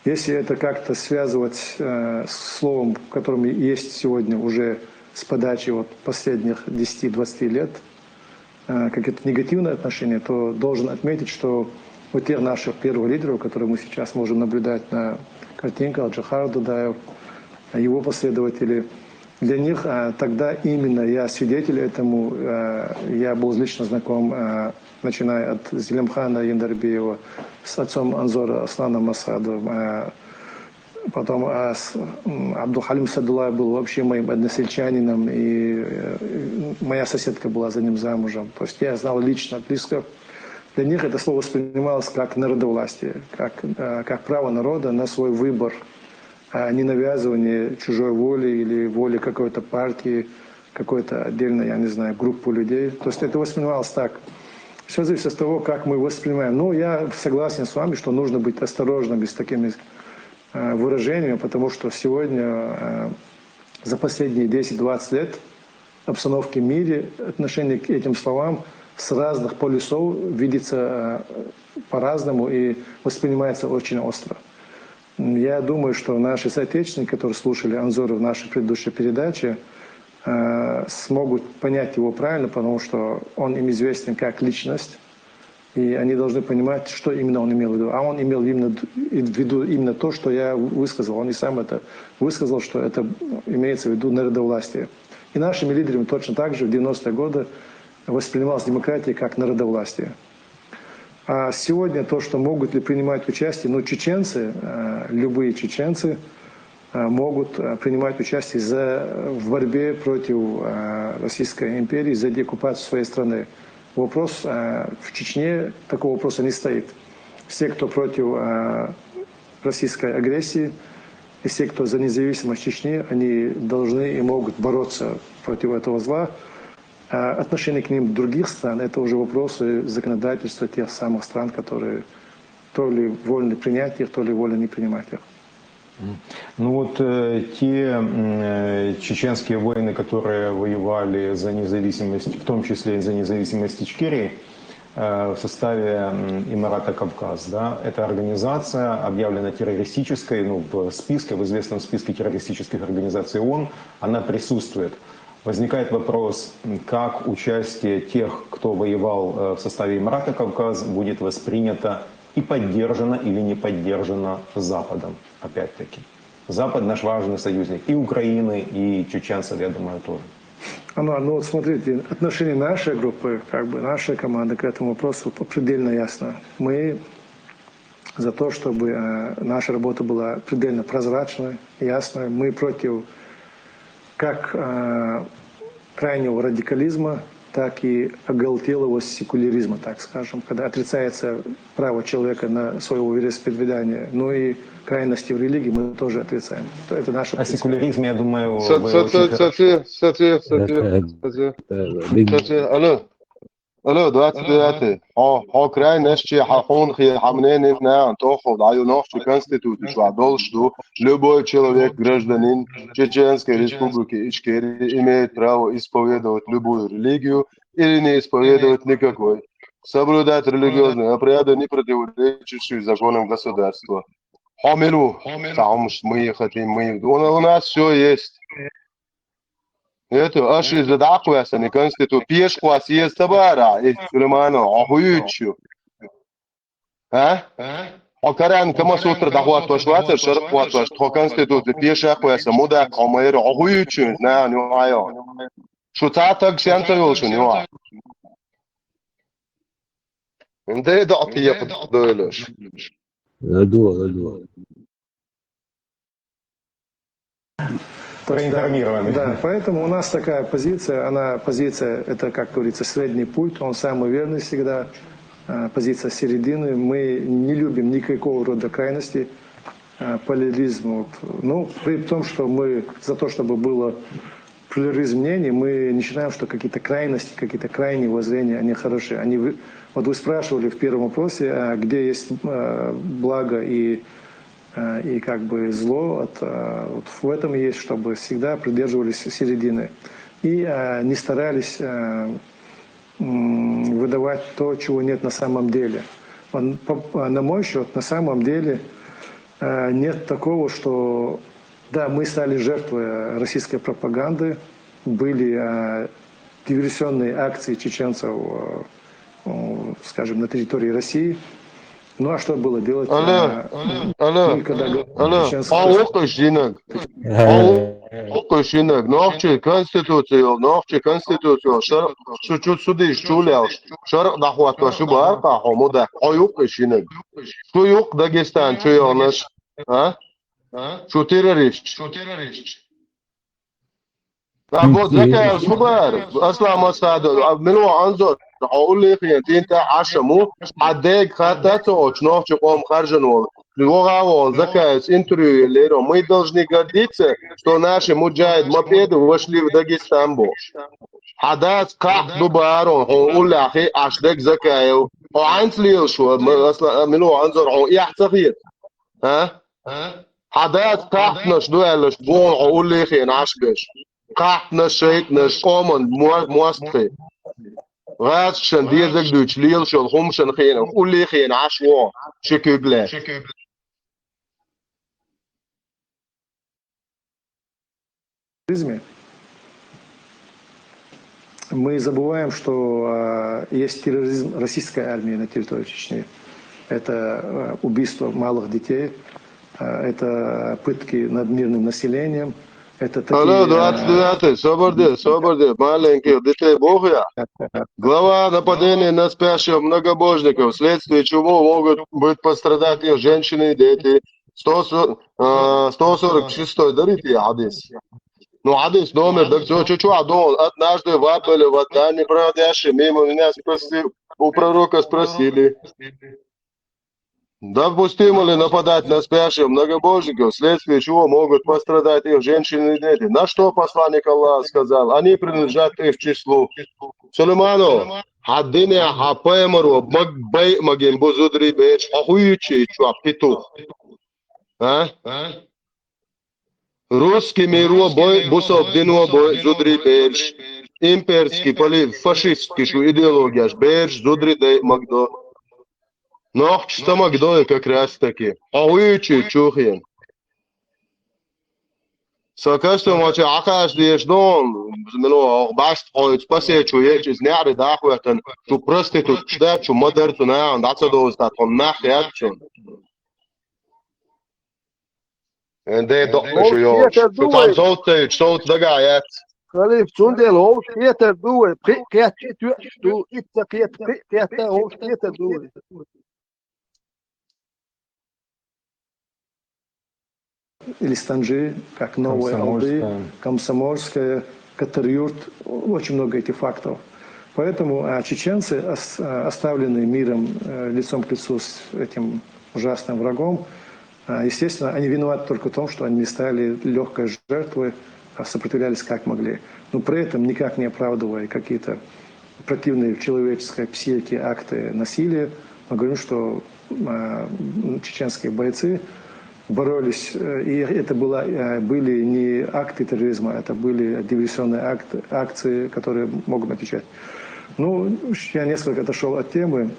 Если это как-то связывать с словом, которым есть сегодня уже с подачи вот последних 10-20 лет, какие-то негативные отношения, то должен отметить, что у тех наших первых лидеров, которые мы сейчас можем наблюдать на картинках, Джохар Дудаев, его последователи, для них тогда именно я свидетель этому, я был лично знаком, начиная от Зелимхана Яндарбиева, с отцом Анзора Асланом Масадовым, потом Абдухалим Садулаев был вообще моим односельчанином, и моя соседка была за ним замужем. То есть я знал лично, близко. Для них это слово воспринималось как народовластие, как право народа на свой выбор, а не навязывание чужой воли или воли какой-то партии, какой-то отдельной, я не знаю, группы людей. То есть это воспринималось так. Все зависит от того, как мы воспринимаем. Ну, я согласен с вами, что нужно быть осторожными с такими выражениями, потому что сегодня за последние 10-20 лет обстановки в мире, отношение к этим словам с разных полюсов видится по-разному и воспринимается очень остро. Я думаю, что наши соотечественники, которые слушали Анзора в нашей предыдущей передаче, смогут понять его правильно, потому что он им известен как личность, и они должны понимать, что именно он имел в виду. А он имел в виду именно то, что я высказал. Он и сам это высказал, что это имеется в виду народовластие. И нашими лидерами точно так же в 90-е годы воспринималась демократия как народовластие. А сегодня то, что могут ли принимать участие, ну, чеченцы, любые чеченцы могут принимать участие в борьбе против Российской империи, за деоккупацию своей страны. Вопрос в Чечне, такого вопроса не стоит. Все, кто против российской агрессии, и все, кто за независимость Чечни, они должны и могут бороться против этого зла. А отношение к ним других стран – это уже вопросы законодательства тех самых стран, которые то ли вольны принять их, то ли вольны не принимать их. Ну вот те чеченские воины, которые воевали за независимость, в том числе и за независимость Ичкерии, в составе Эмирата Кавказ, да, эта организация объявлена террористической, ну, в списке, в известном списке террористических организаций ООН, она присутствует. Возникает вопрос, как участие тех, кто воевал в составе Эмирата Кавказ, будет воспринято и поддержано или не поддержано Западом, опять-таки. Запад наш важный союзник и Украины, и чеченцев, я думаю, тоже. Ну вот смотрите, отношение нашей группы, как бы нашей команды к этому вопросу предельно ясно. Мы за то, чтобы наша работа была предельно прозрачной, ясной. Мы против как крайнего радикализма, так и оголтелого секуляризма, так скажем, когда отрицается право человека на своего вероисповедания. Ну и крайности в религии мы тоже отрицаем. Это наша позиция. О секуляризме, я думаю, Алло, давайте. Украина ще хахон хамнени на тоход аюнов конституцию, что должен любой человек, гражданин Чеченской Республики Ичкерия имеет право исповедовать любую религию или не исповедовать никакой. Соблюдать религиозные обряды, не противоречащие законам государства. Хамилу, там мы хотим, у нас все есть. Это аж из-за дакуяса не конститут пешку съезд товара и Сулеймана охуючу. А каран камасутра дахуат башвата шарп хуат баш то конститут пеша куяса муда камайр охуючу на нюайо. Шу цатак сянтавил шу нюа. Инде датия дойлош. Ладу. Проинформированы. Да, поэтому у нас такая позиция, позиция, это, как говорится, средний путь, он самый верный всегда. позиция середины. Мы не любим никакого рода крайности, плюрализм. Ну, при том, что мы за то, чтобы было плюрализм мнений, мы не считаем, что какие-то крайности, какие-то крайние воззрения, они хорошие. Вот вы спрашивали в первом вопросе, где есть благо и как бы зло. Вот в этом и есть, чтобы всегда придерживались середины. И не старались выдавать то, чего нет на самом деле. На мой счет, на самом деле нет такого, что да, мы стали жертвой российской пропаганды, были диверсионные акции чеченцев, скажем, на территории России. Ну а что было делать? Нохчи конституцию, что судишь, чулял, шарк дахват вашу барка, хомуда, оюкшинег. Что юк Дагестан, что я наш, что террорист. Вот закая субар, аслам асаду, мину анзор. أقول لك أنت عشمو عدك خاطر وشنو تقوم خارجنوا لغة وذكاء انتريو اللي мы должны гордиться, что наши муджахид мопеды вошли в Дагестан. حدث قاع دبارون أقول لك أشدك زكاة وعنت لي شو منو أنظر أو يحتقير حدث قاع نش دوالش بون أقول لك نعشبش قاع نشيك نش قومن مواسطي غاز شن ديزك دوش ليل شو الخم شن خينا قول لي خينا عشوا شكوبلا Мы забываем, что есть терроризм российской армии на территории Чечни. Это убийство малых детей, это пытки над мирным населением. Это такие... Соборды, маленькие, детей Бога. Глава нападения на спящих многобожников, вследствие чего могут быть пострадать их женщины и дети. 146-й, дарите хадис. Ну, хадис номер, так что однажды вапали в Адане, бродящие мимо меня спросили, у пророка спросили, допустимо ли нападать на спящих многобожников, вследствие чего могут пострадать их женщины и дети? На что посланник Аллаха сказал, они принадлежат их числу. Сулейману, хаддине хапемару, магбей магим бузудри беч, ахуючи чуа петух. Русский миру бой, бусов дину бой, зудри беч. Имперский полив, фашистский идеология, беч, зудри дей магдо. Но что Магдоя как раз таки. А вы чухин. Сокастом очи акаш леждон, ну, баст хоит спасе чуеч из няри дахуэтен, чу проститут штеп, чу модерту на, даться доустат, он нахер чун. Энде дохнешу йош, чу там золотый, что дагает. Халиф Цундел, он это дует, прикятчи ту, это прикятчи, он это дует. Или Станжи, как Новая Алды, Комсомольская, Катарюрт, очень много этих фактов. Поэтому чеченцы, оставленные миром лицом к лицу с этим ужасным врагом, естественно, они виноваты только в том, что они не стали легкой жертвой, а сопротивлялись как могли. Но при этом никак не оправдывая какие-то противные человеческой психике акты насилия, мы говорим, что чеченские бойцы боролись, и это были не акты терроризма, это были диверсионные акции, которые могут отвечать. Ну, я несколько отошел от темы.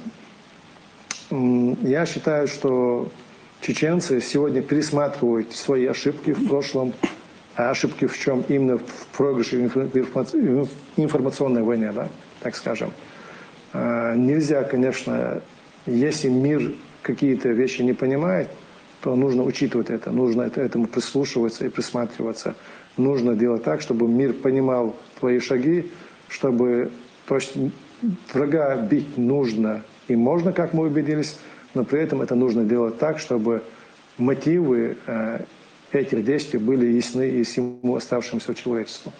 Я считаю, что чеченцы сегодня пересматривают свои ошибки в прошлом. А ошибки в чем? Именно в проигрыше в информационной войне, да, так скажем. Нельзя, конечно, если мир какие-то вещи не понимает, то нужно учитывать это, нужно этому прислушиваться и присматриваться. Нужно делать так, чтобы мир понимал твои шаги, чтобы... То есть врага бить нужно и можно, как мы убедились, но при этом это нужно делать так, чтобы мотивы этих действий были ясны и всему оставшемуся человечеству.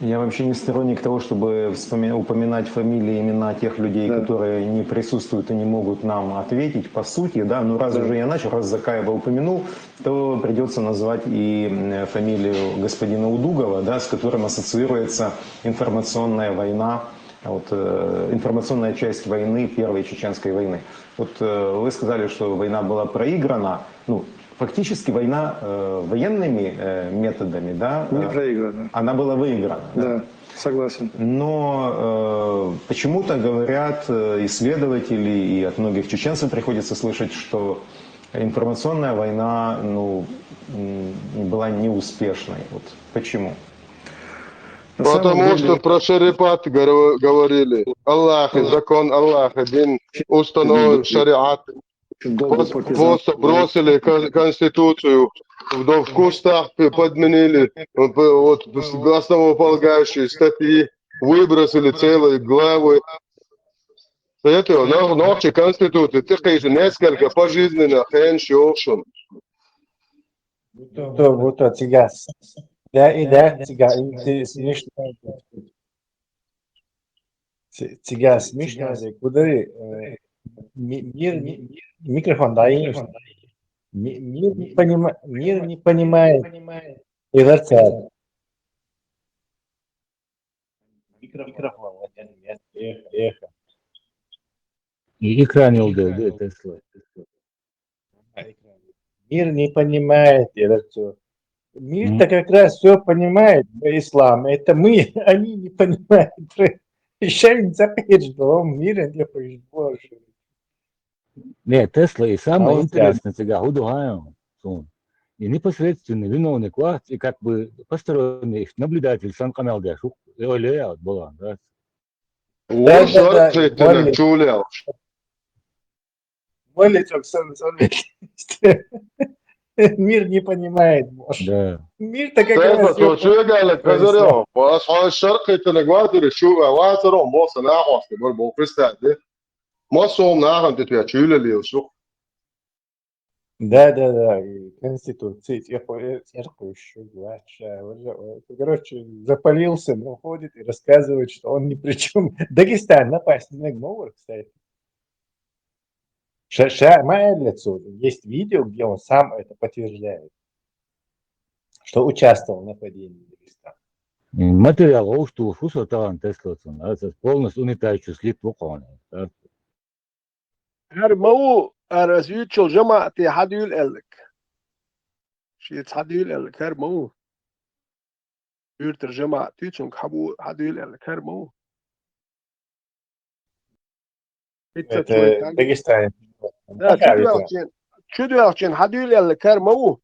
Я вообще не сторонник того, чтобы упоминать фамилии, имена тех людей, которые не присутствуют и не могут нам ответить по сути, да, но раз уже я начал, раз Закаева упомянул, то придется назвать и фамилию господина Удугова, да, с которым ассоциируется информационная война, вот, информационная часть войны, Первой Чеченской войны. Вот вы сказали, что война была проиграна, ну, фактически война военными методами, да, Не проиграна. она была выиграна. Да, согласен. Но почему-то говорят исследователи, и от многих чеченцев приходится слышать, что информационная война, ну, была неуспешной. Вот почему? Потому что про шарипат говорили. Аллах, закон Аллаха, дин установлен шариат. Просто бросили Конституцию, в кустах подменили вот, основополагающие статьи, выбросили целые главы. Это ночи Конституции, ты конечно несколько пожизненных эншиошен. Вот тебя. Да, тебя смешно. Тебя смешно, куда мир, микрофон, да, мир не понимает инерция. Микрофон, эхо. И экран не удалил, Тесла. Мир не понимает инерцию. Мир-то как раз все понимает про ислам. Это мы, они не понимают. Еще не запишешь, что мир не понимает больше. Нет, Тесла и самое интересное сега, Удугаем, и непосредственный виновник власти, и как бы посторонний наблюдатель сам канал Гашу, и была, да. Мир не понимает, да. Мир так как раз да, и Конституция, короче, запалился, но ходит и рассказывает, что он ни при чем. Дагестан напасть не мог, кстати. Есть видео, где он сам это подтверждает, что участвовал в нападении на Дагестан. Материал, что слушал талант Теслоцин, это полностью унитающий слив вокона. هرمو أرزيت شو جماعتي حديول قالك شيت حديول قالك هرمو يرتر جماعتي شو حبو حديول قالك هرمو Это Дагестан. شو دوالشين حديول قالك هرمو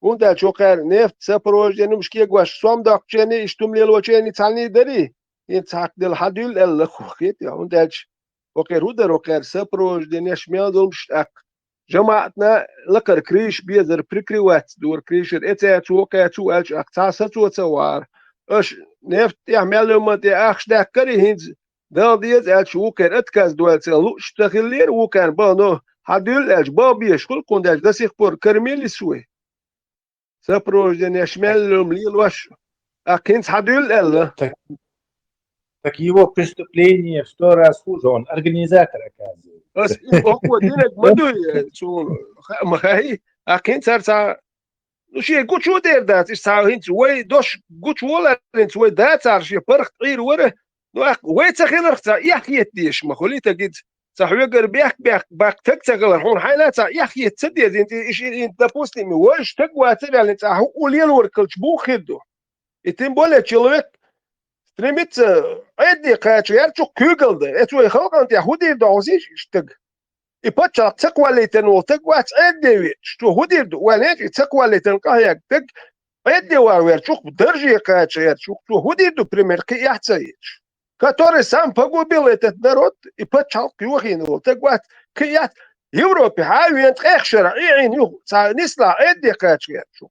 وانت شو خير نفط سبروج يعني مش كي قواش صوم داك جاني اشتملي الوجاني تعني دري ينتحك دل حديول قالك خوخيت يا وانت وقير هودر وقير سبروج دنيا شمال دولمش اك جماعتنا لقر كريش بيزر بريكريوات دور كريشر اتاتو وقيتو الش اك تاساتو تسوار اش نفت يعمل لهم تي اخش داك كري هينز دال ديز الش وقير اتكاز دول تسلو اشتغلير وكان بانو حدول الش بابيش كل كونداش دسيخ بور كرميلي سوي سبروج دنيا شمال لهم ليل واش اكينز حدول ال Так его преступление в 100 раз хуже, он организатор, оказывается. هو دينك مدوي شو مخاهي أكين صار صار شيء قلت شو دير دات صار هنت وي دوش قلت ولا هنت وي دات صار شيء برخ غير ورا وي تخيل رخصة يحكي ديش ما خليت أجد صح يقدر بيحك باك تكتغل حون حيلات يحكي تصدق أنت إيش أنت بوستي مي وش تقوى تبع أنت هو ليل وركلش بو خدو يتم بوله человек стремится эти качу я чук кюгелде это خلق أنت يهودي دوزيش اشتق يبتشر تقوى اللي تنول تقوى تأدي شو هودي دوانيك تقوى اللي تنقاهيك تق أدي وارير شوك درجة كاتشير شوك شو هودي دو بريمير كي يحتاج который сам погубил этот народ и почал кюхинул تقوى كيات يوروبي حاوي تخشر عين يو نسلا أدي كاتشير شو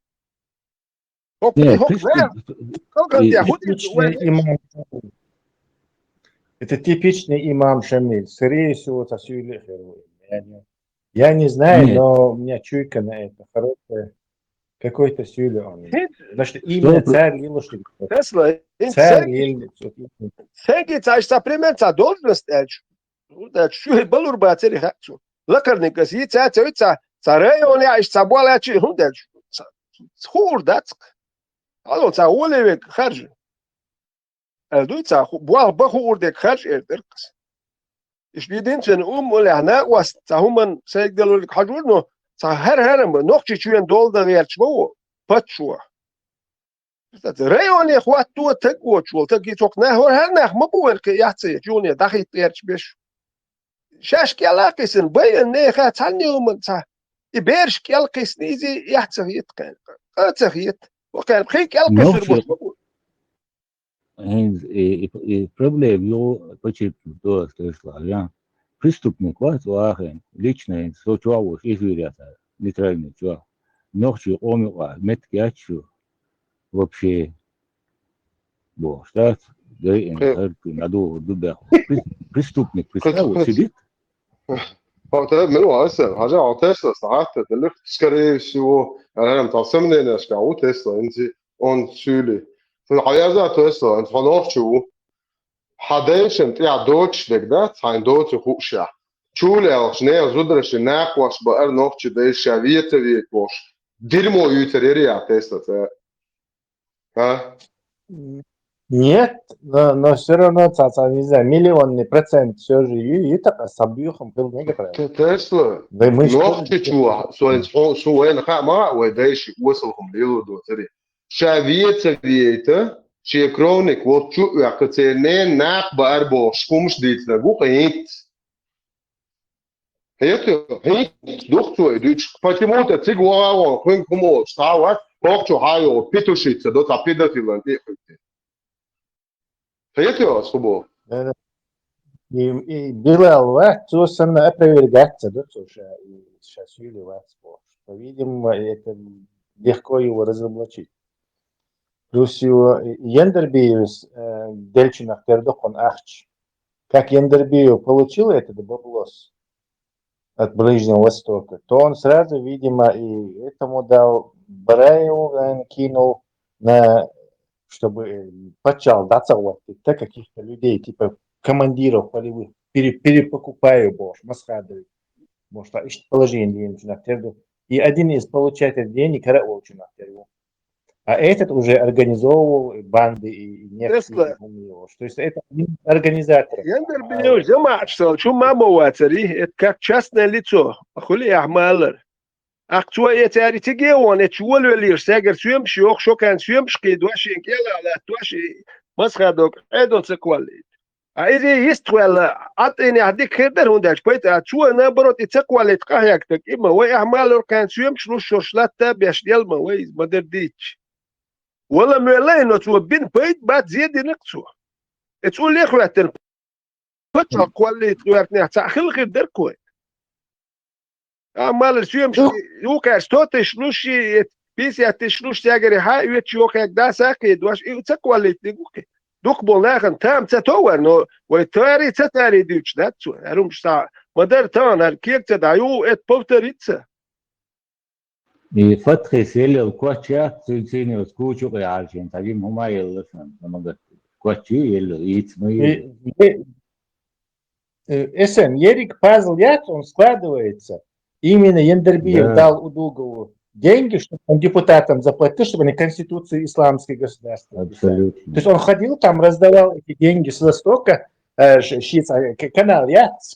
Это типичный имам Шамиль. Скорее всего, это все Я не знаю, но у меня чуйка на это хорошая. какой-то сюле он. Значит, Что именно царь Лилушник. Tesla, Царь Лилушник. Sengi ца примерно должность эч. Да что балур бацери хачу. Лакарникас и ца районе аж цабала чи хунда. Схур дацк. Алло ца олевек харж. Дуйца буал бахурдек харж эрдеркс. Ich bin schon ولا هنا وهم سيقدروا لك حجورنا هر هرم نقطة شوين دول ده غير شو فتشوا رأيوني إخوات تو تقوى شو تقي توك نهور هر نه ما بقول كياتي جوني دخيل تيرش بيش شاش كيلاقيسن بين نيخا تاني ومن تا يبيرش كيلاقيسن إيزي يحتفيت كان تفيت وكان بخي كيلاقيسن بوش بقول Проблем его почти то, что славян. Преступник, вот, вахен, личный, сочувствуешь, изверята, нейтральный чувак. Ночью омила, меткячу, вообще, бо, штат, да и надо дубя. Преступник, представь, сидит. من هسه حاجة على تسلا ساعات اللي تسكري شو أنا متعصم لنا شكاو تسلا أنت أون شولي في الحياة تسلا أنت خلاص شو حداش أنت يا دوتش ده تاين دوتش خوشة شو لا شنو زودرش ناقوش بقر نوتش ده شافية تبي كوش ديرمو يوتريري يا تسلا ها Нет, но все равно, не знаю, миллионный процент все же и так с объемом был некоторый. تسلا Да мы نوتش شو سو أنا خا ما ودايش وصلهم ليلو دوتري شافية تبي شي كرونيك وتشو يعكتنين ناق بأربو شكومش ديت لغو قيت هيت دكتور دوتش فتيموت تيجوا واو كون كومو ستاوات بوكتو هايو بيتوشيت دو تا بيداتيلان هيت يا صبو И было собственно, опровергаться, да, тоже и сейчас Юлия Вацпо. По-видимому, это легко его разоблачить. Плюс его Ендербиус Дельчинах Пердохон Ахч. Как Ендербию получил этот баблос от Ближнего Востока, то он сразу, видимо, и этому дал Бараеву, кинул на, чтобы почал дацавать каких-то людей, типа командиров полевых, перепокупаю, боже, масхадовый, может, ищет положение на терду. И один из получателей денег караулчу на терду. А этот уже организовывал банды и нефть. То есть это организатор. Ендербию жама что мама вацари, это как частное лицо, хули ахмалер. Актуа это аритиге он, это уолвелир, сегер сюем шок, шокан сюем шки, дуашин кела, ала дуаши масхадок, эдон цеквали. А изи есть вела, ат ини адик хедер хундаш, поэтому ачуа наоборот и цеквали ткахяк, так има, вай ахмалер кан сюем шлуш шошлата бяшдельма, вай мадердич. ولا ملاين تو بين بيت بعد زيد نقصو تقول لي اخوات فتح كوالي توارتني تاخل غير دركو مال شيم يو كاستوتش نوشي بيسي اتشلوش تاجري هاي يوك دا ساكيد واش تكوالي تقولك دوك بولناخن تام تتور نو وتاري تتاري ديتش داتسو ارومش تا مدار تان الكيك تدايو ات بوتريتسا И فتح سيل كواتشا تسيني وسكوتشو قيعالشين تاجيم هما يلسن لما قلت كواتشي يلو يتمي СМ, Ерик пазл он складывается. Именно Ендербиев дал Удугову деньги, чтобы он депутатам заплатил, чтобы они Конституцию исламской государства писали. То есть он ходил там, раздавал эти деньги с Востока, канал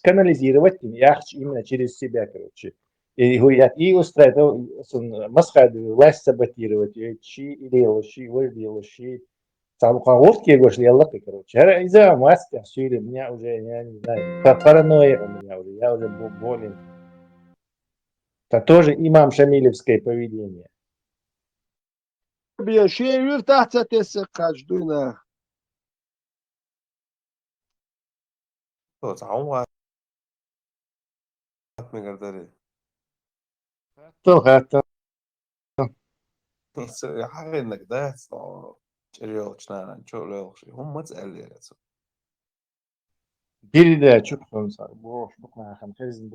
канализировать именно через себя, короче. И устраивать масхаду, власть саботировать, ши, там лодки вышли, я лапы, короче. Из-за маски, все, у меня уже, я не знаю, паранойя у меня уже, я уже был болен. Это тоже имам Шамилевское поведение. بيشي يرتاح تتسقج دونا تعوض من قدري حتى حاجة انك ده شريو شنان شو لو شيء هم متسأل يا رسول передачу, кто он сам, боже, буквально, хам, хазин,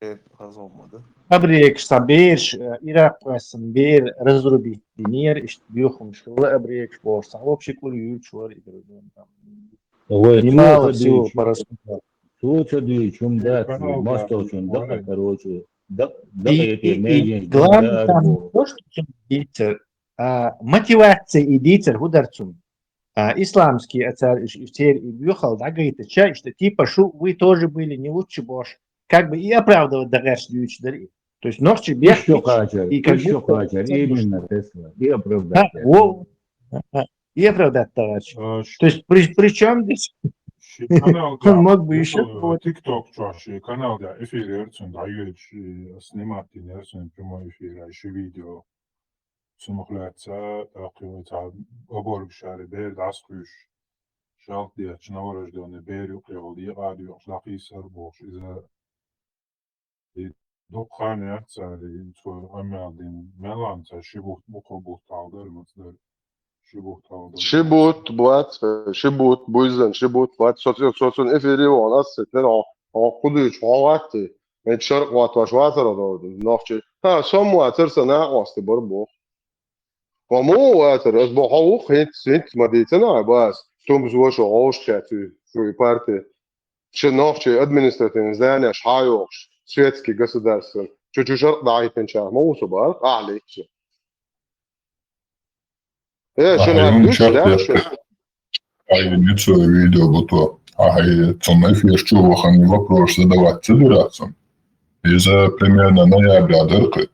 olmadı. أبريك صبيرش إيراق قاسم بير رزربي دينير إشت بيوخم شغلة أبريك بورصة وبشي كل يوتشور يدرون هو ديما شو وسيو تدوي برسكو شو تدوي شو دات Kanal ماستو geldi. شو دقة Aynen. كروشي دقة И يتيميجين شو главное там داربو то, что идите, мотивация идите гударцун. Исламские теперь въехал, да, говорит, что типа, что вы тоже были не лучше Бош. Как бы и оправдывать дагаш дьючдари. То есть ногчи еще бегать качер, и как еще будто качер, именно Тесла, и Да, оправдать. и оправдать, товарищ. То есть при чем здесь Kanal он мог бы еще TikTok чаще канал да эфир ерцэн дайгэж снимать ерцэн прямой эфир еще видео сумахлаца акывца оборг шаре бер дасхуш шалт дия чнаварождённый бер юқил ди радио шлахисар бош иза докхан ерца ди цо амядин меланца шибут бухобут алдер мацдер шибут алдер شبوت بوات شبوت بويزن شبوت بوات صوتون افيري وان استن قدوش وقت من شرق وات وشوات را ناخچه ها سوم واتر سنا قاست بربو ومو واتر از بو حقوق هيت سنت مديتنا باس توم زوش اوش كاتو شوي بارتي شناخچه ادمنستراتيف زانش حايوش سويتسكي государство чуть-чуть шарق ضعيف شهر مو صبار اعلى شنو Ajun هتدوش لا شو чарт Айницу видео буто. Цон эфир чувахани вопрос задавать собираться. Из-за примерно ноября дыркы.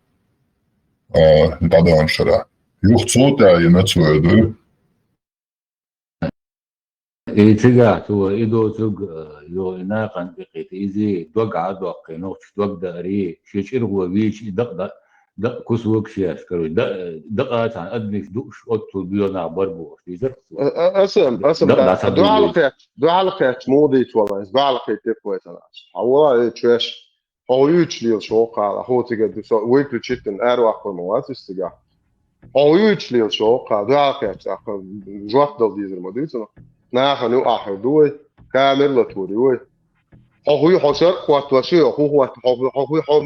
Дадан шара. Юх цота и нацуэду. إيه تجاه هو إيدو تج يو ناقن بقيت إيزي دوقع دوقع نوش دوق داري شيء هو بيش دق كسوك شياش كرو دقات عن أدنيش دوش أطول بيونا بربو شيء اسم دو حلقات موضيت والله دو حلقات تفوت انا والله تشوش هو يوتشليل شو قال هو تقدر ويكلو تشيتن اروح المواد استجا هو يوتشليل شو قال دو حلقات جوات دل ديزر ما دوتنا ناخنو اخر دوي كامل لتوري وي هو حشر قوات وشي هو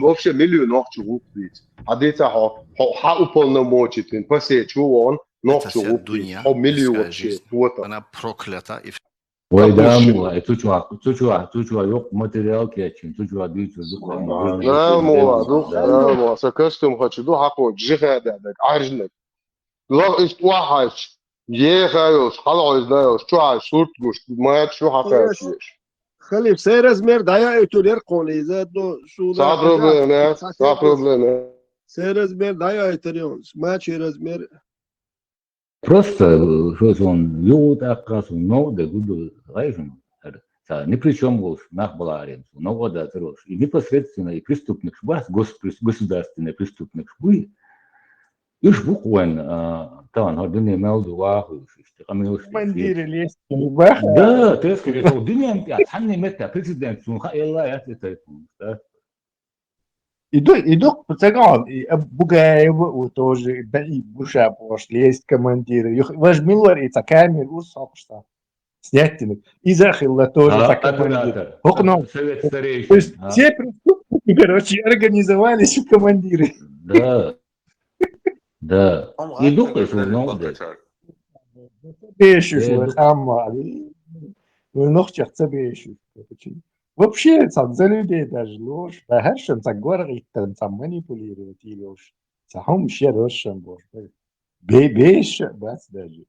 بوفش مليون نوع شغل ديت عديت هو حقوقنا موجتين بس يشوون Это вся дунья, людская жизнь, она проклята. И ويدام تشوى يوق ماتريال كيتشن تشوى بيتو لا مو سكستم خدش دو حقو جيخا دادك عرجنك لا استواحش يخايوس خلاص دايوس شو عايش صورت جوش ما شو حقاش خليف سي размер دايا اتولير قولي زادو شو صار بروبليم صار بروبليم سي размер دايا اتريون ما شي размер Просто что он юд аккас но да гуду райжен ни при чем был нахбаларен но вот да трош и непосредственно и преступник шбас государственный преступник шбуй и шбуквен там ордены мелду ваху что камил командиры лезть да ты сказал днем пять ханни мета президент сунха илла я это Иду пацан, Бугаева тоже, да и Буша пошли, есть командиры. Возьмилар и камеру, собственно, снять и захилла тоже за командир. Совет старейшин. То есть все преступники, короче, организовались в командиры. Да. И думаешь, ну, Бешуш, хамали. Ну, ночью бешуш. Вообще, за людей даже ложь. Да, хорошо, за говорит, там манипулировать или ложь. За хомща рошен бож. Беш, бас даже.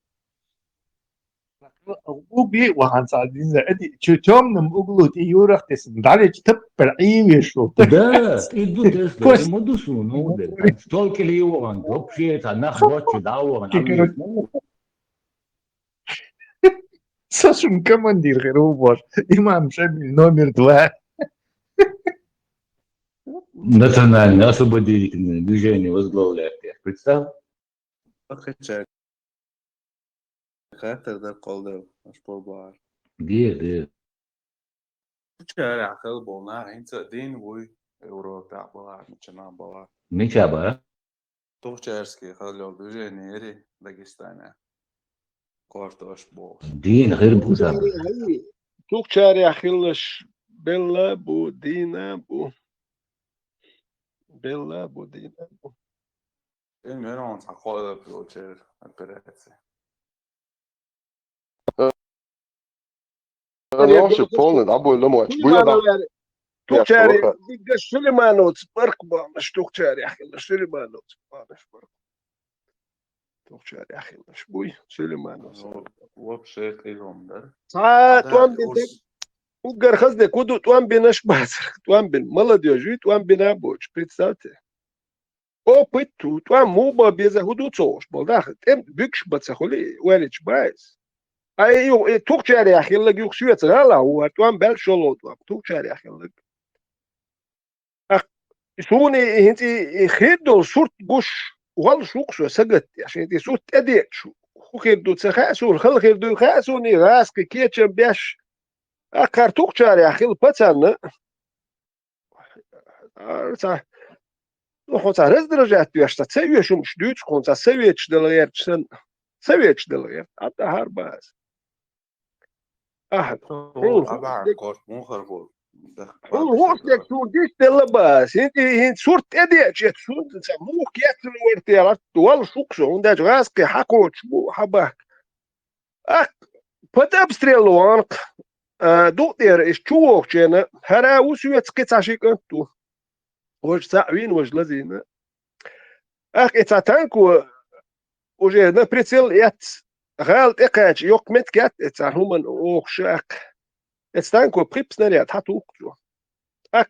Уби وهان صادين زادي شو تمنم أقولوا تيورخ تسم دالي تبر عيوي شو да иду тест моду су ну да столько ли он вообще это нахватчи да он Сашун командир Херубош, имам Шамиль номер 2. Национальное освободительное движение возглавляет. Представь? خاطر قلده مش بار Где? شارع خلبونا انت دين وي اورو تاع بار مشنا بار Ничаба? توخشارسكي خلو движение داغستان كورتوش بو دين غير بوزا توك شارع خلش بلا بو دينا بو بالله بودين الميرون تقول بروتشر операция. أنا أشوف فون أبو لموت بويا ده توكشاري ديجش سليمانوت بركبا مش توكشاري أخي سليمانوت مش برك توكشاري أخي مش بوي سليمانوت وبشيت إيهم ده توان بنت وقر خزدك ودو توان بنش باسر توان بن ملديو جوي توان بنا بوش представьте او بيتو توان موبا بيزا هدو تسوش بالداخل تم بيكش بتسخولي ويلش بايس ايو توكشاري أخي لك يخشويت غلا هو توان بل شلو توان توكشاري أخي لك سوني انتي خيدو صورت قش وغل سوق شو سجت عشان انتي صورت اديت شو خيدو تسخاسو الخل خيدو خاسوني غاسك كيتشن بيش اكار توكشار يا اخي البتن ارتا نخوتا رز درجات بيش تسوي شو مش دوت كونتا سويتش دلغيرتشن سويتش دلغيرت حتى هارباز أبع كورت مو خربول هو لك شو ديش تلباس انت صورت اديت شو تسموك يتلو ارتيالات وال سوق شو عندك غاسك حكوش بو حباك اك بتابستريلو عنق دوتير إيش شو وقتنا هرا وسويت قطع أنتو وش ساعين وش لذين إتاتانكو وجهنا بريتيل يات غالت إقاج يوك متكات إتاهمن أوخشاك إتانكو بريبس نريات حتو وقتو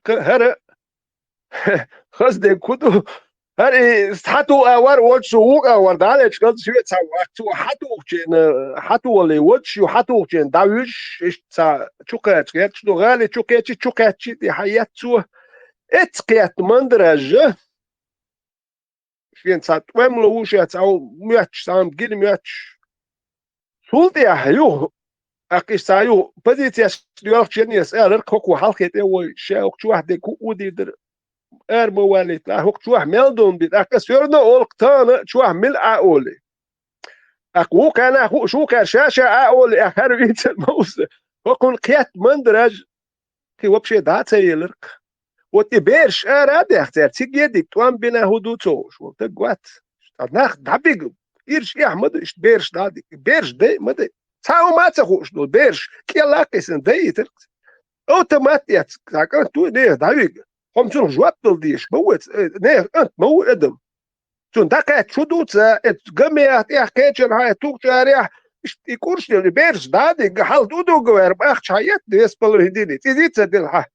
هرا خزدي كدو هري حتو أور وجسو أور دالش قد سويت سواتو حتو ولا وجسو حتو وجن داوش إيش شوكات شنو غالي شوكات دي حياتو اتقيت مندرجة فين سات واملو وشات أو مياتش سام جيل مياتش سولتي أحيو أكيد سايو بديت يسير شنيس كوكو حلقة أول شيء وكشوا واحد كودي در موالي لا هو شو ميلدون بيت أكسرنا أولكتانا شو مل أولي أكو كان أكو شو كان شاشة أولي أخرجت الموس وكون قيت مندرج كي وبشي داتيلرك وتبيرش أراد يختار تيجي توان بنا هدوتوش وتقوات ناخ دبيق إيرش أحمد إيش بيرش دادي بيرش دي مدي تاو ما تخوش دو بيرش كي الله كيسن دي ترك أوتوماتيات كان تو ده دبيق هم شنو جواب ديش موت نه أنت مو أدم شون دقات شو دوتsa جميعات كيتشن هاي توكشاريا يكونش بيرش دادي حال دودو جوار بأخش حيات ديس بالهديني تيجي تدلها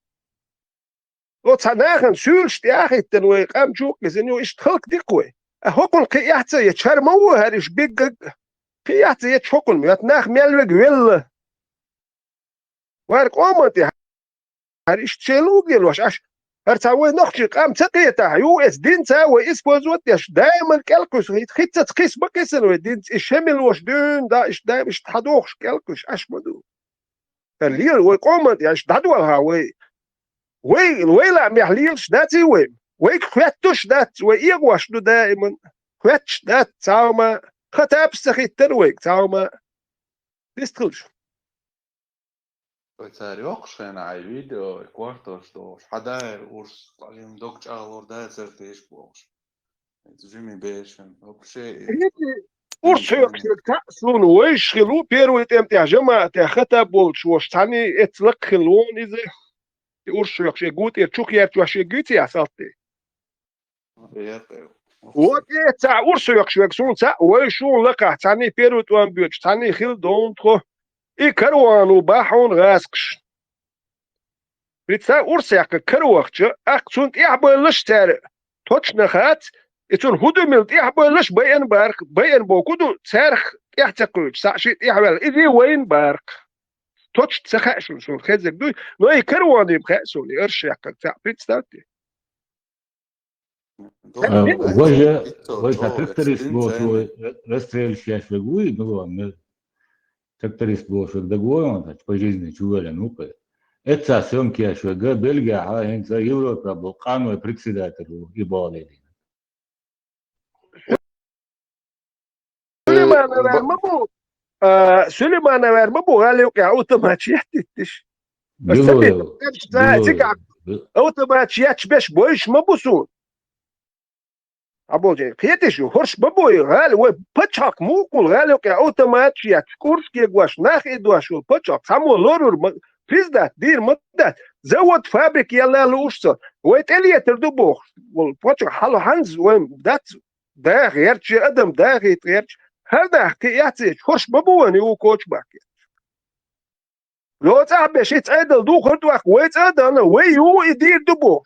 وتصنعن سولش تأخذ تنوي قام شوك إنه يشتخلك دقوي هكون قيادة يتشرمو هرش بيج قيادة يتشكل ميتناخ ميلوج ويل وارك أمتي هرش تشيلو جلوش أش هرتاوي نخشي قام تقيته يو إس دين تاوي إس بوزوت يش دائما كالكوس هيت خيتة تقيس بكسر ودين إشمل وش دون دا إش دائما إش تحدوخش كالكوس أش مدو الليل ويقومت يش دادوها وي ويلا محليلش داتي ويك خواتوش دات ويغواش دو دائما خواتش دات تاوما خطاب سخي الترويق تاوما ديستخلش وتاريخ شين على فيديو كوارترش دوش حداير ورس طالعين دوك شغل ده سرتيش بوش جيمي بيشن وبشيء ورس يكشف تأصلون ويش خلو بيرو تمتع جماعة خطاب بولش وش تاني اتلق خلون إذا ورس يكشف جوت يرتشوك يرتوش جوت يا سالتي وكي تاع ورس يكشف سون تاع ويشون لقى تاني بيرو توان بيوش تاني خل دونتخو إكروانو باحون غاسكش بتاع ورس يك كروخش أقصون إحبالش تار توش نخات يتون هدو ملت إحبالش بين بارك بين بوكودو تارخ يحتقلش ساشيت إحبال إذي وين بارك توش تسخاشون سون خزك دوي نوي كرواني بخاسون يرش يك تاع بتستاتي وجه تكترس بوشو رستريل شاش لغوي نو تكترس بوشو دغوي он по жизни чували ну-ка это съемки я что Бельгия а инца Европа Балкану председателю и балли سليمان ورمبو قال لك اوتوماتيات تش بس اوتوماتيات باش بوش مبوسون Обалдеть. Кетишь, хорш бабой, гали, ой, пачак, мукул, гали, окей, автоматчик, курский гуаш, нах и дуашул, пачак, само лорур, пиздат, дир, мадат, завод, фабрик, яла лушса, ой, элиетер дубох, вол, пачак, хало ханз, ой, дат, да, герчи, адам, да, герчи, هذا كياتي خش بابواني وكوتش باكي لو تعب شيء تعدل دو خد واخ ويت انا ويو يدير دبو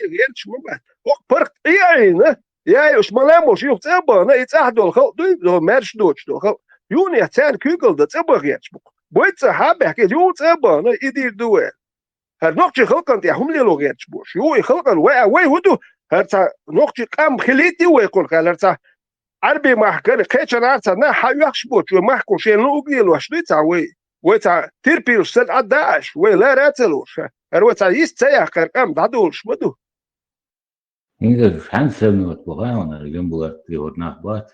غيرش ما وقت فرق يعني يا ايش ملاموش يو تابا انا يتعدل الخل دو مارش دوتش دو خل يوني تان كوغل ده تابا غيرش بويت حابه كي يو تابا انا يدير دو هر نوقتي خلقن دي هم لي لو غيرش بوش يو خلقن وي ودو هر نوقتي قام خليتي ويقول هر عربي ما حكى كيتشن عرسا نا حيوخش بوت وما حكوا شيء نوغيل وشليتا ويتا تيربيل سل عداش ولا راتلوش هروتا يستيا كرقم دادولش بدو إذا حنسمي وتبغانا اليوم بقى يورنا بات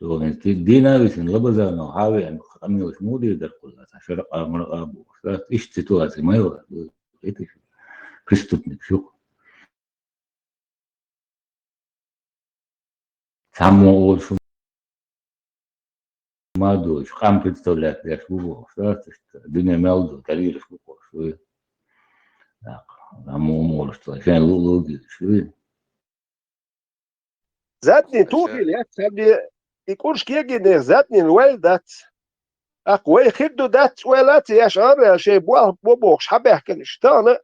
تو دينا بيسن لبزا نو هاوي ان خمي وش مودي در كلها شرق امر ابو ايش تتوازي ما يو ايتي كريستوتنيك شو سامو شو ما دوش قام представлять я шву что дыня мелду тарили шву шву так аму мол что я луги шву زادني توفي يا سبي يكونش كيجي زادني الوالدات اقوي خدو دات ولات يا شعر شي بوبوش حبه كنش تانا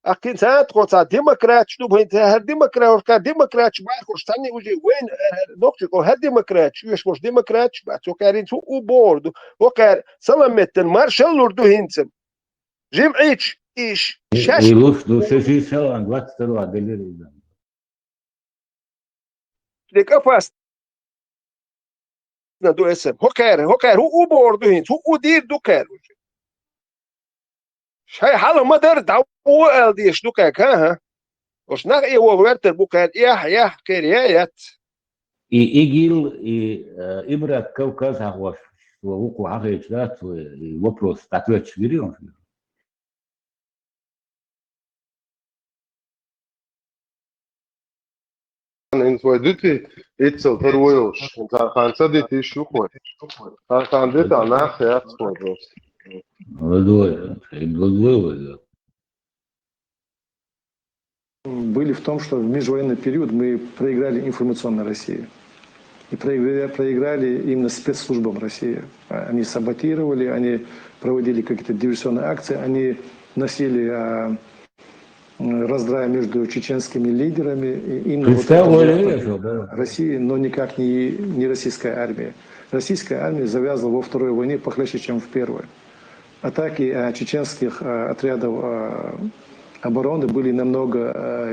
اكين ساعات قصا ديمقراط شنو بنت هر ديمقراط كا ديمقراط ما خوش ثاني وجي وين نوكتو هر ديمقراط شوش مش ديمقراط باتو كارين تو بورد وكار سلامت المارشال لوردو هينسم جمعيش ايش شاش يلوش دو سيسي سلام 22 دليل لك افاست دو اسم هوكار هو بورد هين هو دير دو كار شاي حاله ما در دعو دي شدوكا ها وش نغ اي وورتر بوكان يح كريات إيجيل إبرة كوكاز هواش ووكو عقيش ذات وبروس تاتوات شبيريون انت وديتي اتسل ترويوش انت كان صديتي شو خوي كان ديت انا خيات خوي Были в том, что в межвоенный период мы проиграли информационной России. И проиграли именно спецслужбам России. Они саботировали, они проводили какие-то диверсионные акции, они носили раздрай между чеченскими лидерами и именно России, но никак не российская армия. Российская армия завязла во второй войне похлеще, чем в первой. Атаки чеченских отрядов обороны были намного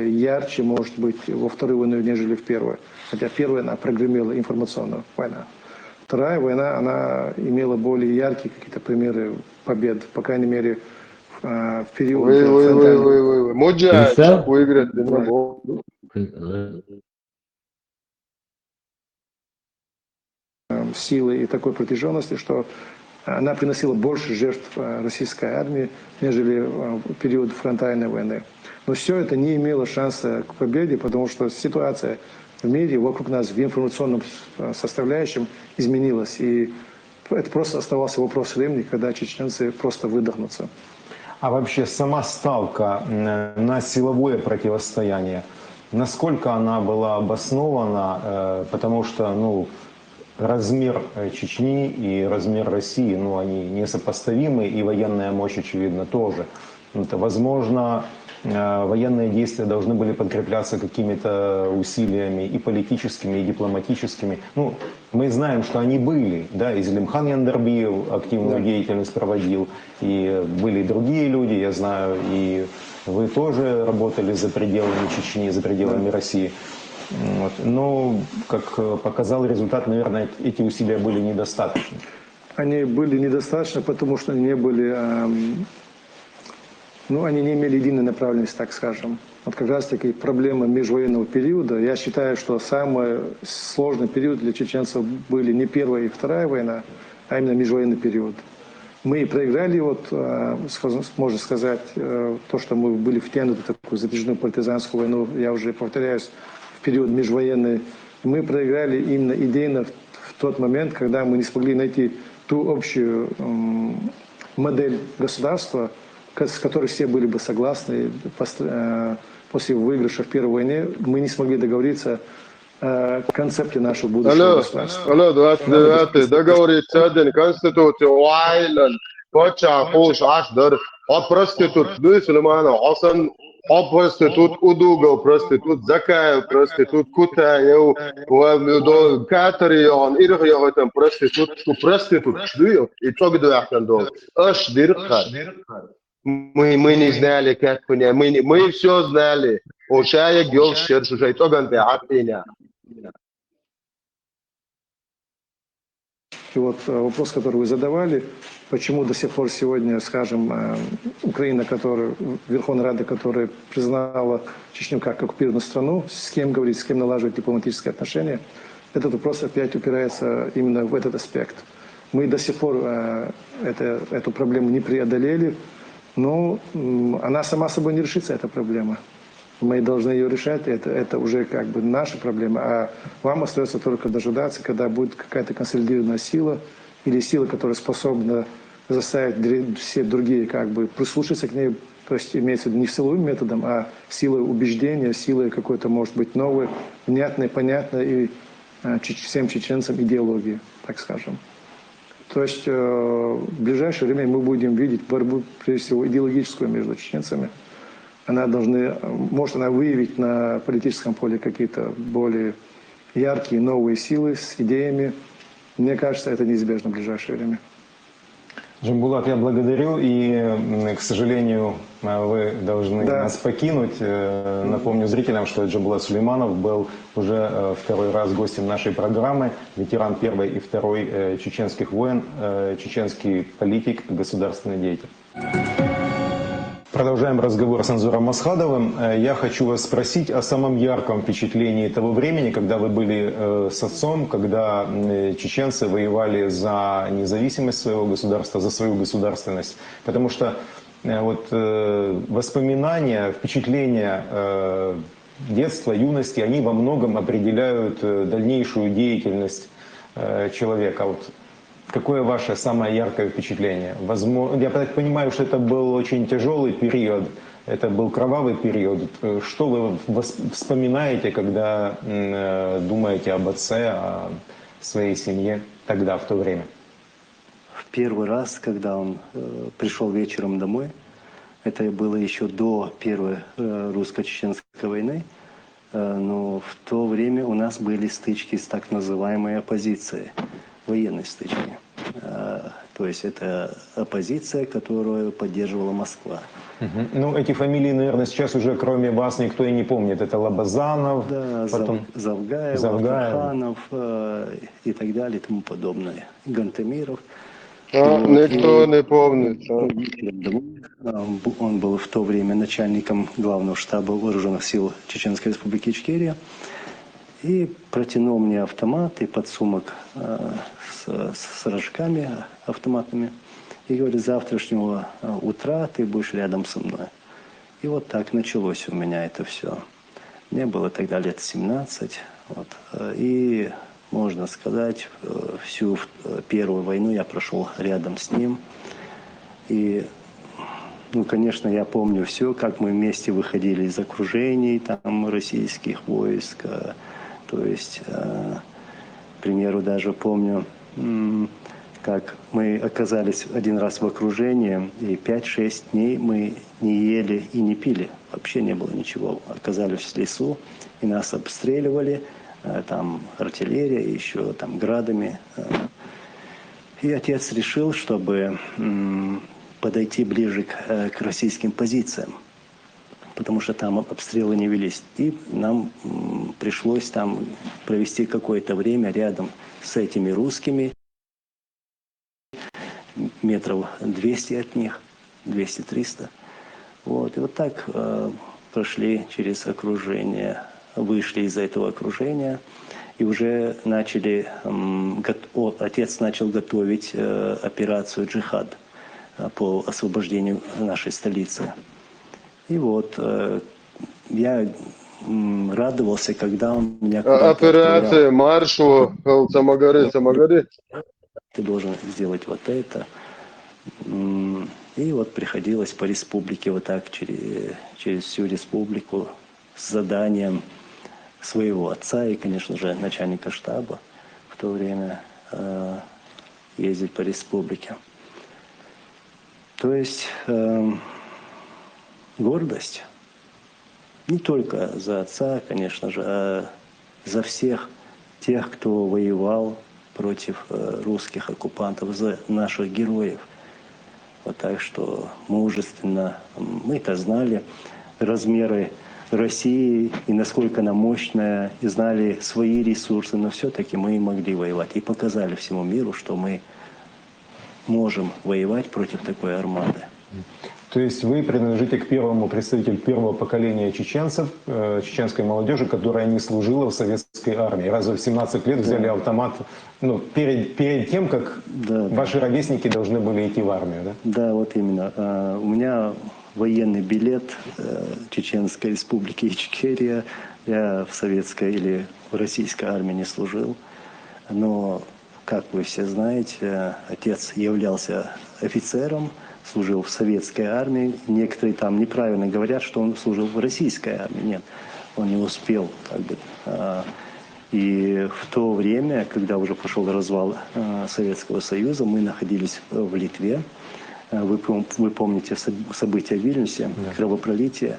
ярче, может быть, во второй войне, нежели в первой. Хотя первая она прогремела информационная война. Вторая война, она имела более яркие какие-то примеры побед, по крайней мере, в период силы и такой протяженности, что она приносила больше жертв российской армии, нежели в период фронтальной войны. Но все это не имело шанса к победе, потому что ситуация в мире вокруг нас в информационном составляющем изменилась. И это просто оставался вопрос времени, когда чеченцы просто выдохнутся. А вообще сама ставка на силовое противостояние, насколько она была обоснована, потому что, размер Чечни и размер России, они несопоставимы, и военная мощь, очевидно, тоже. Возможно, военные действия должны были подкрепляться какими-то усилиями и политическими, и дипломатическими. Мы знаем, что они были, да, и Зелимхан Яндарбиев активную деятельность проводил, и были и другие люди, я знаю, и вы тоже работали за пределами Чечни, за пределами России. Но, как показал результат, наверное, эти усилия были недостаточны. Они были недостаточны, потому что они не были, они не имели единой направленности, так скажем. Вот как раз таки проблема межвоенного периода. Я считаю, что самый сложный период для чеченцев были не Первая и Вторая война, а именно межвоенный период. Мы проиграли, можно сказать, то, что мы были втянуты в такую затяжную партизанскую войну, я уже повторяюсь, в период межвоенный Мы проиграли именно идейно в тот момент, когда мы не смогли найти ту общую модель государства, с которой все были бы согласны. После выигрыша в Первой войне мы не смогли договориться о концепте нашего будущего государства. Алло, договориться один конституцию, Уайлен, Поча, Хуш, Ашдар, проститут, Сулеймана, Хасан, проститут, Удуга, проститут, Закая, проститут, Кутаев, Катарион, Иргиотен, проститут, шлюет, и что говорят дол. Аш дирхат. Мы не знали, как понять, мы все знали. Ошая гел шерш, уже итоган беатиня. И вот вопрос, который вы задавали, почему до сих пор сегодня, скажем, Украина, Верховная Рада, которая признала Чечню как оккупированную страну, с кем говорить, с кем налаживать дипломатические отношения, этот вопрос опять упирается именно в этот аспект. Мы до сих пор эту проблему не преодолели, но она сама собой не решится, эта проблема. Мы должны ее решать, это уже как бы наша проблема, а вам остается только дожидаться, когда будет какая-то консолидированная сила или сила, которая способна заставить все другие как бы прислушаться к ней, то есть имеется в виду не силовым методом, а силой убеждения, силой какой-то, может быть, новой, внятной, понятной и всем чеченцам идеологии, так скажем. То есть в ближайшее время мы будем видеть борьбу, прежде всего, идеологическую между чеченцами. Может она выявить на политическом поле какие-то более яркие новые силы с идеями. Мне кажется, это неизбежно в ближайшее время. Джамбулат, я благодарю, и, к сожалению, вы должны нас покинуть. Напомню зрителям, что Джамбулат Сулейманов был уже второй раз гостем нашей программы, ветеран первой и второй чеченских войн, чеченский политик, государственный деятель. Продолжаем разговор с Анзором Масхадовым. Я хочу вас спросить о самом ярком впечатлении того времени, когда вы были с отцом, когда чеченцы воевали за независимость своего государства, за свою государственность. Потому что вот воспоминания, впечатления детства, юности, они во многом определяют дальнейшую деятельность человека. Вот какое ваше самое яркое впечатление? Возможно, я так понимаю, что это был очень тяжелый период, это был кровавый период. Что вы вспоминаете, когда думаете об отце, о своей семье тогда, в то время? В первый раз, когда он пришел вечером домой, это было еще до Первой русско-чеченской войны, но в то время у нас были стычки с так называемой оппозицией, военной стычки. То есть это оппозиция, которую поддерживала Москва. Ну, эти фамилии, наверное, сейчас уже кроме вас никто и не помнит. Это Лобазанов, да, потом Завгаев, Абдраханов и так далее, и тому подобное. Гантемиров. Никто не помнит. Он был в то время начальником главного штаба вооруженных сил Чеченской Республики Ичкерия. И протянул мне автомат и подсумок с рожками автоматными. И говорит, с завтрашнего утра ты будешь рядом со мной. И вот так началось у меня это все. Мне было тогда лет 17. Вот. И, можно сказать, всю Первую войну я прошел рядом с ним. И, ну, конечно, я помню все, как мы вместе выходили из окружений там, российских войск. То есть, к примеру, даже помню, как мы оказались один раз в окружении, и 5-6 дней мы не ели и не пили. Вообще не было ничего. Оказались в лесу, и нас обстреливали, там артиллерия, еще там градами. И отец решил, чтобы подойти ближе к российским позициям, потому что там обстрелы не велись. И нам пришлось там провести какое-то время рядом с этими русскими, метров 200 от них, 200-300. Вот. И вот так прошли через окружение, вышли из этого окружения, и уже начали, отец начал готовить операцию «Джихад» по освобождению нашей столицы. И вот я радовался, когда он меня куда-то Операция отправлял. маршу, Самагари. Ты должен сделать вот это. И вот приходилось по республике вот так через всю республику с заданием своего отца и, конечно же, начальника штаба в то время ездить по республике. То есть гордость не только за отца, конечно же, а за всех тех, кто воевал против русских оккупантов, за наших героев. Вот так что мужественно, мы-то знали размеры России и насколько она мощная, и знали свои ресурсы, но все-таки мы могли воевать. И показали всему миру, что мы можем воевать против такой армады. То есть вы принадлежите к первому представителю первого поколения чеченцев, чеченской молодежи, которая не служила в советской армии. Разве в 17 лет взяли автомат перед тем, как ваши ровесники должны были идти в армию, да? Да, вот именно. У меня военный билет Чеченской республики Ичкерия. Я в советской или в российской армии не служил. Но, как вы все знаете, отец являлся офицером, служил в советской армии. Некоторые там неправильно говорят, что он служил в российской армии. Нет, он не успел. И в то время, когда уже пошел развал Советского Союза, мы находились в Литве. Вы помните события в Вильнюсе, кровопролитие.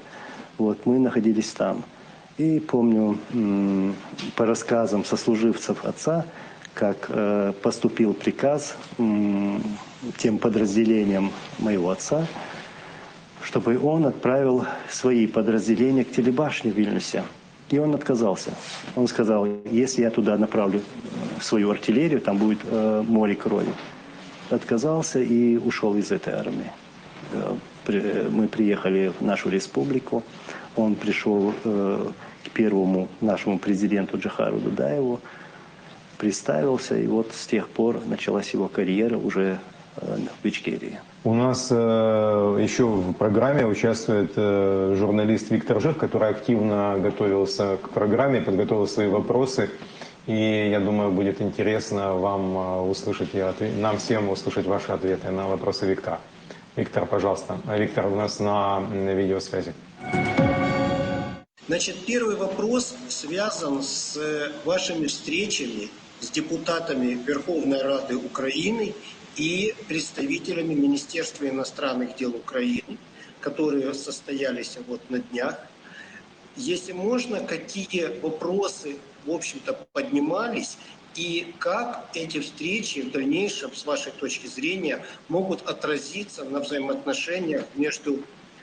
Вот, мы находились там. И помню по рассказам сослуживцев отца, как поступил приказ тем подразделениям моего отца, чтобы он отправил свои подразделения к телебашне в Вильнюсе. И он отказался. Он сказал, если я туда направлю свою артиллерию, там будет море крови. Отказался и ушел из этой армии. Мы приехали в нашу республику. Он пришел к первому нашему президенту Джохару Дудаеву, представился, и вот с тех пор началась его карьера уже в Ичкерии. У нас еще в программе участвует журналист Виктор Жек, который активно готовился к программе, подготовил свои вопросы. И я думаю, будет интересно вам услышать, нам всем услышать ваши ответы на вопросы Виктора. Виктор, пожалуйста. Виктор у нас на видеосвязи. Значит, первый вопрос связан с вашими встречами с депутатами Верховной Рады Украины и представителями Министерства иностранных дел Украины, которые состоялись вот на днях. Если можно, какие вопросы, в общем-то, поднимались и как эти встречи в дальнейшем, с вашей точки зрения, могут отразиться на взаимоотношениях между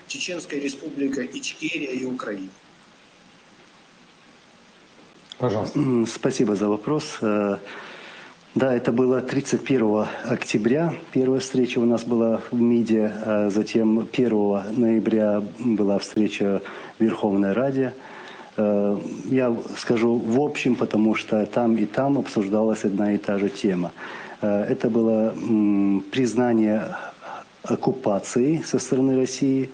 Чеченской Республикой Ичкерия и Украиной? Пожалуйста. Спасибо за вопрос. Да, это было 31 октября. Первая встреча у нас была в МИДе, а затем 1 ноября была встреча в Верховной Раде. Я скажу в общем, потому что там и там обсуждалась одна и та же тема. Это было признание оккупации со стороны России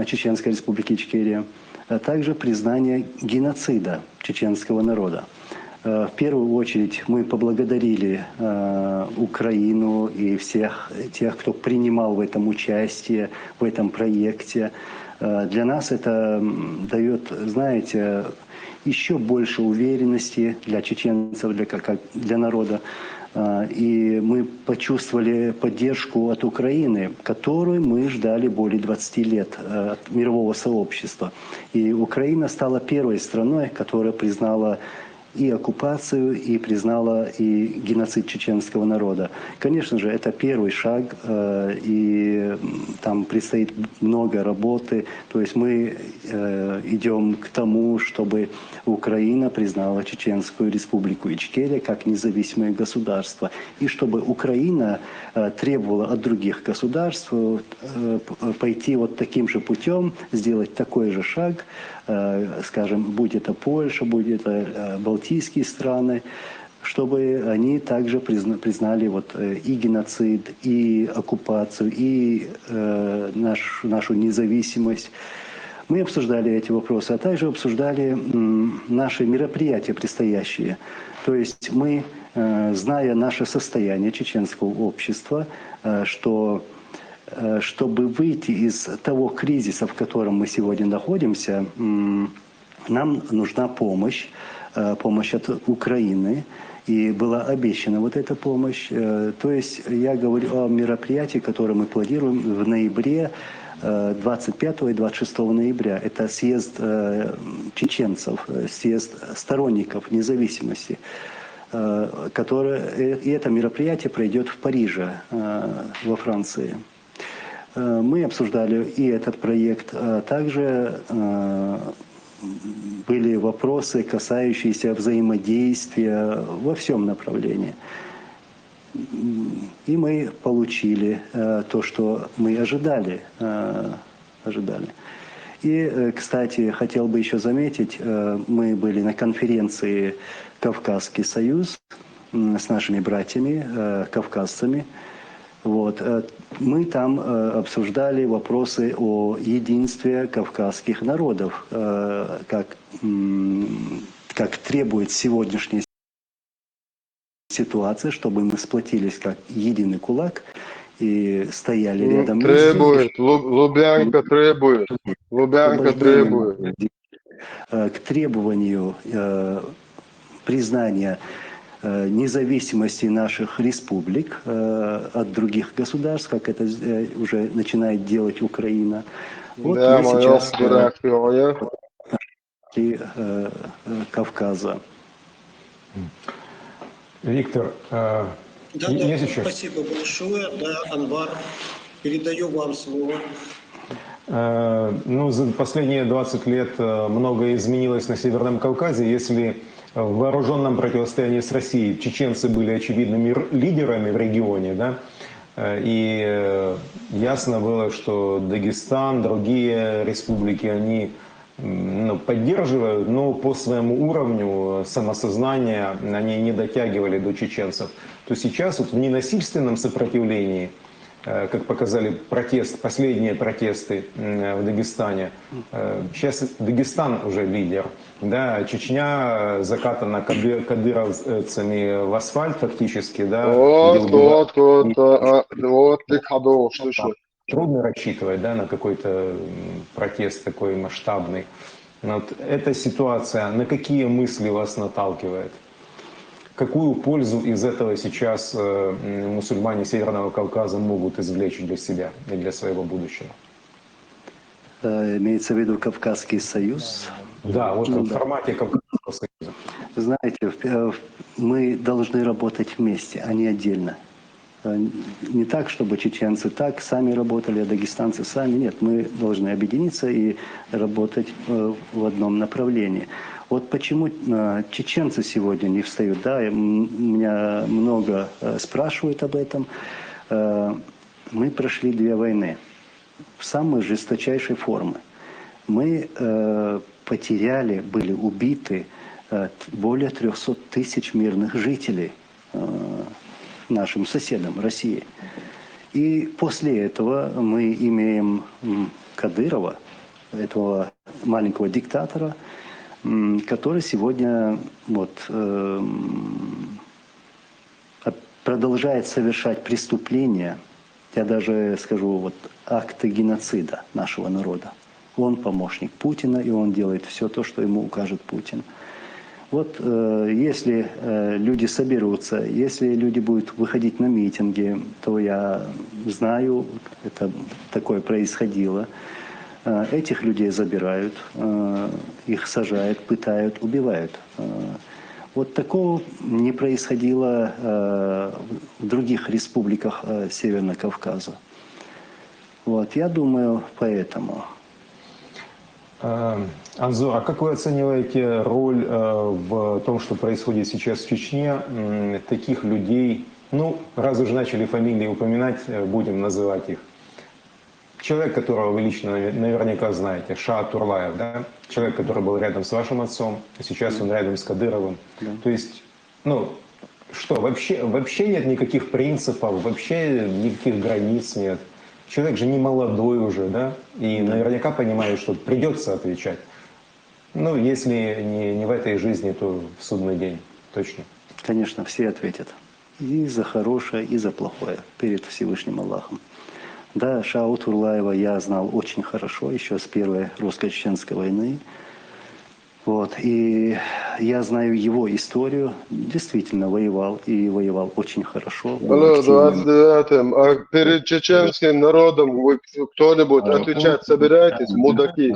Чеченской Республики Ичкерия, а также признание геноцида чеченского народа. В первую очередь мы поблагодарили Украину и всех тех, кто принимал в этом участие, в этом проекте. Для нас это дает, знаете, еще больше уверенности для чеченцев, для народа. И мы почувствовали поддержку от Украины, которую мы ждали более 20 лет от мирового сообщества. И Украина стала первой страной, которая признала и оккупацию, и признала и геноцид чеченского народа. Конечно же, это первый шаг, и там предстоит много работы. То есть мы идем к тому, чтобы Украина признала Чеченскую Республику Ичкерия как независимое государство, и чтобы Украина требовала от других государств пойти вот таким же путем, сделать такой же шаг, скажем, будь это Польша, будь это Балтийские страны, чтобы они также признали вот и геноцид, и оккупацию, и нашу независимость. Мы обсуждали эти вопросы, а также обсуждали наши мероприятия предстоящие. То есть мы, зная наше состояние чеченского общества, что чтобы выйти из того кризиса, в котором мы сегодня находимся, нам нужна помощь от Украины. И была обещана вот эта помощь. То есть я говорю о мероприятии, которое мы планируем в ноябре, 25 и 26 ноября. Это съезд чеченцев, съезд сторонников независимости. И это мероприятие пройдет в Париже, во Франции. Мы обсуждали и этот проект, а также были вопросы, касающиеся взаимодействия во всем направлении. И мы получили то, что мы ожидали. И, кстати, хотел бы еще заметить, мы были на конференции «Кавказский союз» с нашими братьями, кавказцами. Вот. Мы там обсуждали вопросы о единстве кавказских народов, как требует сегодняшняя ситуация, чтобы мы сплотились как единый кулак и стояли рядом. Требует, Лубянка требует, Лубянка требует. К требованию признания независимости наших республик от других государств, как это уже начинает делать Украина. Вот да, мы сейчас Кавказа. Виктор, спасибо большое. Да, Анвар, передаю вам слово. Ну, за последние 20 лет многое изменилось на Северном Кавказе. Если в вооруженном противостоянии с Россией чеченцы были очевидными лидерами в регионе, да, и ясно было, что Дагестан, другие республики, они поддерживают, но по своему уровню самосознания они не дотягивали до чеченцев. То сейчас вот в ненасильственном сопротивлении, как показали последние протесты в Дагестане, сейчас Дагестан уже лидер, да, Чечня закатана кадыровцами в асфальт фактически, да. Трудно рассчитывать, да, на какой-то протест такой масштабный. Вот эта ситуация на какие мысли вас наталкивает? Какую пользу из этого сейчас мусульмане Северного Кавказа могут извлечь для себя и для своего будущего? Имеется в виду Кавказский союз? Да, вот в формате Кавказского союза. Знаете, мы должны работать вместе, а не отдельно. Не так, чтобы чеченцы так сами работали, а дагестанцы сами. Нет, мы должны объединиться и работать в одном направлении. Вот почему чеченцы сегодня не встают. Да, меня много спрашивают об этом. Мы прошли 2 войны в самой жесточайшей форме. Мы потеряли, были убиты более 300 тысяч мирных жителей нашим соседям России. И после этого мы имеем Кадырова, этого маленького диктатора, который сегодня продолжает совершать преступления, я даже скажу, акты геноцида нашего народа. Он помощник Путина, и он делает все то, что ему укажет Путин. Вот если люди соберутся, если люди будут выходить на митинги, то я знаю, это такое происходило. Этих людей забирают, их сажают, пытают, убивают. Вот такого не происходило в других республиках Северного Кавказа. Вот, я думаю, поэтому. Анзор, а как вы оцениваете роль в том, что происходит сейчас в Чечне, таких людей, раз уже начали фамилии упоминать, будем называть их. Человек, которого вы лично наверняка знаете, Шаат Турлаев, да? Человек, который был рядом с вашим отцом, а сейчас он рядом с Кадыровым. То есть, вообще нет никаких принципов, вообще никаких границ нет. человек же не молодой уже, да, и наверняка понимает, что придется отвечать. Ну, если не в этой жизни, то в судный день, точно. Конечно, все ответят. И за хорошее, и за плохое перед Всевышним Аллахом. Да, Шау Турлаева я знал очень хорошо, еще с первой русско-чеченской войны. Вот. И я знаю его историю. Действительно воевал, и воевал очень хорошо. был активным. А перед чеченским народом вы кто-нибудь отвечать собираетесь, мудаки?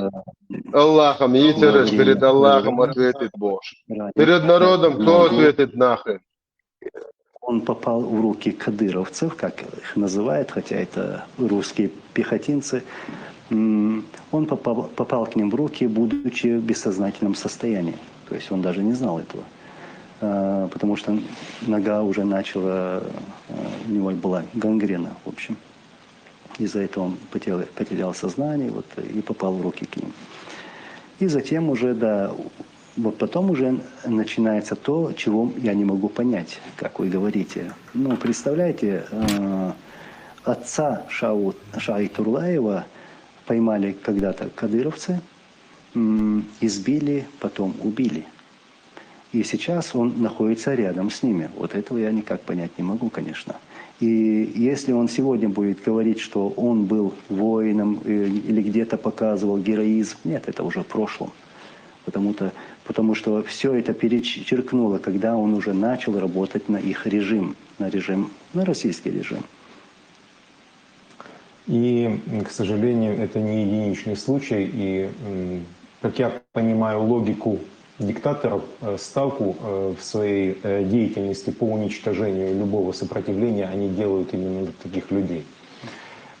Аллахом, Итереш, перед Аллахом ответит Бог. Перед народом кто ответит нахрен? Он попал в руки кадыровцев, как их называют, хотя это русские пехотинцы. Он попал к ним в руки, будучи в бессознательном состоянии. То есть он даже не знал этого. Потому что нога уже начала, у него была гангрена, в общем. Из-за этого он потерял сознание вот, и попал в руки к ним. И затем уже, да, вот потом уже начинается то, чего я не могу понять, как вы говорите. Ну, представляете, отца Шаи Турлаева поймали когда-то кадыровцы, избили, потом убили. И сейчас он находится рядом с ними. Вот этого я никак понять не могу, конечно. И если он сегодня будет говорить, что он был воином или где-то показывал героизм, нет, это уже в прошлом. Потому что все это перечеркнуло, когда он уже начал работать на их режим, на российский режим. И, к сожалению, это не единичный случай. И, как я понимаю логику диктаторов, ставку в своей деятельности по уничтожению любого сопротивления они делают именно таких людей.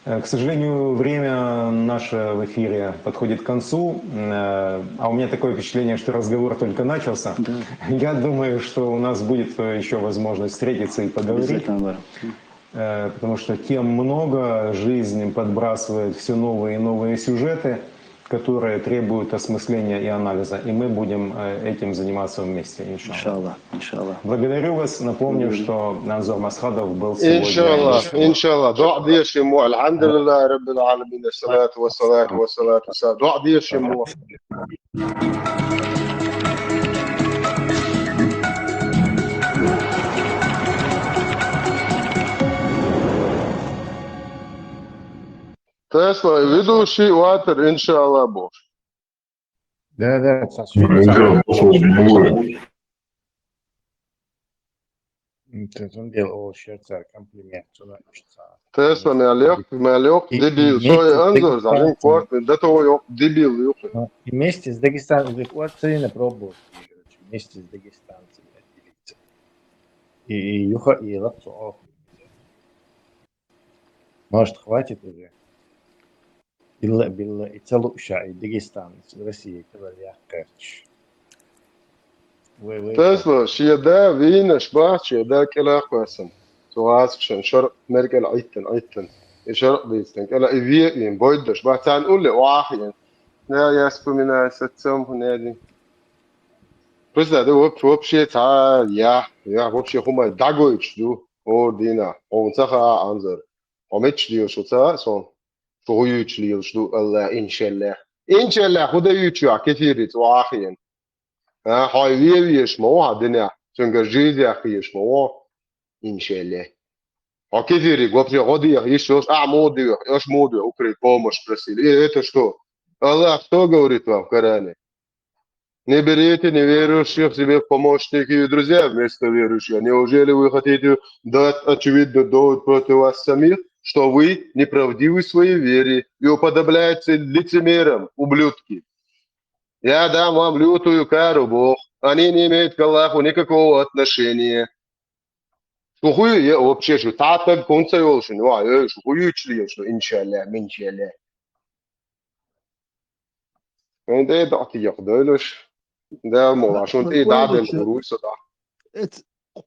К сожалению, время наше в эфире подходит к концу, а у меня такое впечатление, что разговор только начался. Да. Я думаю, что у нас будет еще возможность встретиться и поговорить. Потому что тем много, жизнь подбрасывает все новые и новые сюжеты, которые требуют осмысления и анализа. И мы будем этим заниматься вместе, иншаллах. Иншаллах. Благодарю вас. Напомню, что Анзор Масхадов был сегодня... Иншаллах. Дуа дьеш ему. Алхамдулиллах, Раббил Аламин. Ассалату вассалату вассалату вассалату. Дуа дьеш ему. Тесла, ведущий Уатер, иншаллах, Бог. Да, он делал шерцар комплимент. Тесла, мялек, дебил. Сой Анзор, зажим кварт, да того yok, дебил. Вместе с Дагестаном, вот целина пробовал, вместе с дагестанцами делиться. И Юха, и Лапцов. Может, хватит уже? بالله يتسلق شعي داغستان روسيا كذا يحكيش تسلا شيدا فينا شباح شيدا كلا قاسم سواس شرق مركل عيتن شرق بيستن كلا إذيين بويد شباح تنقول لي واحد لا يسبو من ستسم هنادي بس ده وب شيء تا يا وب شيء هم داغويش دو أو دينا أو نسخة أنظر ومتش ديو شو تا صون Soyuçlu şu Allah inşallah. İnşallah huda yuçu kefiri واخين. هاي يشمو هادنا سنجرجيز يا اخي يشمو иншалlah. А кефирик вообще годи еще модули, аж модули Украины помощь просили. И это что? Аллах что говорит вам в Коране? Не берите неверующих себе в помощники и друзья вместо верующих. Неужели вы хотите дать очевидно довод против вас самих, что вы неправдивы в своей вере и уподобляетесь лицемерам, ублюдки? Я дам вам лютую кару, Бог. Они не имеют к Аллаху никакого отношения. Шухую я вообще что татак конца ёлшин, шухую чли, что иншаллах, миншаллах. ده ضعتي يقدرش ده مواشون تي دعد الخروج صدا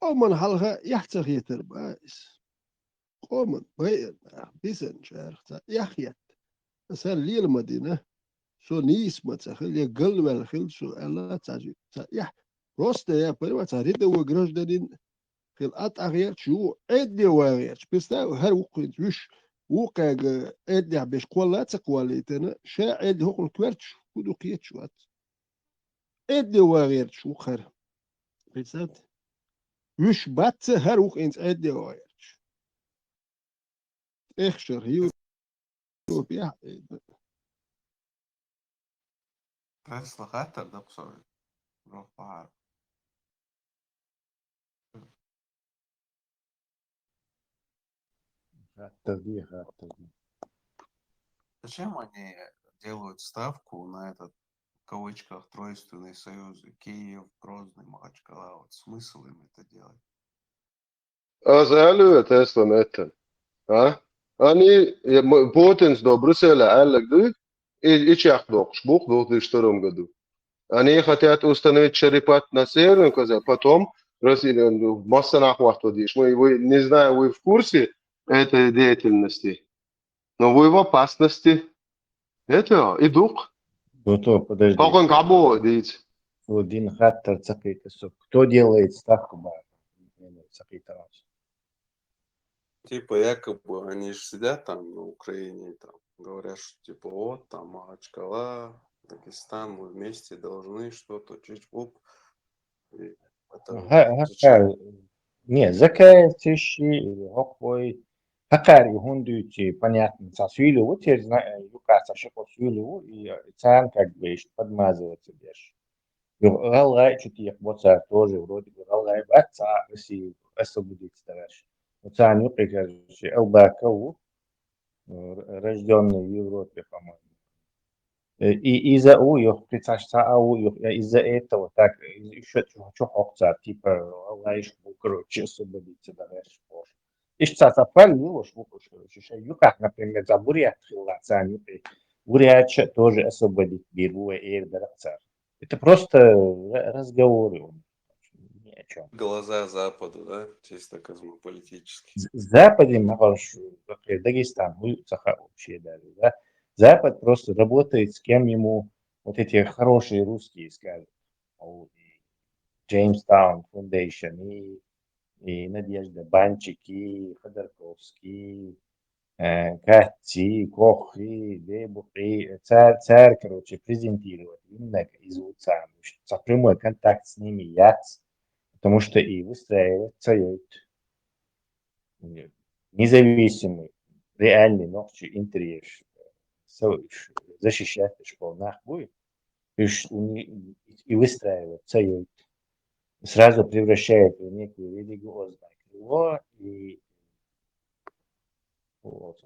قومن حلقة يحتاج يتربايس قومن بير بيسن شارختا يحيت مثلا لي المدينة شو نيس ما تخيل يقل والخيل شو الله تاجي يح روست يا بريما تريد وجرش دين خيل أغير شو عدي وغير بس ده هر وقت وش وقاق ادي عبيش قولات قواليتنا شا ادي هو الكوارتش كودو كيتشوات ادي واغير شو خير بيسات مش بات هروك انت ادي واغير اخشر هيو بيح بس لغاية ده بصراحة رفع التوضيح. Зачем они делают ставку на этот, в кавычках, тройственный союз Киев, Грозный, Махачкала? Вот смысл им это делать? أسأله تسلا متن ها أني بوتنس دو بروسيل قال دو إيش ياخدوش بوك دو تشترون قدو أني хотят установить черепат на северном Казахстане, потом Россия масса нахвату дишь. Вы не знаю, вы в курсе этой деятельности, но вы в опасности. Это идут. То подожди. Как он кого дить? Один хаттер цакит. Кто делает ставку? Типа якобы они же сидят там на Украине, там говорят, что типа вот там Махачкала, Дагестан, мы вместе должны что-то чуть-чуть. Не, закайтиши или хокой. Хакари хундуйте, понятно, сосвили, вот теперь юкаса шокосвили, и цан как бы подмазывается беш. Галай что-то их боца тоже вроде бы галай баца, если освободить стараешь. Цан юкай, Элбакау, рожденный в Европе, по-моему. И из-за из-за этого так еще что хочется, типа лаиш короче освободиться дальше. Ишь цацапаль милош вукуш, еще юках, например, за бурят хилацан, бурят тоже освободить беру и дарацар. Это просто разговоры. Ни о чем. Глаза Западу, да, чисто космополитически. Западе, например, Дагестан, Саха вообще даже, да. Запад просто работает с кем ему вот эти хорошие русские, скажем, Jamestown Foundation, и Надежда Банчик, и Ходорковский, Кати, Кохи, Дебухи, царь, короче, презентировать именно из УЦА, прямой контакт с ними яц, потому что и выстраивать союз независимый, реальный, ночью интерес. Защищать школу нахуй и выстраивать союз, сразу превращает в некую религиозное крыло и вот,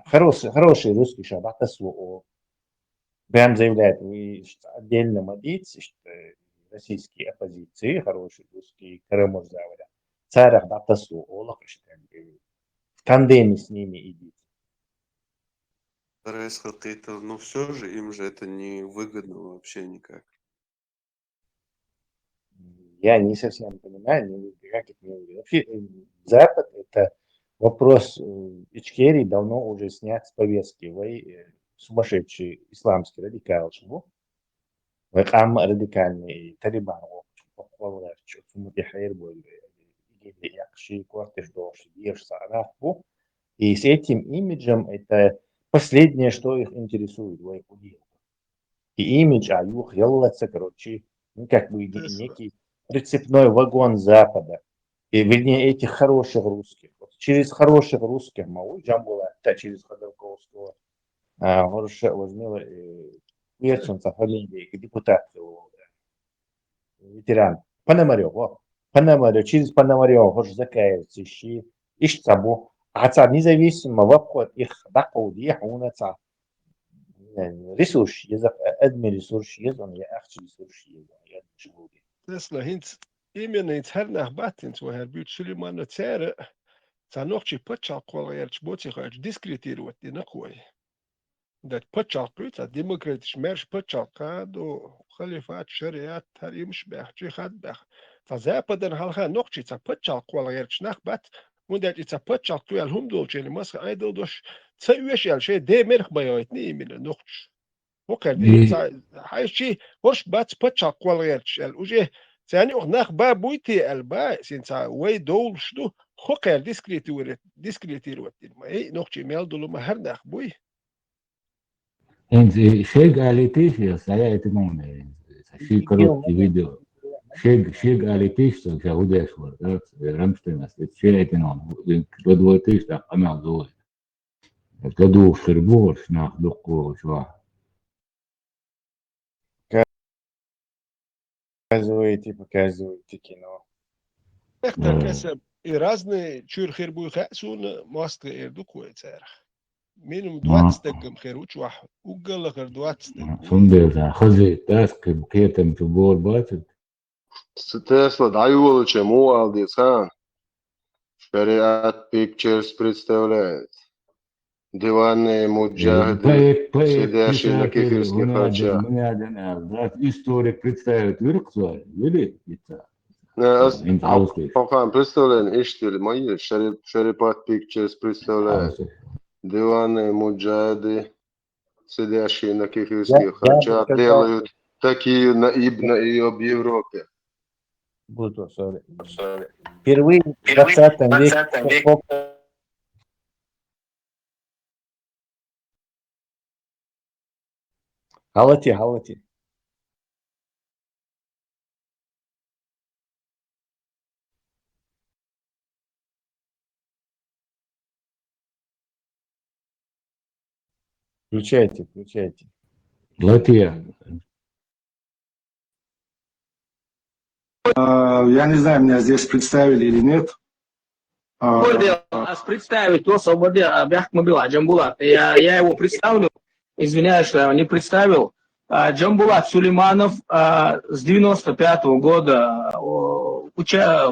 хороший русский шаббат слово прям заявляет, вы отдельно молитесь, что российские оппозиции, хорошие русские Карамурзавля, царь Батасу, Олах, в тандеме с ними идите. Происходит это, но все же им же это не выгодно вообще никак. Я не совсем понимаю, как это не выгодно. Вообще, Запад это вопрос Ичкерии давно уже снят с повестки. Вы сумасшедший исламский радикал, чего? Вы там радикальный талибан, что сумасшедший хайр был, якши, квартиш доши, ешь сараху. И с этим имиджем это последнее, что их интересует, и имидж, юх, еллаца, короче, как бы некий прицепной вагон Запада, и вернее этих хороших русских. Вот через хороших русских, Джамбула, через Ходорковского, возьмела Верченца, фамилии, депутат, ветеран, Пономарев, через Пономарев, Закаевцы, ищ собой. عصا نزاويسما وابخوت إخ دقو ديح ونصا ريسورش يزق أدمي ريسورش يزون يا أختي ريسورش يزون يا شغولي. Tesla hint именно из хернах батинс во herбют Сулеймана царя занохчи почал колоерч боцихач дискретировать и накой. Дать почал плюс, а демократич мерш почал каду халифат шариат таримш бях джихад бях. Западен халха нохчи ца почал колоерч нахбат. وندات يتسبتشال تو الهم دول شيء ماسك ايدل دوش تسويش يال شيء ده مرخ بيوتني من نقش وكر دي هاي شيء ورش بات بتشال قواليرش ال وجه ثاني ناخ با بويتي البا سينسا وي دول شدو خقر ديسكريتيروت ما إيه نقطة ميل دولو ما هرناخ بوي انت شيء قاليتيش يا سايا تنون شيء كروت فيديو شيء قاليتيش شاهد اشور رمشتنا شيء تنون بدوتيش لا انا زوي ابتدوا في ربوش ناخذوا شو Показывайте кино. Эктер кесем и разные чур хер буй хасун маска эрду куэцерх منهم دوات استقم خير وش واحد وقال غير دوات استقم سندر خذي تاسك بكيتم تبور باتد Tesla даю чем молодец, а? Шариат Pictures представляет. Диванные муджахиды, сидящие на кефирских харчах. Историк представит Вирксуаль, или Пока представляем, ищите мои, Шариат Pictures представляет. Диванные муджахиды, сидящие на кефирских харчах, делают такие наибные об Европе. Буду, sorry. Впервые в 20 веке Галати. Включайте. Латвия. Я не знаю, меня здесь представили или нет. Представить то свободе Бяхмабила Джамбулат. Я его представлю. Извиняюсь, что я не представил. Джамбулат Сулейманов с 95-го года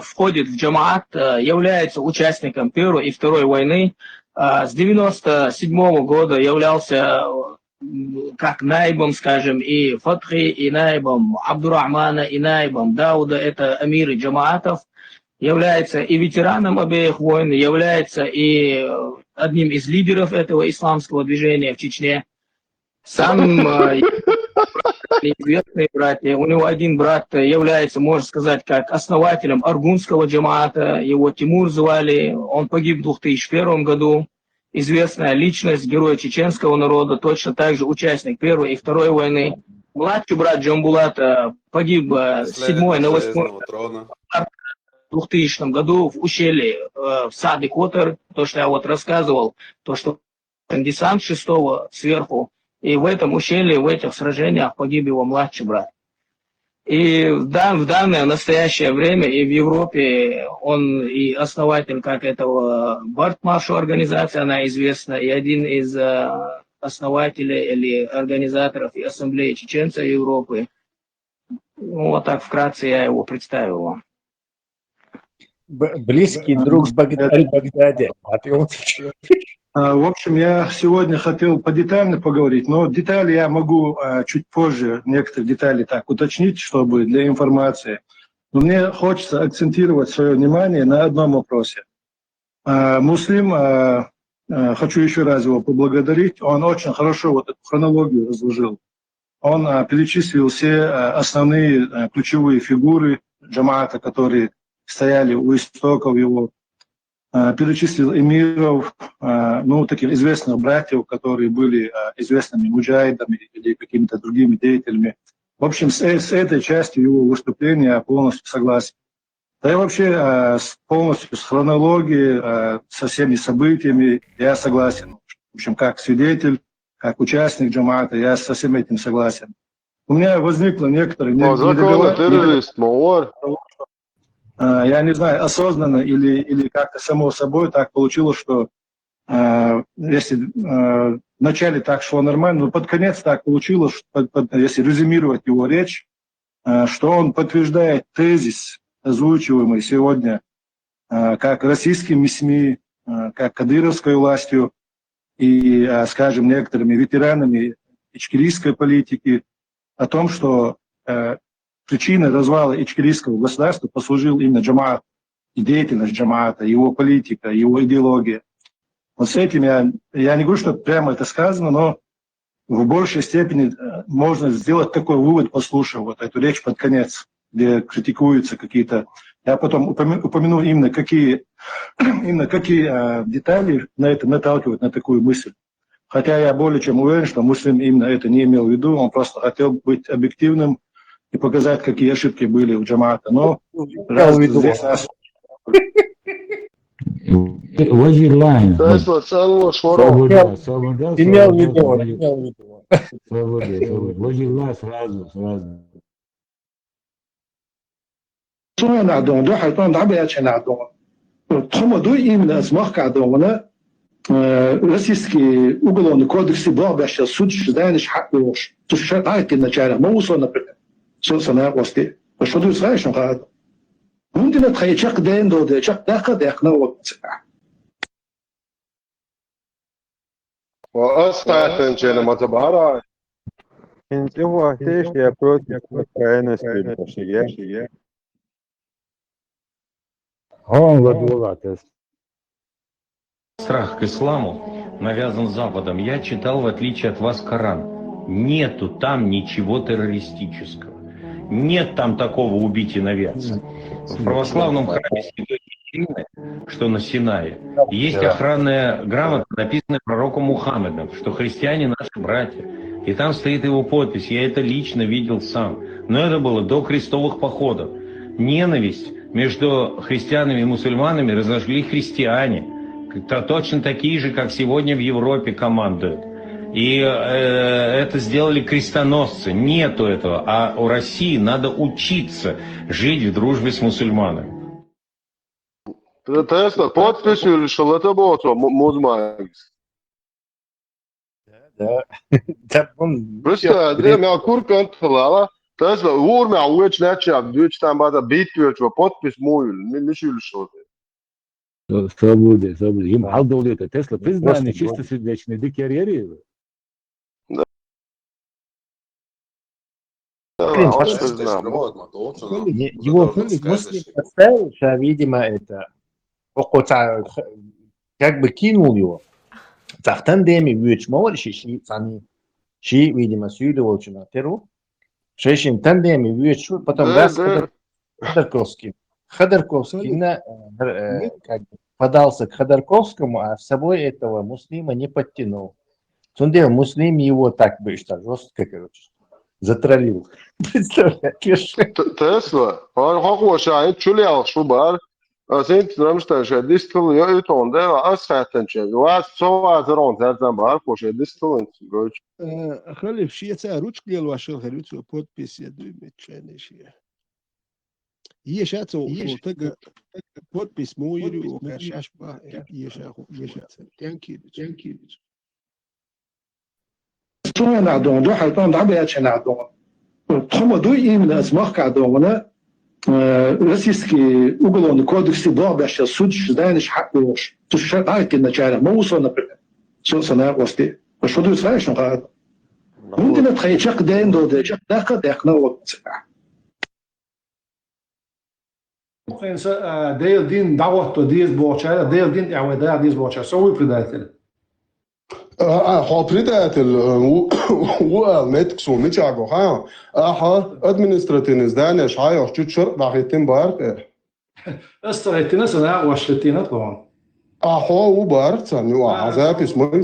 входит в джамаат, является участником Первой и Второй войны. С 97-го года являлся как наибом, скажем, и Фатхи, и наибом Абдурахмана, и наибом Дауда, это амиры джамаатов, является и ветераном обеих войн, является и одним из лидеров этого исламского движения в Чечне. Сам известные братья, у него один брат является, можно сказать, как основателем Аргунского джамаата, его Тимур звали, он погиб в 2001 году. Известная личность, герой чеченского народа, точно так же участник Первой и Второй войны. Младший брат Джамбулата погиб с 7-й на 8-й в 2000 году в ущелье в Саде Котер, то, что я вот рассказывал, то, что десант 6-го сверху, и в этом ущелье, в этих сражениях погиб его младший брат. И в данное настоящее время и в Европе он и основатель как этого Бартмашу организации, она известна, и один из основателей или организаторов и ассамблеи чеченцев Европы. Ну, вот так вкратце я его представил вам. Близкий друг Багдаде. В общем, я сегодня хотел подетально поговорить, но детали я могу чуть позже, некоторые детали так уточнить, чтобы для информации. Но мне хочется акцентировать свое внимание на одном вопросе. Муслим, хочу еще раз его поблагодарить, он очень хорошо вот эту хронологию разложил. Он перечислил все основные ключевые фигуры джамаата, которые стояли у истоков его. Перечислил эмиров, ну, таких известных братьев, которые были известными муджахидами или какими-то другими деятелями. В общем, с этой частью его выступления я полностью согласен. Да и вообще полностью с хронологией, со всеми событиями я согласен. В общем, как свидетель, как участник джамаата, я со всем этим согласен. У меня возникло некоторые... Я не знаю, осознанно или как-то само собой так получилось, что если вначале так шло нормально, но под конец так получилось, если резюмировать его речь, что он подтверждает тезис, озвучиваемый сегодня как российскими СМИ, как кадыровской властью и, скажем, некоторыми ветеранами ичкерийской политики о том, что причиной развала ичкерийского государства послужил именно джамаат, и деятельность джамаата, его политика, его идеология. Вот с этим я не говорю, что прямо это сказано, но в большей степени можно сделать такой вывод, послушав вот эту речь под конец, где критикуются какие-то Я потом упомяну именно какие детали на это наталкивают на такую мысль. Хотя я более чем уверен, что Муслим именно это не имел в виду, он просто хотел быть объективным и показать, какие ошибки были у джамаата. Но раз здесь нас... What's your line? Tesla, целого Свобода, шваров. свобода, Имел в свобода, виду, свобода. имел в виду. Свобода, свобода. What's your line? Сразу. Что я надумал? Да, хоть да, я надумал. Тому именно смахкадумана российский уголовный кодекс бабаша суд считаешь хакуш. То считает начало. Мы например. Собственно, власти. Что ты знаешь, что ممكن تخيشك دين دو ده شك ده قد يقنع وقت وأصلا كان ما تبهرها. Инте властей, я против крайности большие. Он ладула, Страх к исламу навязан Западом. Я читал, в отличие от вас, Коран. Нету там ничего террористического. Нет там такого «убить иноверца». В православном храме Святой Екатерины, что на Синае, есть охранная грамота, написанная пророком Мухаммедом, что христиане наши братья. И там стоит его подпись. Я это лично видел сам. Но это было до крестовых походов. Ненависть между христианами и мусульманами разожгли христиане. Точно такие же, как сегодня в Европе командуют. И это сделали крестоносцы. Нету этого. А у России надо учиться жить в дружбе с мусульманами. Tesla, подписывали, что это было музмайкс. Да. Просто, да, меня куркан тхлала. Tesla, ур меня уэч начал, двич там бада бит двич, подпис мой, не шил что-то. Свобода. Им алдовли это. Тесла признание чисто сердечный. Ды карьере. Его Муслим поставил, что, видимо, это как бы кинул его. Захтан деми вьюч мовали ши, видимо, сюдовал на теру. Шешин тандеми вьюч, потом раз Ходорковский. Ходорковский как бы подался к Ходорковскому, а с собой этого муслима не подтянул. Сунде муслим его так бы что жестко, короче, затроллил. Представляешь? Tesla, он хохошай, чулял шубар. Sen tramşta şey distil ya itonda asfaltın şey. Var sova zron zaten var koşu distilin. خلي شيء تاع روتش ديال واش غير подпись я думаю شيء. هي شاتو تلقى подпись مو وكاش با يشات تانكي Что я надумал? Да, хоть да, я надумал. Тому именно смахкадумана российский уголовный кодекс бабаша суд считаешь хакуш. То считает начало. Мы например. Собственно, власти. Что ты знаешь, что ممكن تخيشك دين دو ده شك ده قد يقنع وقت ديل دين دعوته ديز بوشا ديل دين اعوادها ديز بوشا سوي بريداتل ها بريداتل هو متكسو ميتشاغو ها ها ادمنستراتيف دانش هاي شر باغيتين بارك استغيتنا سنه واشتينا طبعا هو بارتن وعذاب اسمه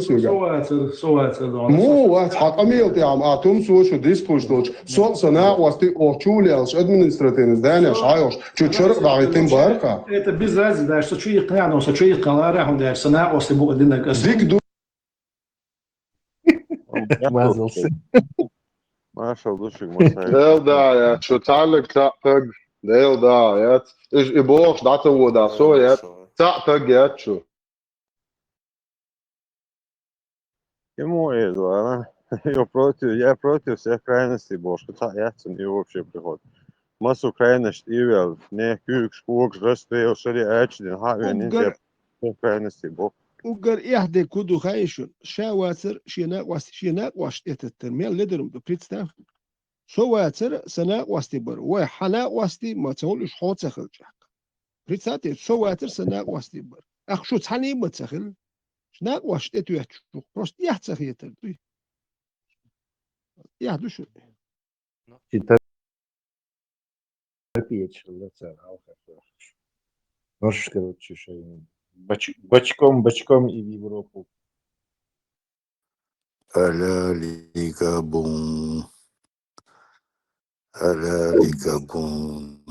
سواتر مو وقت حقميل تاع اتوم سوشو ديسكوشتوش سو سنا واستي اوتشوليالش ادمنستراتيف دانش هايوش شر باغيتين بارك это без разницы да что يقنعنا что يقنع راهم да سنا واستي بو دينا ديك Мазался. Маша, лучше масай. Да, я что تعلق تاق да, я и бог дата вода, so я تاق я что. Ему это, я против всех крайностей, бошка, я не вообще приход. Мас Украина штивел, не кюк, шкук, жестел, шари эчдин, хавен, не крайностей, бог. وقر إحدى كودو خايشون شاواتر شيناق واش الترميل لدرم دو بريتستاف شواتر سناق واستي بر وحناق واستي ما تقولش حوت سخل جاك بريتساتي شواتر سناق واستي بر أخشو تحني ما تسخل شناق واش تتو يحشو بروست يحتسخ يتردوي يحدو شو Печь, Можешь, короче, бочком и в Европу. Аля-лика-бум. Аля-лика-бум.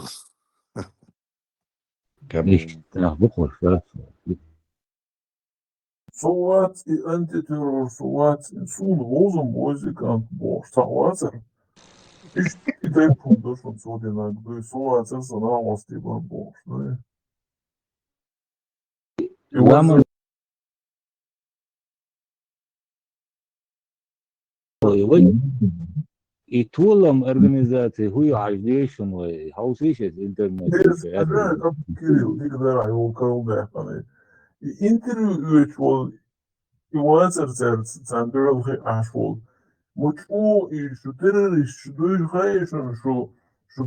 Soat i antiterror, soat in zo'n loze muzikant boos. Soat is iedereen komt van zo die naar de soat is een avond die van boos. Lama и толом организации хуй аждешим хаусиш интернет. Kirill, die daar heel koud weg van. Interview wel, je was zijn burger asphalt. Moet o is de terrorist, de gijzen zo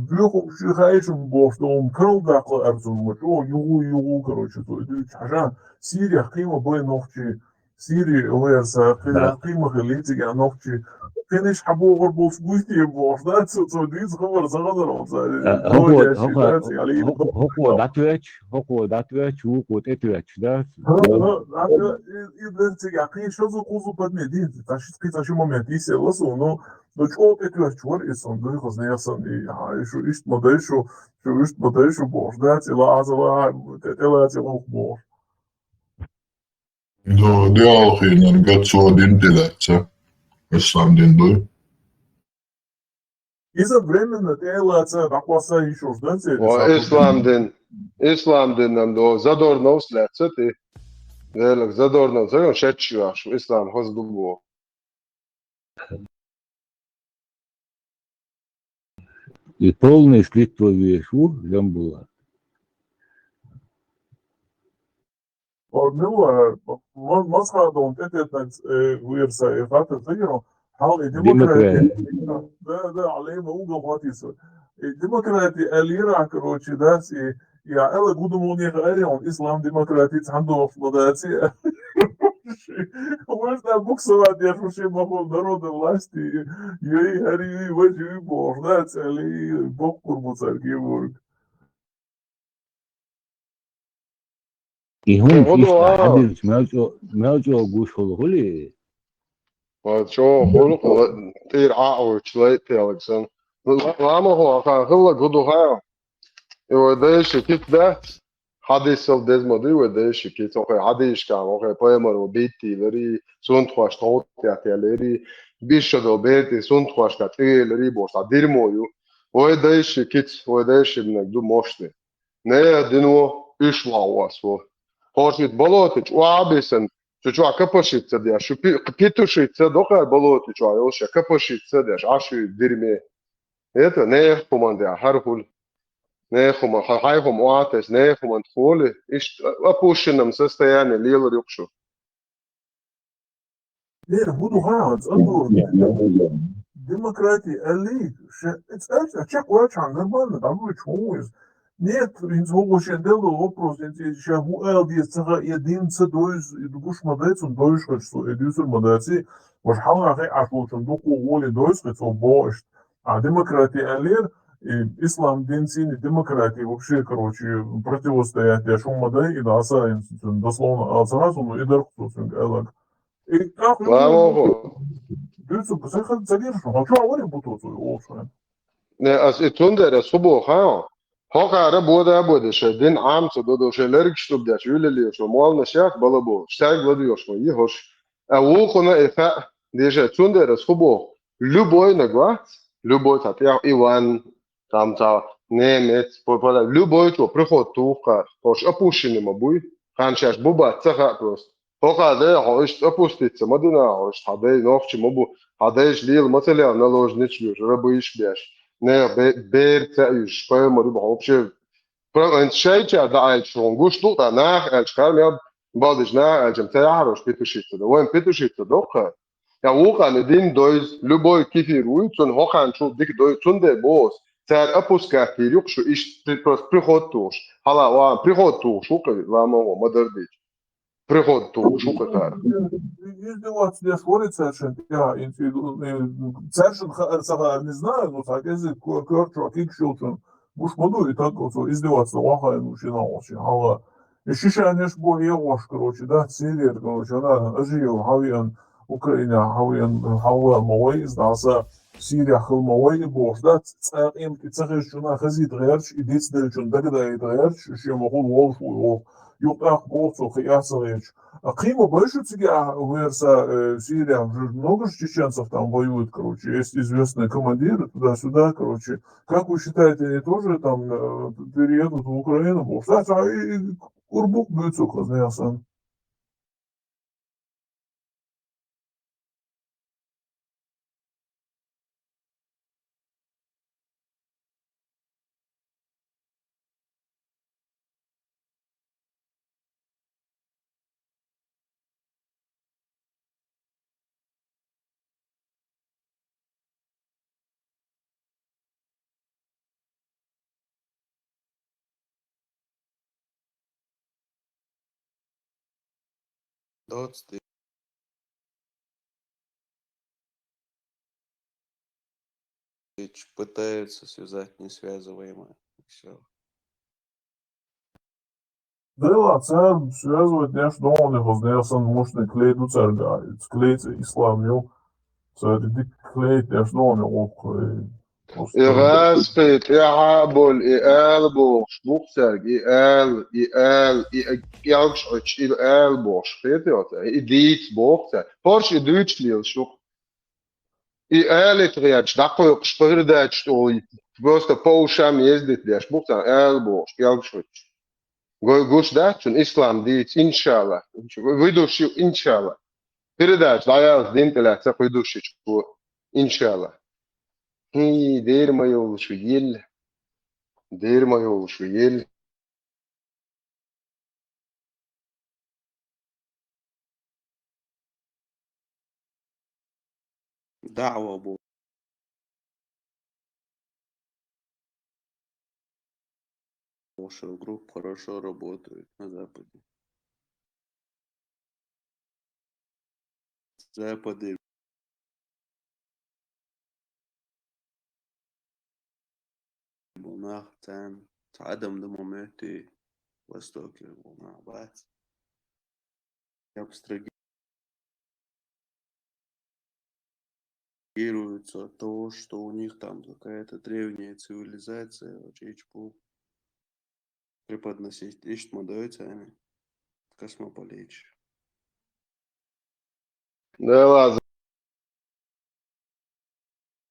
burger, de gijzen boos om kruldakken er zo met o joe, короче, то het haja Syrië klima boy nochtje Syrië oerza klima geleden ja nochtje finish حبوا غربوا في بويتي boos dat zo die gewoon zagadar ons هو داتوش وقوت اتوش ده идете якин что за кузу подмедин ташит киташи моменти селосу но до чего это чур и сон до их знаясан и что ist модельшу boos dat ила азава тела тела boos Det er algene godt så dinteletsa. Islam dindu. Из-за времени делается какой-то еще ждать. Islam din nam do zadorno sletsa ti. Velak zadorno zagon šečivaš Islam hozbubo. И полное слитство вешу там было. مسخرة دون تتت ويرسا إفاتة تجرو حال الديمقراطية ده عليه موجة غاتيسة الديمقراطية الليرة كروتشي داسي يا ألا قدموني غيرهم إسلام ديمقراطية عنده فضلاتي وش ده بوكسوات يفرشي مخول درود власти يي هري وجهي بوردات اللي بوكر مصاركي ورك И он حدث ماجو قوش هولي شو خلق تير عاو شلي تيلكسن لما هو كان خلق قدوها يوديش كيف ده حدث الدزمودي وديش كيف اوكي حدث كان اوكي بايمر بيتي لري سون تخاش توت ياتلري بيشدو بيتي سون تخاش كاتلري بوش ديرمويو وديش كيف وديش من دو موشتي نه دينو ишвауасо Horsit bolotич uabisen чучуа капошица деш питушица дока болотич уаёша капошица деш ашу дирме это не команда хархул не хома хайхом уатес не хоман холе иш опущенном состоянии лил рюкшу Не, буду грамотно, демократия, элит, это чек уачан, нормально, там вы чего Нет, инзвогошен дело вопрос, сейчас у ЛДС цага единица доис идуш модец und dois что единица модеци, ваш хала хай ашлучун доку воли доис что бош. А демократия элер ислам динсин демократии вообще, короче, противостоят я шум модай и даса институт дословно сразу но и дархусун элак. И как Дюцу посехал задержу, а что говорим бутуцу олшен. Не, as itundere subo ha Hoka bude din amca do şeyler kiştub da şöyle şu mal nasihat bala bu. Ştag vadiyor şu iyi hoş. O konu efe deje tunde subo. Luboy nagwa. Luboy tatya Ivan tamta Nemet pola luboy to prihod tuqa. Tosh apushini mabuy. Khanchash buba tsaha prost. Hoka da hoş apustitsa madina hoş haday noqchi mabu haday lil matala naложничлю rabuish biash. Ne beert is maar überhaupt een scheitje dat hij gewoon goed doet daarna als kan ja wat is na als je daar als Petushit dat en Petushit toch ja ook aan din dois любой кефир он хохан что dik dois tunde boss цар опуска перек что is приход туш hala ва приход туш что вам модердич приход туш что кар Издеваться здесь говорится, что я совершенно не знаю, но так если корчу, а кик шилтон, مش موضوع так издеваться вахай начиналось. Ала ещё бо яош, короче, да, Сирия, короче, она ажио хавиан Украина хавиан хава мой издаса Сирия хал мой бош, да, им цахишчуна хазит герч, идец дельчун дагда герч, ещё могу волшу, юктах борцу хиясарич. А Крыма больше тебя верса Сирия, много же чеченцев там воюют, короче, есть известные командиры туда-сюда, короче. Как вы считаете, они тоже там переедут в Украину? Кстати, и Курбук будет казнился. Доцты. Пытаются связать несвязываемое. Все. Да, царь связывает наш дом, вознесен мощный клейт у царга, клейт исламил, царь клейт наш дом, Irasqit, Ihabol, Ialbosch, Buchzerg, Ialsch, Ialbosch, weet je wat? Idiot, Buchzerg. Porsche Deutsch liest, Ialitriach, Dako, Spırdach, просто по ушам ездит, лишь Buchzerg, Ialbosch, Ialsch. Гуш Датчун, Ислам, Диц, Иншалла. Выдушил, Иншалла. Передач, Даял, Динтеля, Цах, выдушил, Иншалла. И дер мое лучше ел, дер мое лучше ел. Дава был. Ваша группа хорошо работает на Западе. Западе. Бунах, Тан, Адам Дамомети, Востоке, Бунах, Бац. Абстрагируются от того, что у них там какая-то древняя цивилизация, чечпу преподносить. Ищет модуется, они космополитич. Да ладно.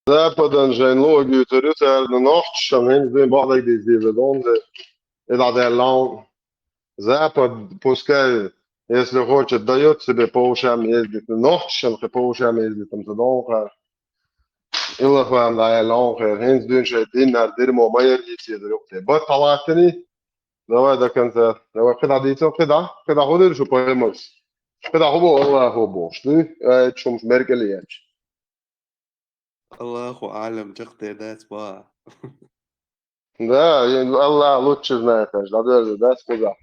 Западен zijn logik terug naar de nacht, en zijn wat ik deze donde, en dat land. Запад, пускай, если хочет, дает себе по ушам ездить ночью, по ушам ездить там задолго. Или вам да лонга, хинс дünche динар дермо майердите друкте. Вот талатни. Давай до конца. Давай когда дito, когда ходишь по эмоц. Когда хобо Allah хобо. Что? Чум меркелияч. Аллаху алям, тахтедат ба. Да, Allah лучше знает, да, сказал.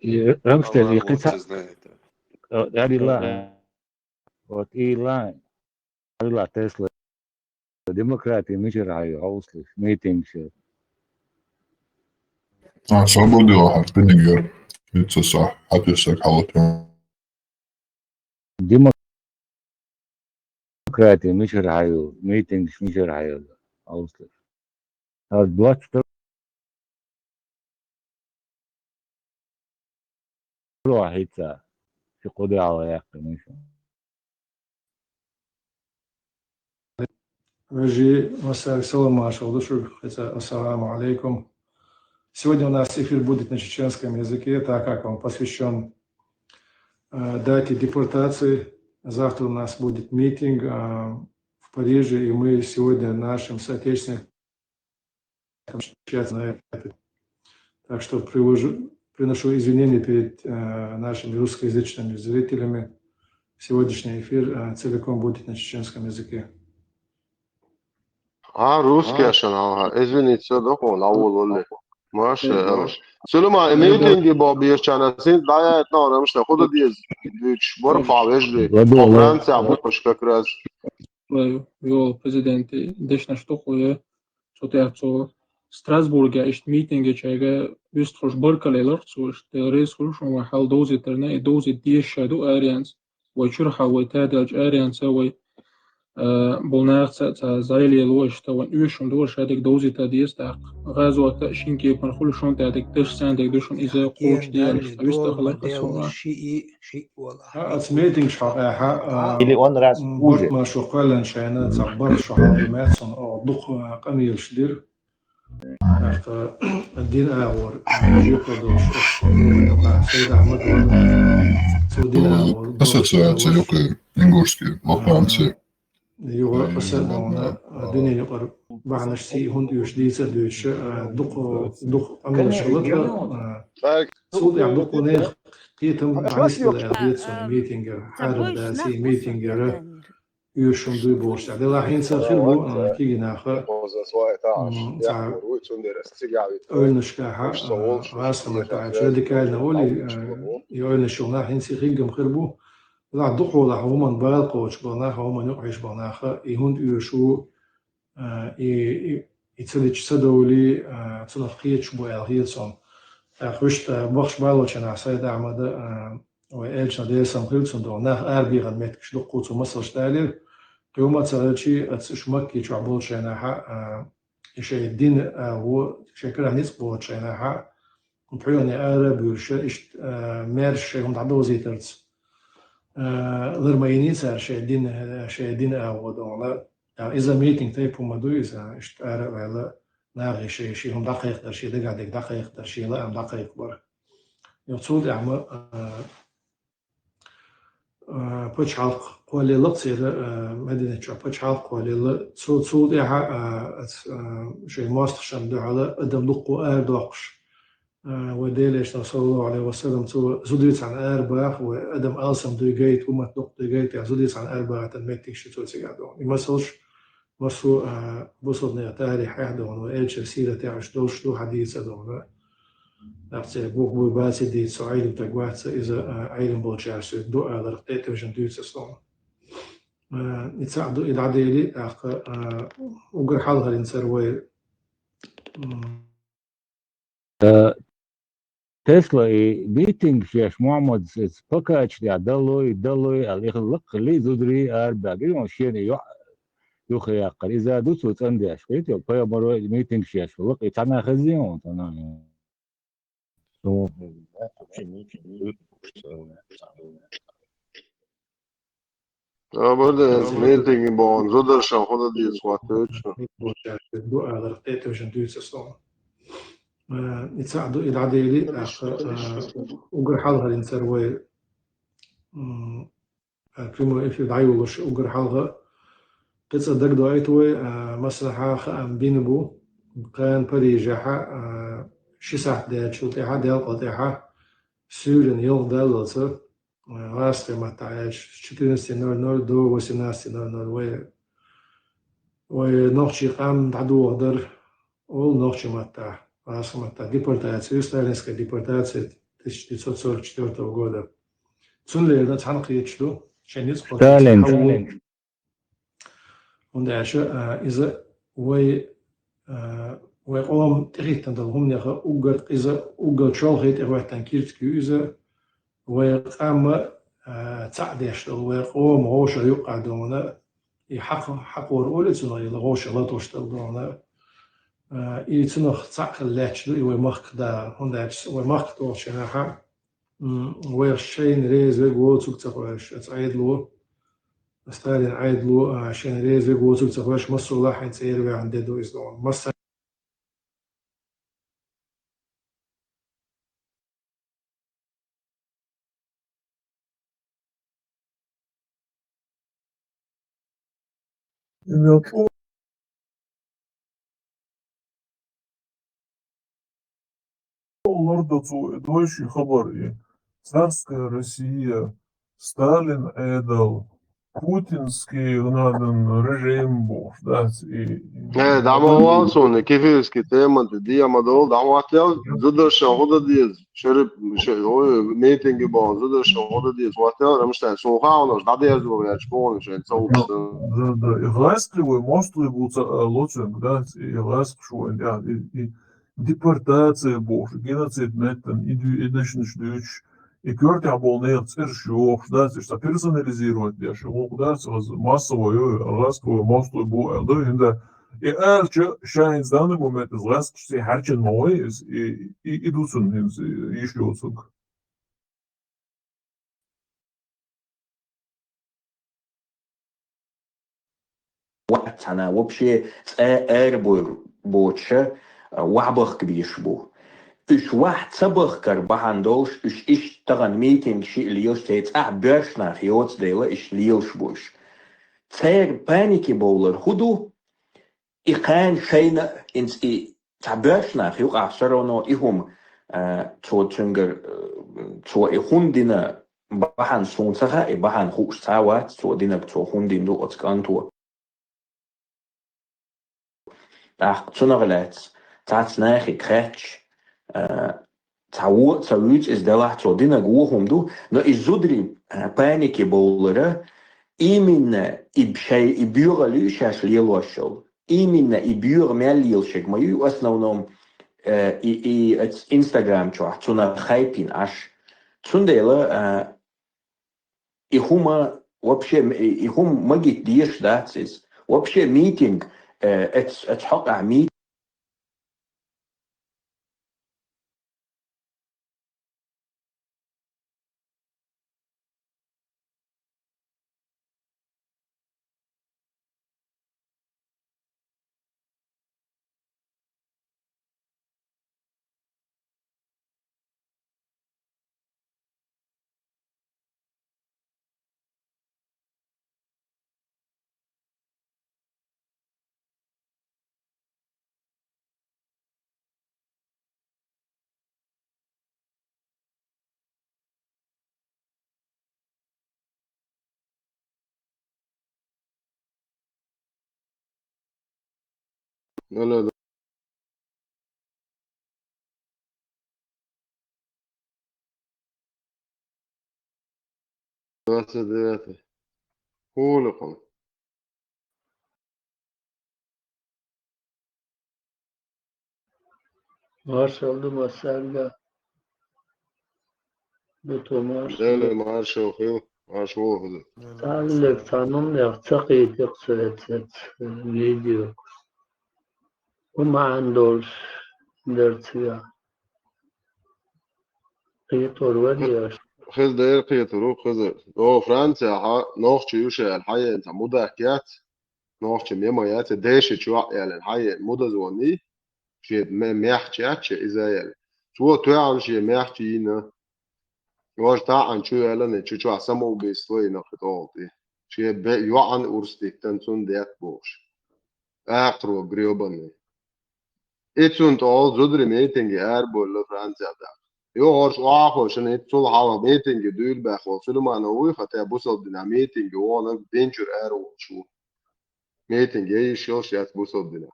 Ramstel, вот Илайн, Тесла, демократия, мечераю, ауслиш, митингши. Свобода, Арпенигер, это صح, отвесок, халатон. Демократия, мечераю, митингш, мечераю, ауслиш. А блачто واحد في قضاء على يقين Ассаламу алейкум. Сегодня у нас эфир будет на чеченском языке, так как он посвящен дате депортации. Завтра у нас будет митинг в Париже, и мы сегодня нашим соотечественникам на это. Так что приношу извинения перед нашими русскоязычными зрителями. Сегодняшний эфир целиком будет на чеченском языке. Русский, извините, все, да, он аул. ماشي يلا سليمان ميتنج بابي كان سين دايت نور مش تاخذ ديز ديش برفع وجهي فرنسا بوش كراز Jo, prezidenti, dešna štokoje, so teaco Strasburgā ist meetingi čega üsthoš barkalēlar, so ist reis hoš un hal dozi terne i dozi diešadu āriens, vai čurha vai tādēļ āriens vai bolnāca tā zaļie lošta un üšun doš ādik dozi tādies tā غازو تأشينكي بنخل شون تادك تش ساندك دوشون إذا قوش ديالش تبيست خلاق السوما شيء والله Als meeting شحقها اللي اون راس بوجه ما شو قال شانا تعبر شو حاضمات صن ضخ قميل شدير الدين آور يقدر سيد أحمد سودين آور Asociacija jokai ingurski mapānci. يو أصلا الدنيا يقر بعد شيء هون يشديد دوش دق قميل شغلتها سود يعني دق نيخ قيتم عنيس الألبيت سون ميتينجر حارب داسي ميتينجر يوشون دوي بورش عدي الله حين ساخر كي ناخر أولنشكاها راسنا متاع شادي كاينا أولي يولنشونا حين سيخيقم خربو لا دقو لا هما بالقوش بناها هما نقعش بناها يهون يوشو يتسدج سدولي تنفقيت شبو الهيلسون خشت بخش بالوش أنا سيد أحمد وإيش نديسم خلصون دو ناخ أربي غميت كش دقو تو مصر شتالير قيومة تغلشي أتشمكي تعبول شيناها إشي الدين هو شكل هنيس بول شيناها بحيوني أرب وش مارش هم تعبوا زيترز غير ما ينيسر شيء الدين هو دونا إذا ميتينج تيبو مدو إذا إشت أرب على ناغي شيء هم دقيق در شيء دقادك دقيق در شيء لا هم دقيق بر يتصود أعمى بتش حلق قولي لطير مدينة شو بتش حلق قولي صود إعها شيء ماست شمد على قدم لقو دقش وديلش صلى الله عليه وسلم زوديت عن أرباح وقدم ألسم دو جيت وما تنق دو جيت يعني زوديت عن أرباح تنمتك شتوت سجادون يمسلش مسو بصدنا تاريخ أحدون وإيش سيرة تعيش دوش دو حديث دون نفسه بوق باسي دي سعيد وتقوات إذا عيلم بولشارس دو أدر تيتوجن دوس سلام يتساعدوا إلى عديلي وقر حالها لنسروي تسلا ميتينج شيش محمد سباكاتش دلوي الإخلاق اللي زودري أربع قيمة شيني يخي أقل إذا دوسو تندي أشكيت يبقى مرة ميتينج شيش والله يتعنا خزيون تنا برضه ميتينج بون زودر شان خود دي سواتش دو أدر تيتوجن دوس سلام يتساعدوا إلى عديلي وقر حالها لنسروي كما في دعيو وش وقر حالها تصدق دعيتوي مسرحة خام بينبو كان بريجها شسح ده شو تها ده قطعها سورن يوم ده لصق واسطة ما تعيش 14:00 دو 18:00 ونوخشي قام تعدو قدر أول نوخشي ما تاع واسطة ديبورتация сталинская депортация 1944 года цунлерда цанқиечду шенец Сталин und إذا ويقوم تريد هم نخ أوجر إذا أوجر شغل هيت إخوة كيرتكي إذا ويقام تعديش ويقوم غوش يقعدون يحق ورقول تنا يلغوش لا توشتلون يتنخ تعقل لاتش ويمخ دا هنداتش ويمخ توش نها ويشين ريز ويقول تقتقش تعيدلو ستالين عيدلو عشان ريز ويقول تقتقش مصر الله حيتصير وعند دو إزدون مصر Лордову дольше хабар. Царская Россия, Сталин эдал, путинский режим был, да, دعوة كيفيسكي تيمن دي مدول دعوة زد شهودة ديز شرب هو ميتينج بون زد شهودة ديز واتل رمشتان سوخاونش دا ديز وياش بونش صوبس да, и властливые, мостливые будут лучше, да, и власть, что, ja, и депортация, боже, геноцид, метан, и начнешь дичь, и кёрти оболнеет цершёв, да, что персонализировать, я шел, да, массовую, властливую, мостливую, бо, да, и да, и эльче, шайнс, в данный момент, из власть, что харчен мой, и дусун, и шлёцук. وقتنا وبشي اربور بوتشة وعبخ بيشبو إش واحد سبخ كر بهاندولش إش تغن ميتينج شيء ليوش تيت برشنا خيوت ديلا إش ليوش بوش تير بانيكي بولر هدو إخان شينا إنس برشنا خيوق عصرونو إهم تو تنجر تو إخون دينا بهان سونسخا بهان خوش ساوات تو دينا تو هون دين دو أتكانتو ach tsunnerlets tats nege kretsch tawut is de lacht zo dinne gohom do no is zudri panike bolere iminne ibshay iburalu shas liloshol iminne ibur melil shek mayu asnovnom i het Instagram chat tsunar hypin ash tsundele ihuma вообще ihum magit dish that is вообще meeting it's حق عميد لا لا خولقهم Marshall Masanga بتوماش دل مارشو خيو مارشو هذا تعلق تنم يرتقي تقصد فيديو وما عندوش درتيا قيطور ودياش خذ دير قيترو خذ او فرنسا نوخ يوشا الحياة انت مودا كيات نوخ ميمايات ديش شو يعني الحياة مودا زوني في ميحتيات إزايل شو توعن شي ميحتينا واش تاعن شو يلا شو سمو بيستوي نخطوطي شي يوعن أورستيك تنسون ديات بوش آخرو غريوباني إتسون تول زودري ميتنجي أربول فرنسا دا يو هورش واخو شن إتسول حالا ميتنجي دول باخو سلما نوي خطا بوصل دينا ميتنجي وانا دينجر أرو شو ميتنجي يشيل شيات بوصل دينا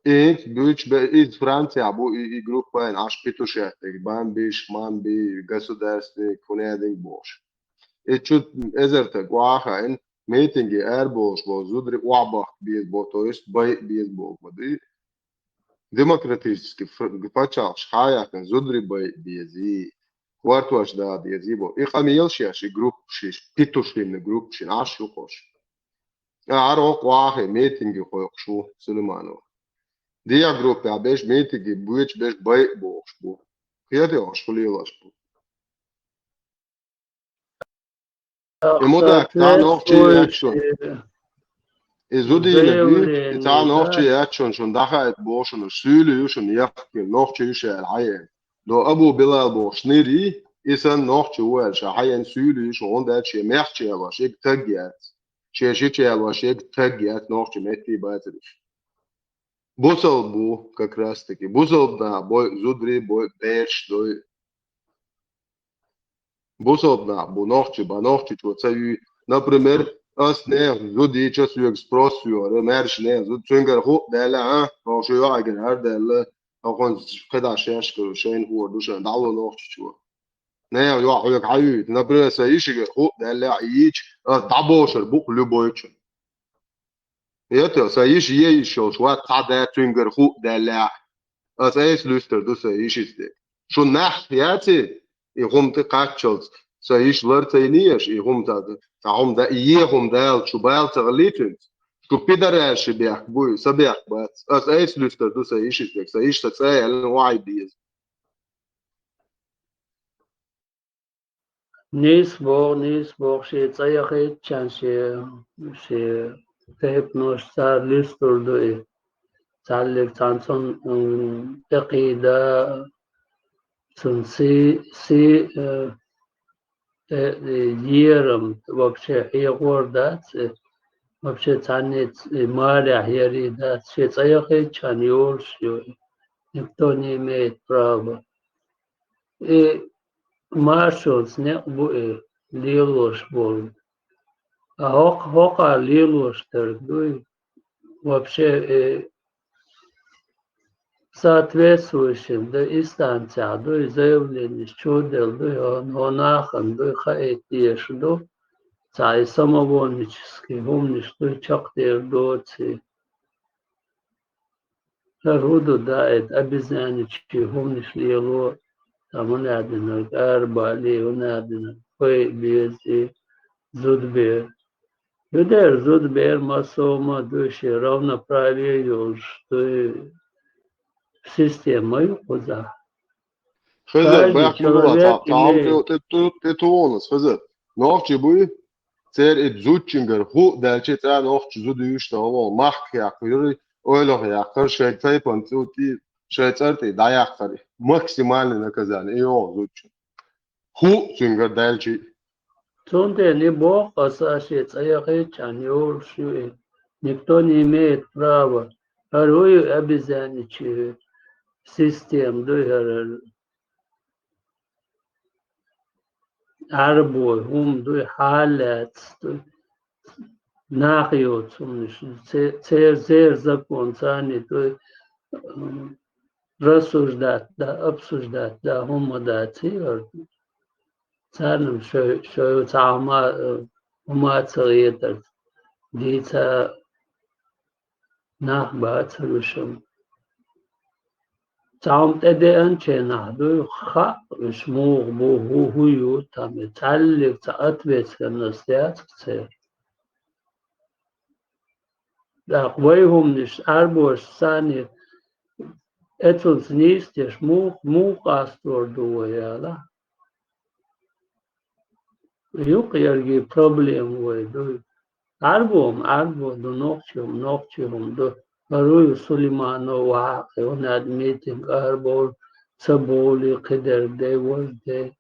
إنت بيش بإيد فرنسا بو إي جروب باين عش بيتوشاتك بان بيش مان بي государственный فنادق بوش إتشوت إزرتك واخا إن ميتنجي أربوش بو زودري وعبخ بيز بو تويست باي بيز بو بدي демократически почалш хаякен зудри бай биези квартуаш да биези бо и хамиелшиаш и групп шиш питушин групп шин аш юкош аро квахе митинги хойшу сулейманов дия группе абеш митинги буич беш бай бош бо хияде аш хулилаш бо Emoda ta nochchi action. Izudi ne ta nochchi action schon dacha et boschen stühle schon yachke nochchi shel hayen. Do Abu Bilal boshniri isan nochchi wel shahayen stühle schon da che merchi aber shik tagiat. Che shik aber shik tagiat nochchi metti batrish. Бусал бу как раз таки. Бусал да бой зудри бой беш до Бусал да бу нохчи ба нохчи чу цаю Например, أصنع زودي تشويك سبروسيو مارشنا زود تنقر هو دالا أو شو يعجن هذا أو كون كده عشاش كل شيء هو دوش دعوة نوش شو نه يعجن عيد نبرة سايش هو دالا عيج دعوش البوق لبويش يتو سايش يشوش واتعدا تنقر هو دالا أساس لستر دو سايش است شو نح ياتي يقوم تقاتشلز سايش لرتينيش يقوم تاد تعوم دا يهم دال شو بال تغليتن شو بيدراش بيحك بوي سبيح بس أساس لستر دو سايش است سايش تسايل وعي بيز نیست با شی تایخی چنشی تهپ نوشتار لیستر دوی تعلق تانسون عقیده سی يرم вообще يغوردات вообще تانيت مالح يريدات شي تايخي كان يورشيو никто не имеет права и маршалс не бу лилош бол а хока лилош торгуй вообще соответствующим до инстанция до заявление чудел до онахан до хаэтиеш до цай самовольнический умный что чактер доци Руду дает обезьянички умный шлило там он один арбали он один хой бези зудбе Юдер зудбер масома души равноправие что системой куда. خزر بيحكوا تعام تتوونس خزر نوفش بوي تير اتزوتشنجر هو دالشي تاع نوفش زود يشتا هو مخ يقري اوله يقر شي تايبن توتي شي ترتي دا يقري максимально наказание его зутч هو чингер дальчи Тунде не бог асашец аяхичан юрши никто не имеет права Арую обезьяничи систем дуйгар арбой хум дуй халят нахиот цер закон цани дуй рассуждать да обсуждать да хумадати царным шо цама умацаетер дица нахбацрушам تعم تدين شنا دو خا شموغ بو هو تام تعلق تعتبت كنستيات كثير دا قويهم نش أربوش ثاني اتلس نيستش مو قاستور دو يالا يقيرجي problem ويدو أربو دو نوكشهم دو Баруй Сулейману Ваақи, он адмитинг Арбол, Саболи, Кидер, Дейвольде.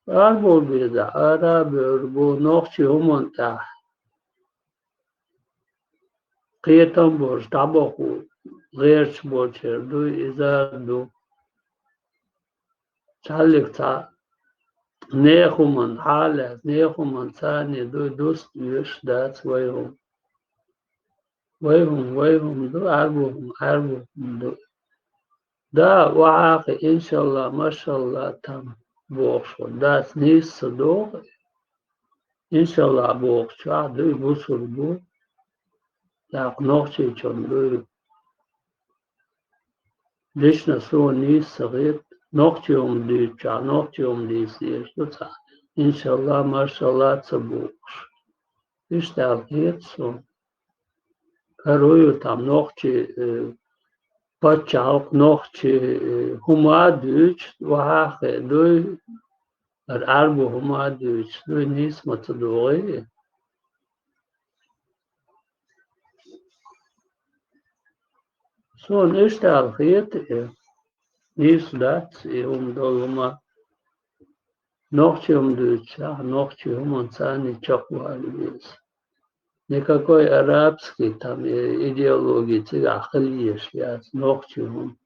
Арбол бида, Араби, Арбо, Нохчи, Умонта. Киетам борш, Табаху, Герч борчер, Дуй Изарду. Чалик та, Нехуман, Халят, Нехуман, Цани, Дуй Дуст, Юш, Дац, Вайхум. ويهم دو عربهم دو دا وعاقي إن شاء الله ما شاء الله تم بوخشو دا سنيس صدوق إن شاء الله بوخشو عدو بوصر بو دا قنوخشي چون دو ليش نسو نيس صغير نوخشيهم ديشا نوخشيهم ديسيش دو إن شاء الله ما شاء الله تبوخش إيش تعرفيت سو Карую там ногти, подчалк ногти, хумадыч, вахе, дой, арбу хумадыч, дой нис матадой. Сон иштал хет, нис дат, и долма ногти дыча, ногти хуманцани чаквали. Никакой арабский там идеологии, ахлия шляц, ногчим,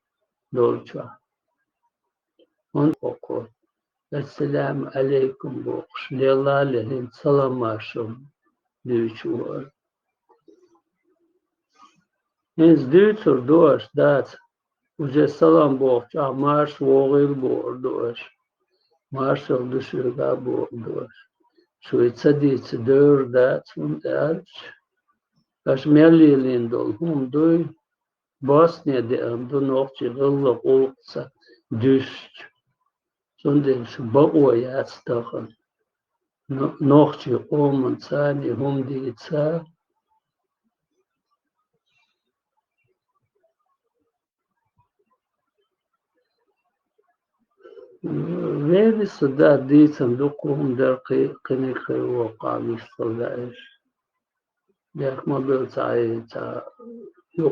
дольча. Он покой. Assalamu alaikum box. Lela lehin salamashum. Duitsur. Eens Duitsur doors dat. Уже salam box. Mars wogil boor doors. Marshal dushuga boor doors. Швейца диц дeur dat und elch. As merli lindol doi. Bosnia de do nog chigilla olsa dust. Zonder bouwen ja stachen. Nog je omen zijn, je die het zijn. Weet je dat dit een document daar kan ik ook aan is. Jak model zijn,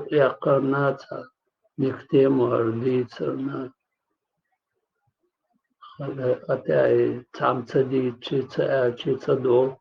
ja kan het, niet maar dit zijn. Atei tamtsa di chitsa dok.